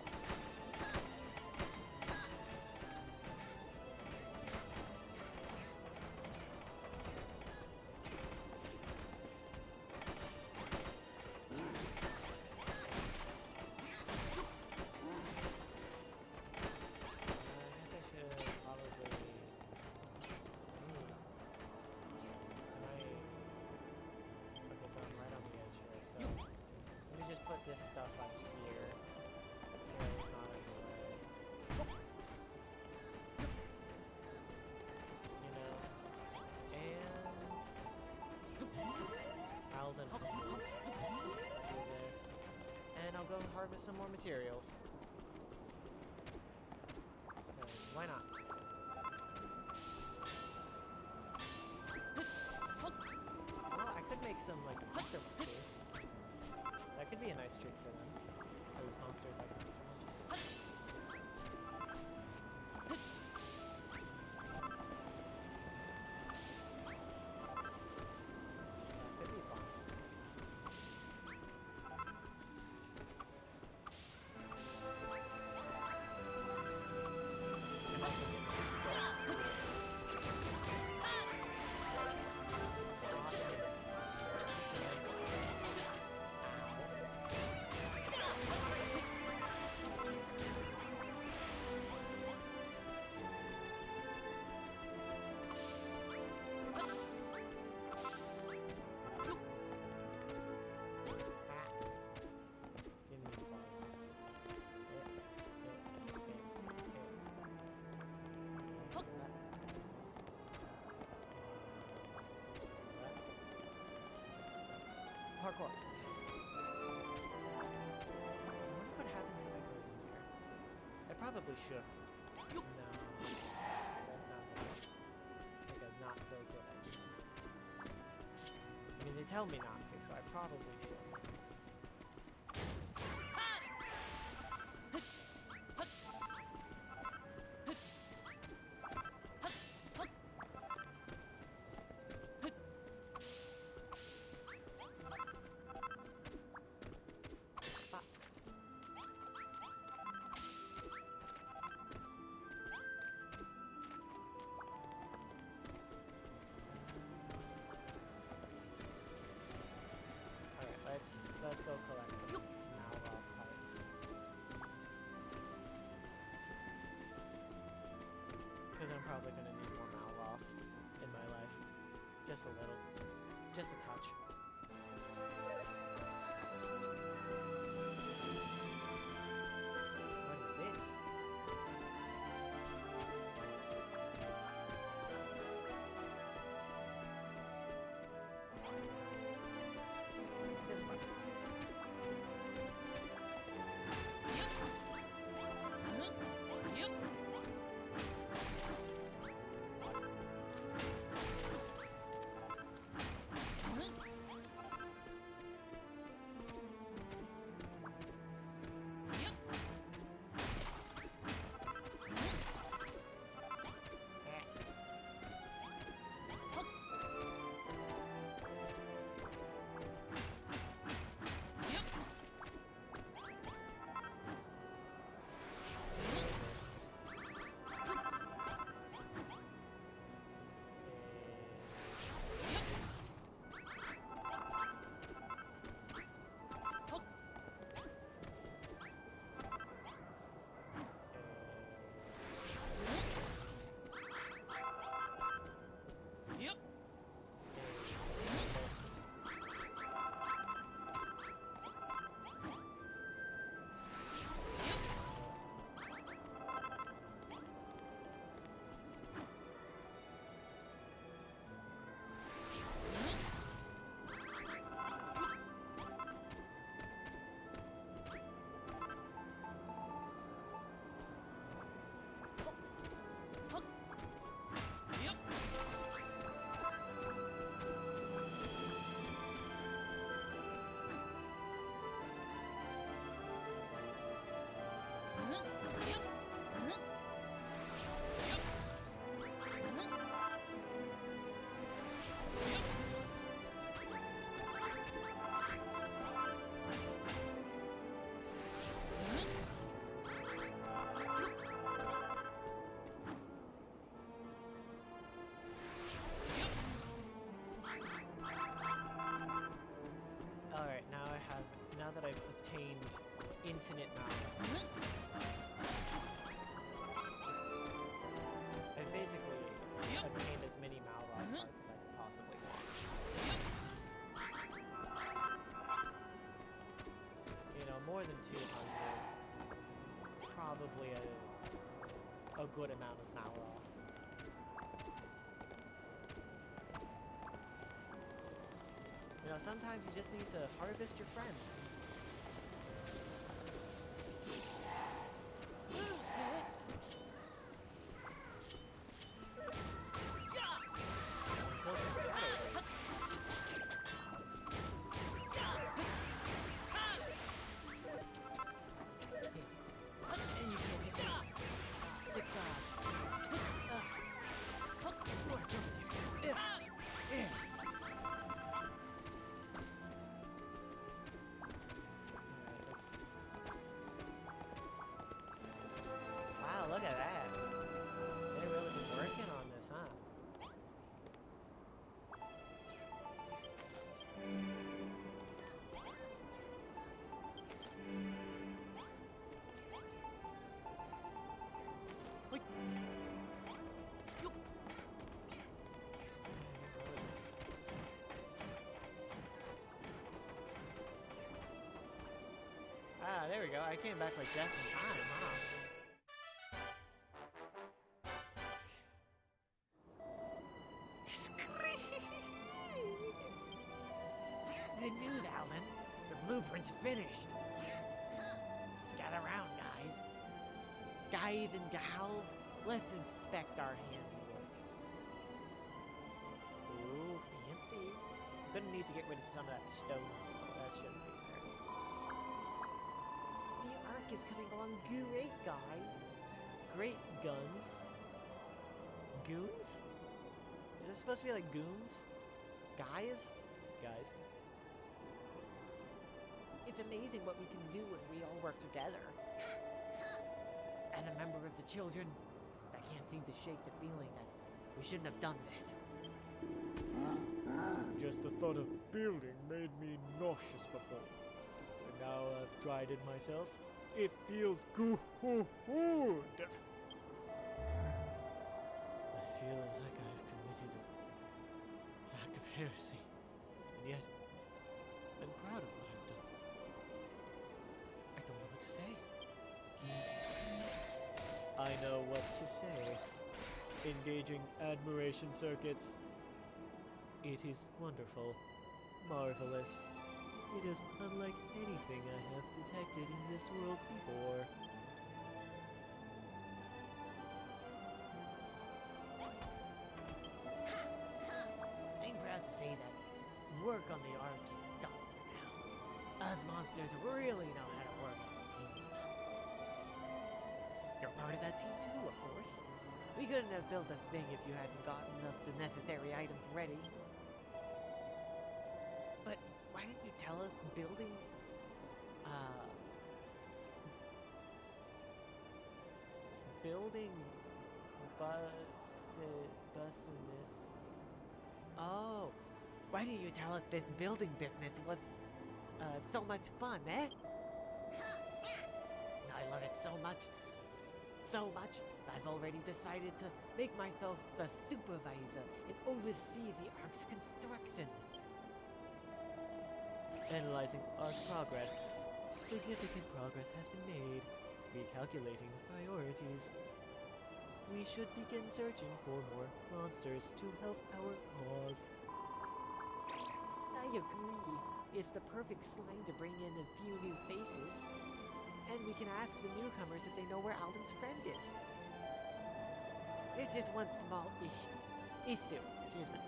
this stuff on here, so that it's not in the way. You know, and Alden do this, and I'll go harvest some more materials. 'Cause why not? Well, I could make some like monster munchies. That could be a nice treat for them. Those monsters like monster munchies. That could be fun. And also get Didn't mean to fall Parkour. I wonder what happens if I go in there. I probably should. No. That sounds like a not so good idea. I mean, they tell me not to, so I probably should. Alright, let's go collect some malroth parts. Because I'm probably gonna need more malroth in my life. Just a little. Just a touch. What is this? What's this one? Now that I've obtained infinite malroth, I've basically obtained as many malroth parts as I could possibly want. more than 200. Probably a good amount of malroth. You know, sometimes you just need to harvest your friends. Kill some shadow wraiths. And you can't hit me. Sick dodge. More jump attack. Wow, look at that. They're really working on this, huh? Ah, there we go. I came back like just in time, huh? Good news, Alvin. The blueprint's finished. Gather round, guys. Guys and gals, let's inspect our handiwork. Ooh, fancy. Gonna need to get rid of some of that stone. That shouldn't be there. The arc is coming along great, guys. Great guns. Goons? Is this supposed to be like goons? Guys? Guys. It's amazing what we can do when we all work together. As a member of the children, I can't seem to shake the feeling that we shouldn't have done this. Just the thought of building made me nauseous before. And now I've tried it myself. It feels good. I feel as like I've committed an act of heresy. And yet, I'm proud of what I've done. I don't know what to say. I know what to say. Engaging admiration circuits. It is wonderful. Marvelous. It is unlike anything I have detected in this world before. I'm proud to say that work on the arc is done for now. Us monsters really know how to work as a team. You're part of that team too, of course. We couldn't have built a thing if you hadn't gotten us the necessary items ready. But why didn't you tell us building, bussiness. Oh, why didn't you tell us this building business was, so much fun, eh? I love it so much. So much, I've already decided to make myself the supervisor and oversee the ark's construction. Analyzing arc progress. Significant progress has been made. Recalculating priorities. We should begin searching for more monsters to help our cause. I agree. It's the perfect slime to bring in a few new faces. And we can ask the newcomers if they know where Alden's friend is. There's just one small issue. Excuse me.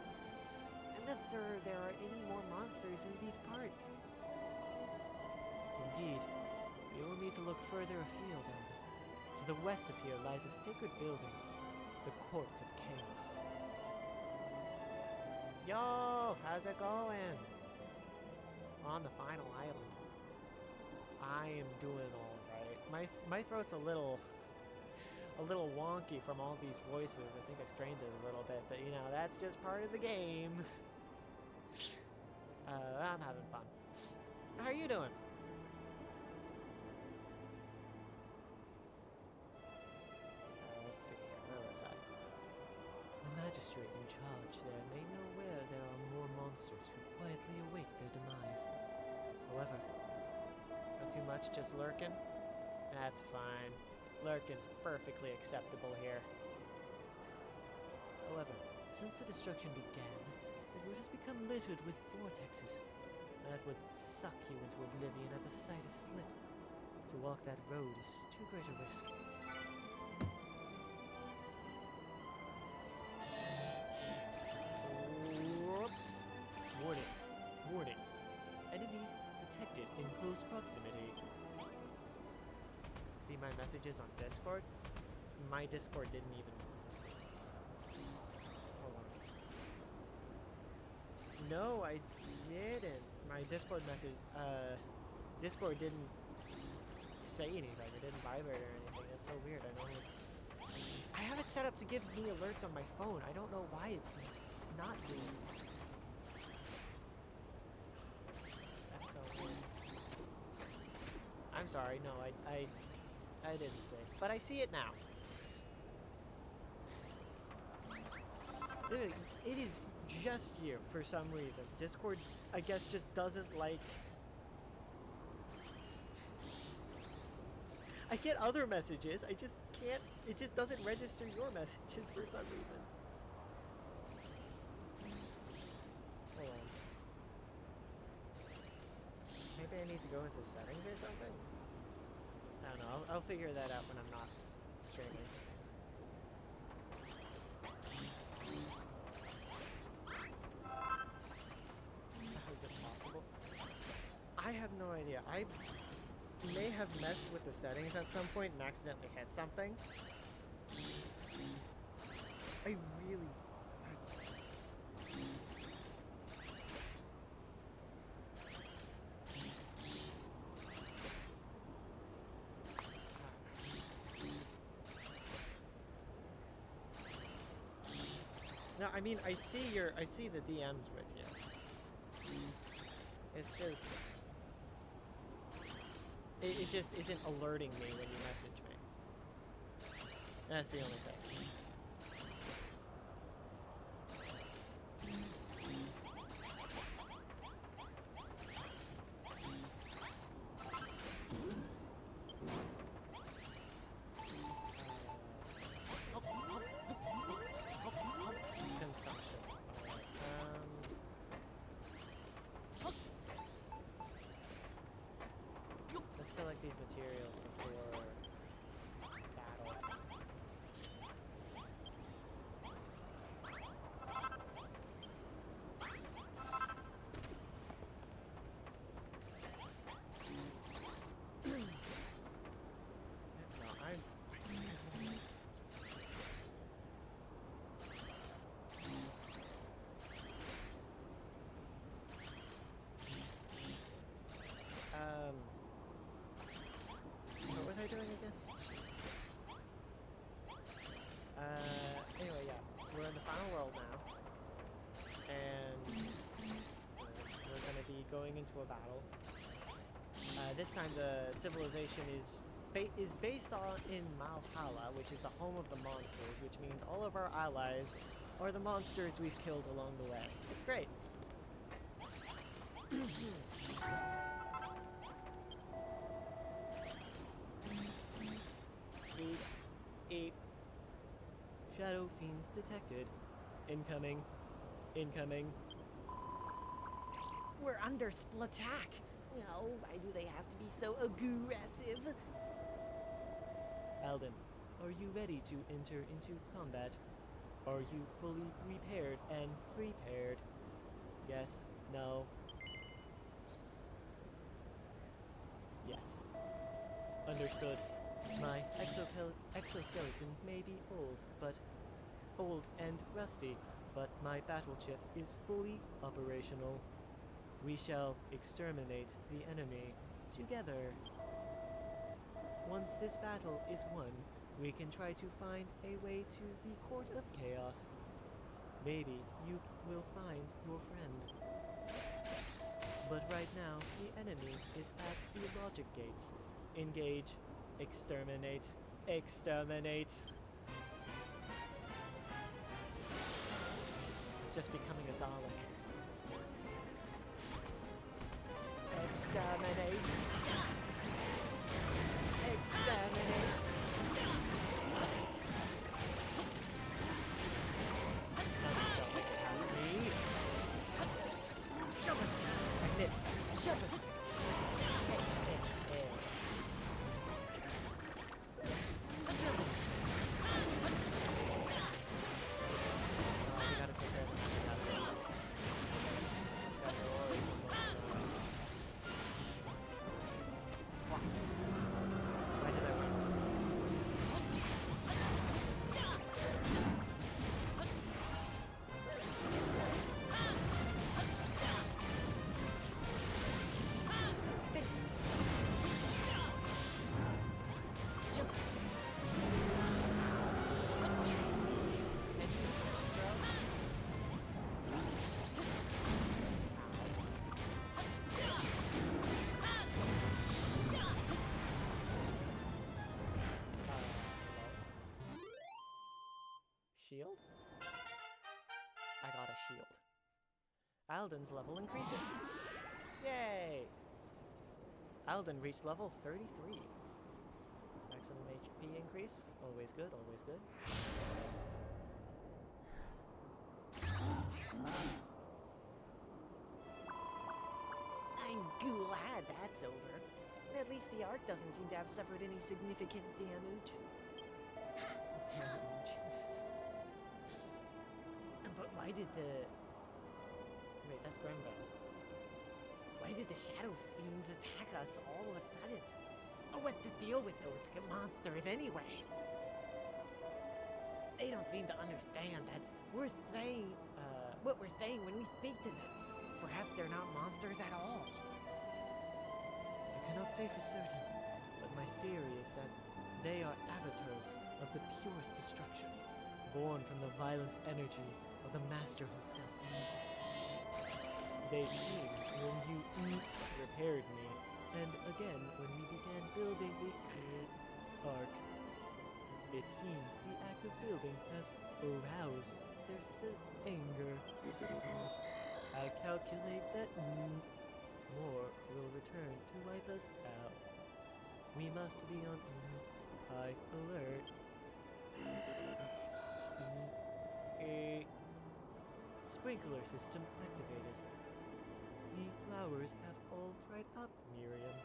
I'm not sure there are any more monsters in these parts. Indeed, we will need to look further afield, Elden. To the west of here lies a sacred building, the Court of Chaos. Yo, how's it going? On the final island. I am doing all right. My throat's a little wonky from all these voices. I think I strained it a little bit, but you know, that's just part of the game. I'm having fun. How are you doing? Let's see here. Where was I? The magistrate in charge there may know where there are more monsters who quietly await their demise. However, too much, just lurking? That's fine. Lurking's perfectly acceptable here. However, since the destruction began, the road has become littered with vortexes that would suck you into oblivion at the slightest slip. To walk that road is too great a risk. Warning. Warning. Enemies detected in close proximity. See my messages on Discord? My Discord didn't even... Hold on. No, I didn't. My Discord message, Discord didn't say anything. It didn't vibrate or anything. That's so weird. I have it set up to give me alerts on my phone. I don't know why it's not doing it. That's so weird. I'm sorry. No, I didn't say. But I see it now. Literally, it is just you for some reason. Discord, I guess, just doesn't like... I get other messages, I just can't... It just doesn't register your messages for some reason. Hold on. Maybe I need to go into settings or something? I don't know, I'll figure that out when I'm not streaming. How is it possible? I have no idea. I may have messed with the settings at some point and accidentally hit something. I really... No, I mean, I see the DMs with you. It's just... It just isn't alerting me when you message me. That's the only thing. Consumption. Let's collect these materials before battle. No, what was I doing again? Anyway, yeah, we're in the final world now, and we're gonna be going into a battle. This time the civilization is based in Malhala, which is the home of the monsters, which means all of our allies are the monsters we've killed along the way. It's great. Eight. Shadow fiends detected. Incoming. Incoming. We're under attack. Oh, why do they have to be so aggressive? Alden, are you ready to enter into combat? Are you fully repaired and prepared? Yes, no. Yes. Understood. My exoskeleton may be old and rusty, but my battle chip is fully operational. We shall exterminate the enemy together. Once this battle is won, we can try to find a way to the Court of Chaos. Maybe you will find your friend. But right now, the enemy is at the logic gates. Engage. Exterminate. Exterminate. It's just becoming a Dalek. Exterminate. shield? I got a shield. Alden's level increases. Yay! Alden reached level 33. Maximum HP increase. Always good, always good. I'm glad that's over. At least the Ark doesn't seem to have suffered any significant damage. Damage. But why did the... Wait, that's Grenville. Why did the Shadow Fiends attack us all of a sudden? Oh, what's the deal with those monsters anyway? They don't seem to understand that we're saying, what we're saying when we speak to them. Perhaps they're not monsters at all. I cannot say for certain, but my theory is that they are avatars of the purest destruction, born from the violent energy of the Master himself. They came when you repaired me, and again when we began building the Ark. It seems the act of building has aroused their anger. I calculate that more will return to wipe us out. We must be on high alert. A sprinkler system activated. The flowers have all dried up, Miriam.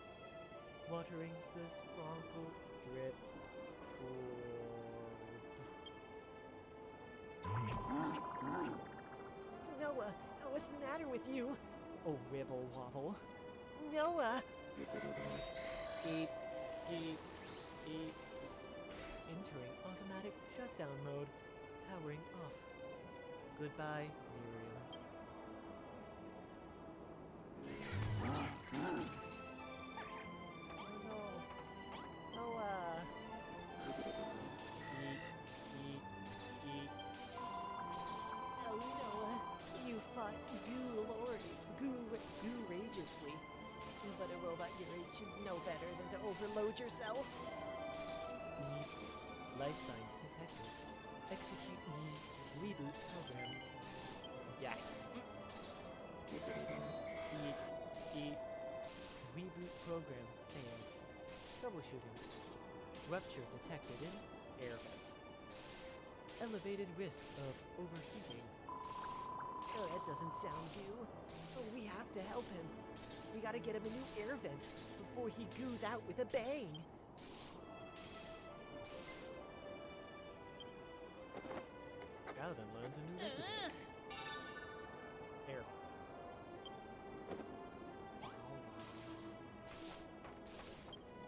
Watering the spronkle drip Noah, what's the matter with you? Oh, ribble wobble. Noah! Eep, eep, eep. Entering automatic shutdown mode. Powering off. Goodbye, Miriam. Oh no. Noah! Eep, eep, eep. Oh, Noah, you fought goo-rageously. But a robot your age should know better than to overload yourself. Eep. Life signs detected. Execute reboot program. Yes. Eep, eep. Reboot program failed. Troubleshooting. Rupture detected in air vent. Elevated risk of overheating. Oh, that doesn't sound good. Oh, we have to help him. We gotta get him a new air vent before he goos out with a bang. Alden learns a new recipe. Air vent.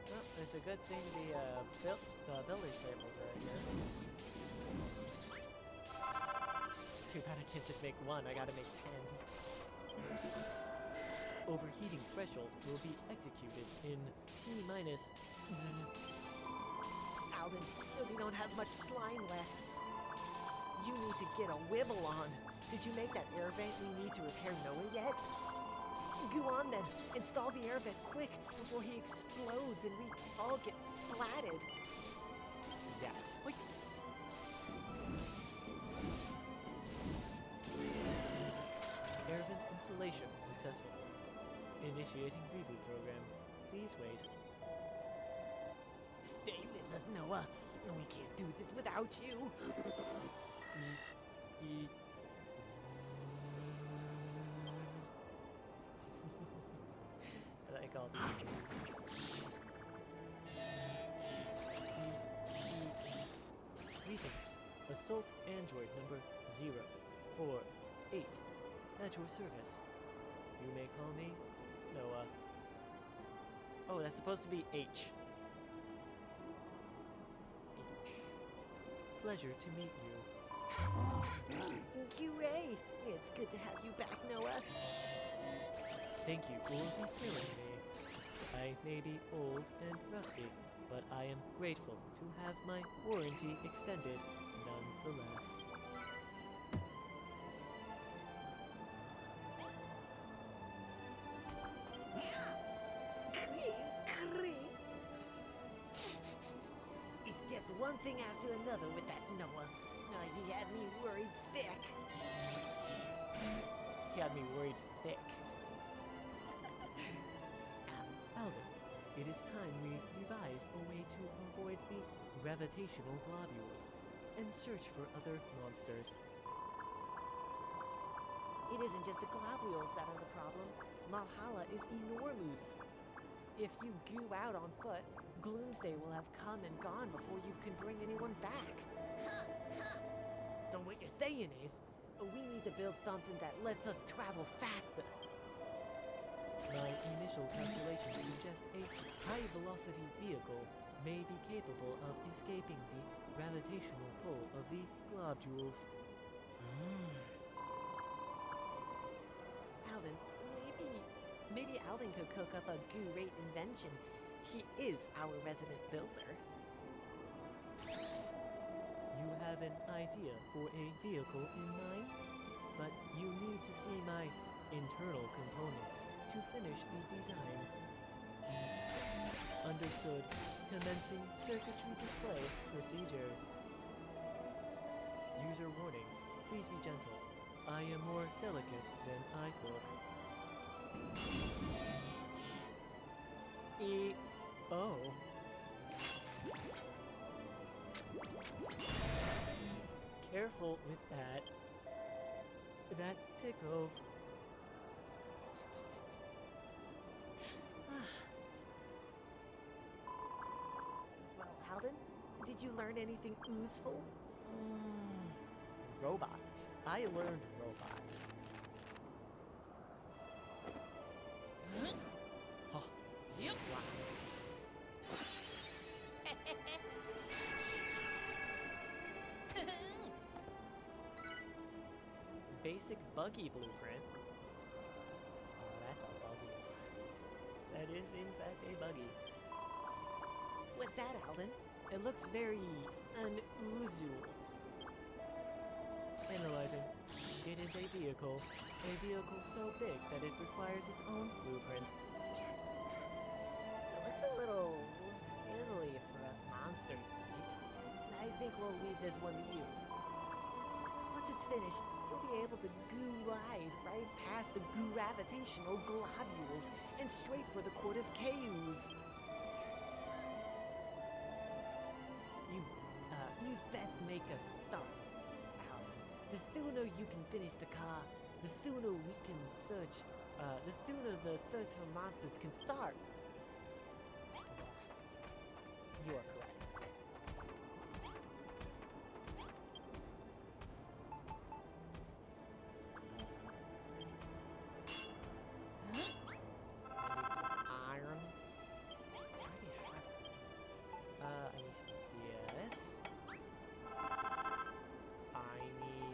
Well, it's a good thing the builder's tables are right here. Too bad I can't just make one, I gotta make 10. Overheating threshold will be executed in T-minus. Alden, we don't have much slime left. You need to get a wibble on. Did you make that air vent we need to repair Noah yet? Go on then. Install the air vent quick before he explodes and we all get splatted. Yes. Wait. Air vent installation successful. Initiating reboot program. Please wait. Stay with us, Noah. We can't do this without you. I like all these things. Greetings. Assault Android number 048. At your service. You may call me Noah. Oh, that's supposed to be H. Pleasure to meet you. Hooray! It's good to have you back, Noah. Thank you for repairing me. I may be old and rusty, but I am grateful to have my warranty extended nonetheless. It's just one thing after another with that Noah. He had me worried thick. He had me worried thick. Alden, it is time we devise a way to avoid the gravitational globules and search for other monsters. It isn't just the globules that are the problem. Malhalla is enormous. If you goo out on foot, Gloomsday will have come and gone before you can bring anyone back. Don't what you're saying is, we need to build something that lets us travel faster. My initial calculations suggest a high-velocity vehicle may be capable of escaping the gravitational pull of the globules. Alden, maybe Alden could cook up a great invention. He is our resident builder. You have an idea for a vehicle in mind, but you need to see my internal components to finish the design. Understood. Commencing circuitry display procedure. User warning. Please be gentle. I am more delicate than I look. Oh. Careful with that. That tickles. Well, Alden, did you learn anything useful? Robot. I learned robot. Oh, Yep. wow. Basic buggy blueprint. Oh, that's a buggy. That is, in fact, a buggy. What's that, Alden? It looks very unusual. Analyzing. It is a vehicle so big that it requires its own blueprint. It looks a little fiddly for us monsters to make. I think we'll leave this one to you. Once it's finished, we'll be able to glide right past the gravitational globules and straight for the Court of Chaos. You'd best make a start, Alden. The sooner you can finish the car, the sooner we can search, the sooner the search for monsters can start. You are correct. I need some iron. I need some this.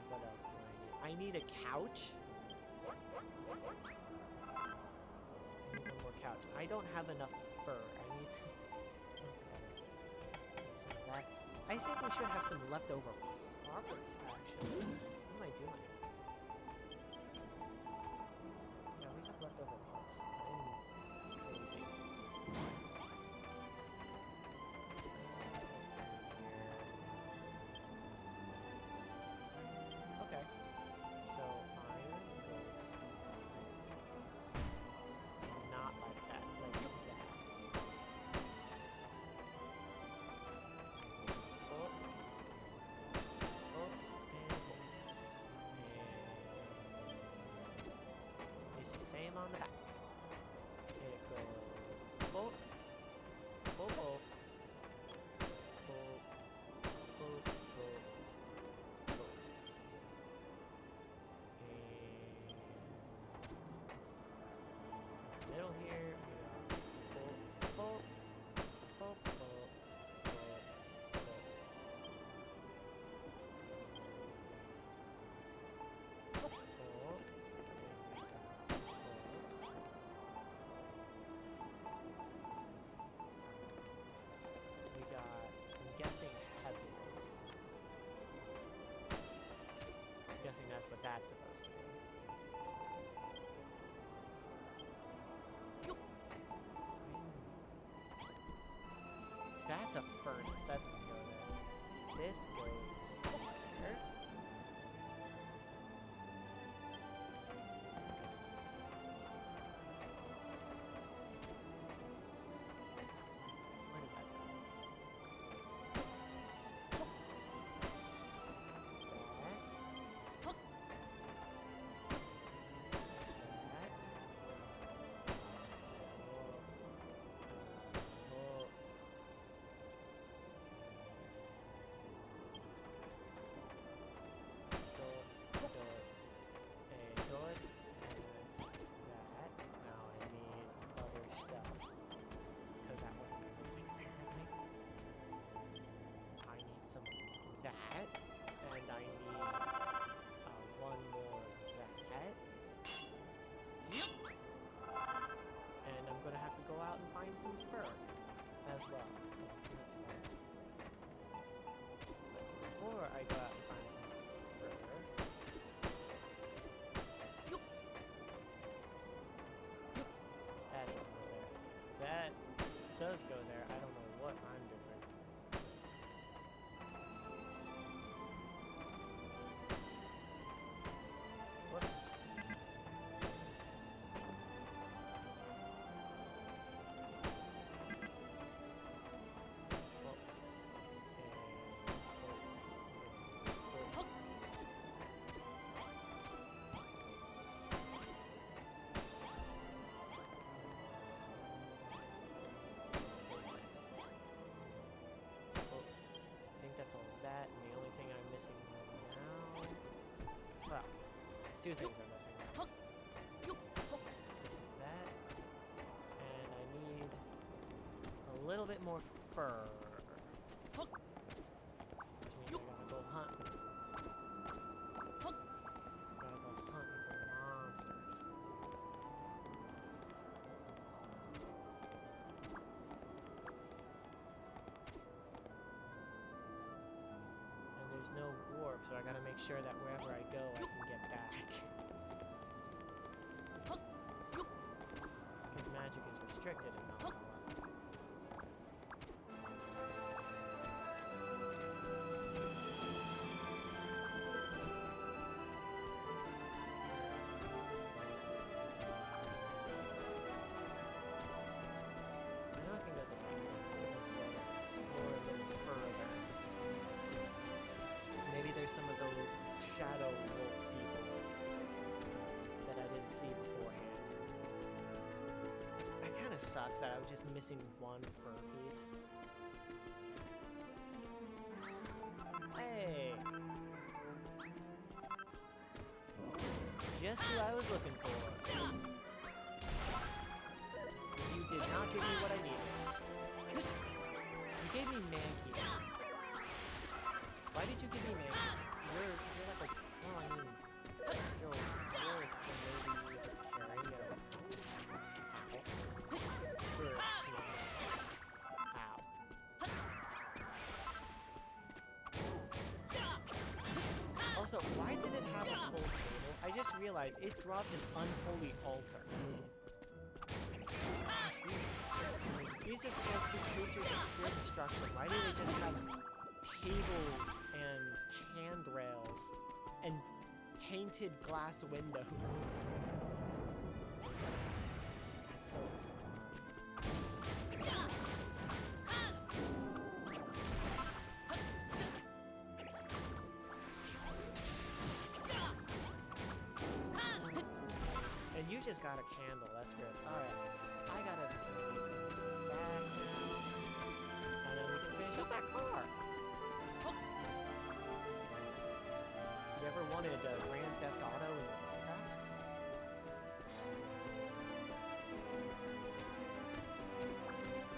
What else do I need? I need a couch. I need one more couch. I don't have enough fur. I need to... Okay. I think we should have some leftover parts, actually. What am I doing? Yeah, we have leftover parts. I'm crazy. Okay. So iron goes not like that, like that. Oh. Oh, and it's the same on the back. It goes boop, boop, boop, boop, boop, boop, boop. And middle here, boop, boop, boop, boop, boop, boop. We got, I'm guessing, heavens. I'm guessing that's what that's supposed to be. That's a furnace. That doesn't go there. This goes there. Where did that go? That. And I need one more of that. Yep. And I'm gonna have to go out and find some fur as well. So that's fine. But before I go out and find some fur, that doesn't go there. That does go there. I don't know what I'm doing. Two things I'm missing now. Missing that, and I need a little bit more fur. Which means I gotta go hunting. Gotta go hunting for monsters. And there's no warp, so I gotta make sure that wherever I go, I can get back. Because magic is restricted in Malroth. I know I can go this way, so let's go this way and explore a little further. Maybe there's some of those shadow wolf people that I didn't see beforehand. It kind of sucks that I was just missing one fur piece. Hey! Just who I was looking for. You did not give me what I needed. You gave me Mankey. Why did you give me Mankey? You're like a... Well, I mean... You're a wolf, so maybe you were just carrying it around. Ow. You're a snake. Ow. Also, why did it have a full table? I just realized it dropped an unholy altar. These are supposed to be creatures of pure destruction. Why do they just have tables and handrails and tainted glass windows? That's so And you just got a candle, that's good. Alright, I gotta need some back now. And then we can finish up that car. You ever wanted Grand Theft Auto in Minecraft?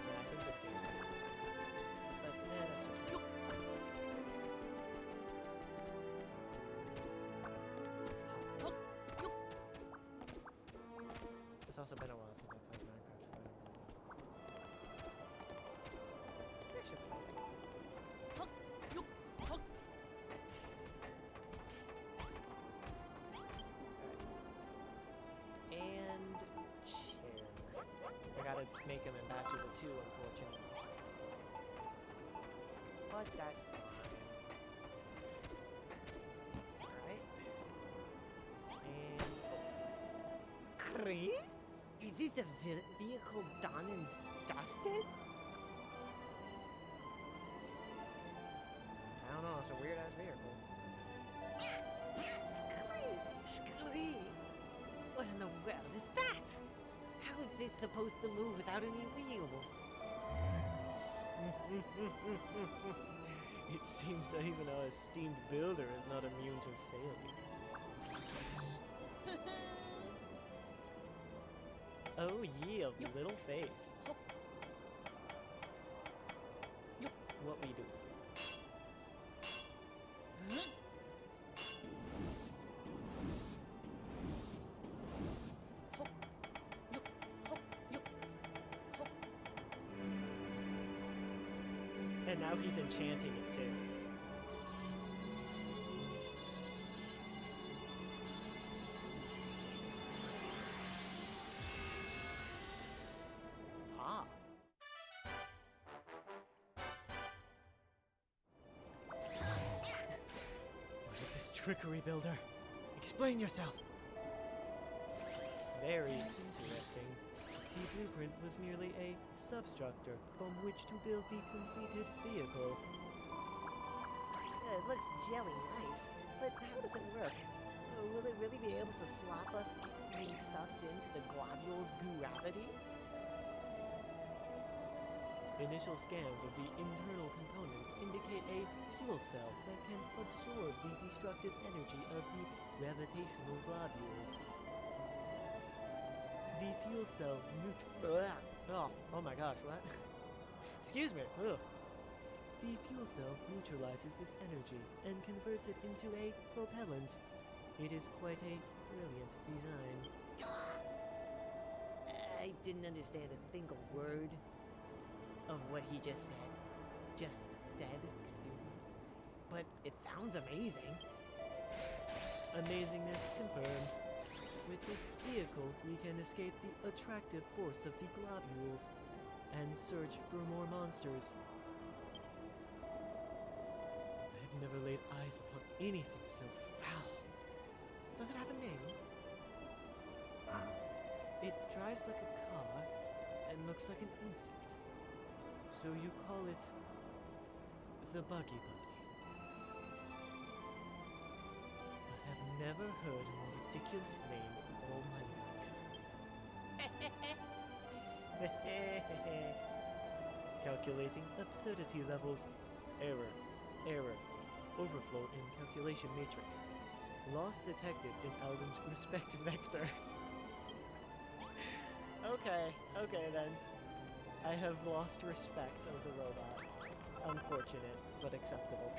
Yeah, I think this game's better. But, that's just me. It's also been a while since I played Minecraft, so I don't really know. I should play it. And chair. I gotta make them in batches of 2, unfortunately. But that's fine. Scree? Is this a vehicle done and dusted? I don't know, it's a weird-ass vehicle. Scree! What in the world is that? How is it supposed to move without any wheels? It seems that even our esteemed builder is not immune to failure. Oh, yield, little faith. What we do? And now he's enchanting it too. Ah. What is this trickery, builder? Explain yourself. Very interesting. The blueprint was merely a substructure from which to build the completed vehicle. It looks jelly nice, but how does it work? Will it really be able to stop us being sucked into the globule's gravity? Initial scans of the internal components indicate a fuel cell that can absorb the destructive energy of the gravitational globules. The fuel cell oh my gosh, what? Excuse me. Ugh. The fuel cell neutralizes this energy and converts it into a propellant. It is quite a brilliant design. I didn't understand a single word of what he just said. Excuse me. But it sounds amazing. Amazingness confirmed. With this vehicle, we can escape the attractive force of the globules and search for more monsters. I have never laid eyes upon anything so foul. Does it have a name? It drives like a car and looks like an insect. So you call it the Buggy Buggy. I have never heard a more ridiculous name in all my life. Calculating absurdity levels. Error. Overflow in calculation matrix. Loss detected in Alden's respect vector. Okay then. I have lost respect of the robot. Unfortunate, but acceptable.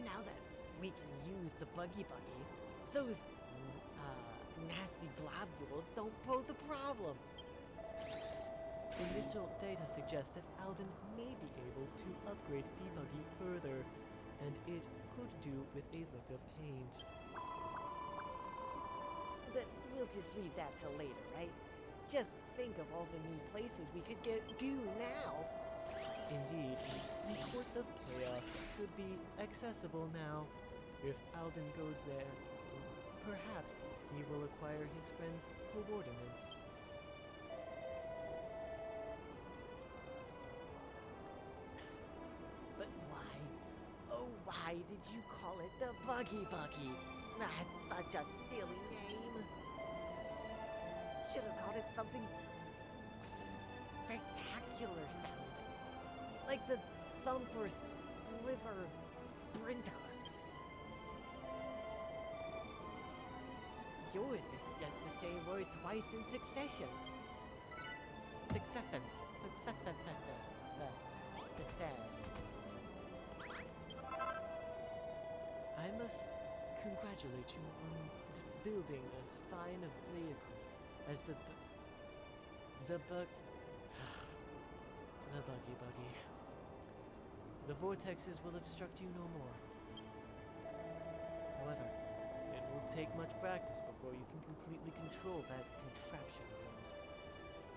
Now that we can use the Buggy Buggy, those nasty globules don't pose a problem. Initial data suggests that Alden may be able to upgrade the buggy further, and it could do with a lick of paint. But we'll just leave that till later, right? Just think of all the new places we could get goo now. Indeed, the Court of Chaos could be accessible now. If Alden goes there, perhaps he will acquire his friend's coordinates. But why? Oh, why did you call it the Buggy Buggy? That's such a silly name. Should have called it something spectacular sounding. Like the Thumper Sliver Sprinter. Yours is just the same word twice in succession. Succession. I must congratulate you on building as fine a vehicle as the Buggy Buggy. The vortexes will obstruct you no more. However, it will take much practice before you can completely control that contraption of yours.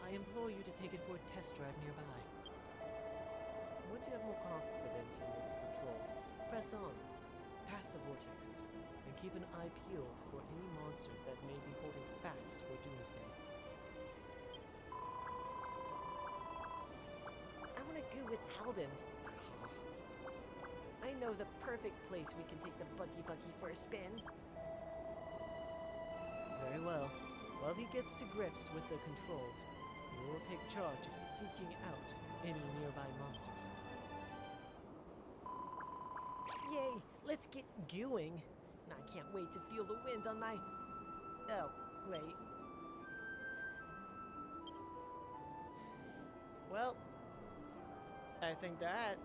I implore you to take it for a test drive nearby. Once you have more confidence in its controls, press on. past the vortexes, and keep an eye peeled for any monsters that may be holding fast for doomsday. I want to go with Alden. I know the perfect place we can take the buggy for a spin. Very well. While he gets to grips with the controls, you will take charge of seeking out any nearby monsters. Yay, let's get going. I can't wait to feel the wind on my... Oh, wait. Well, I think that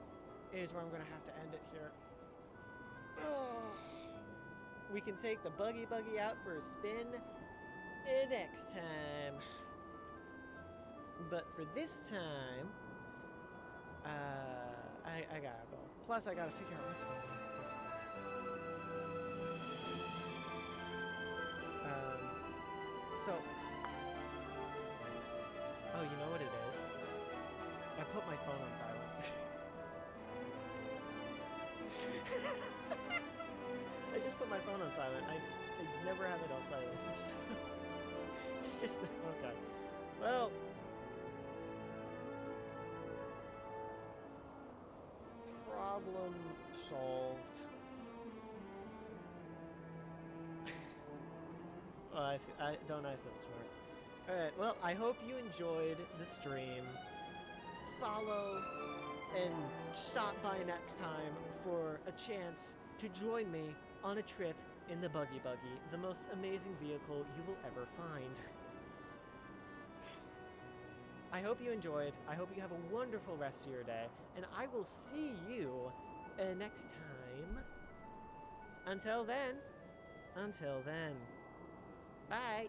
is where I'm going to have to end it here. We can take the buggy out for a spin next time. But for this time, I gotta go. Plus, I gotta figure out what's going on with this one. So, oh, you know what it is? I put my phone on silent. I just put my phone on silent. I never have it on silent. It's just, okay. Well, problem solved. Well, I feel smart. Alright, well, I hope you enjoyed the stream. Follow and stop by next time for a chance to join me on a trip in the Buggy, the most amazing vehicle you will ever find. I hope you enjoyed. I hope you have a wonderful rest of your day, and I will see you next time. Until then, bye.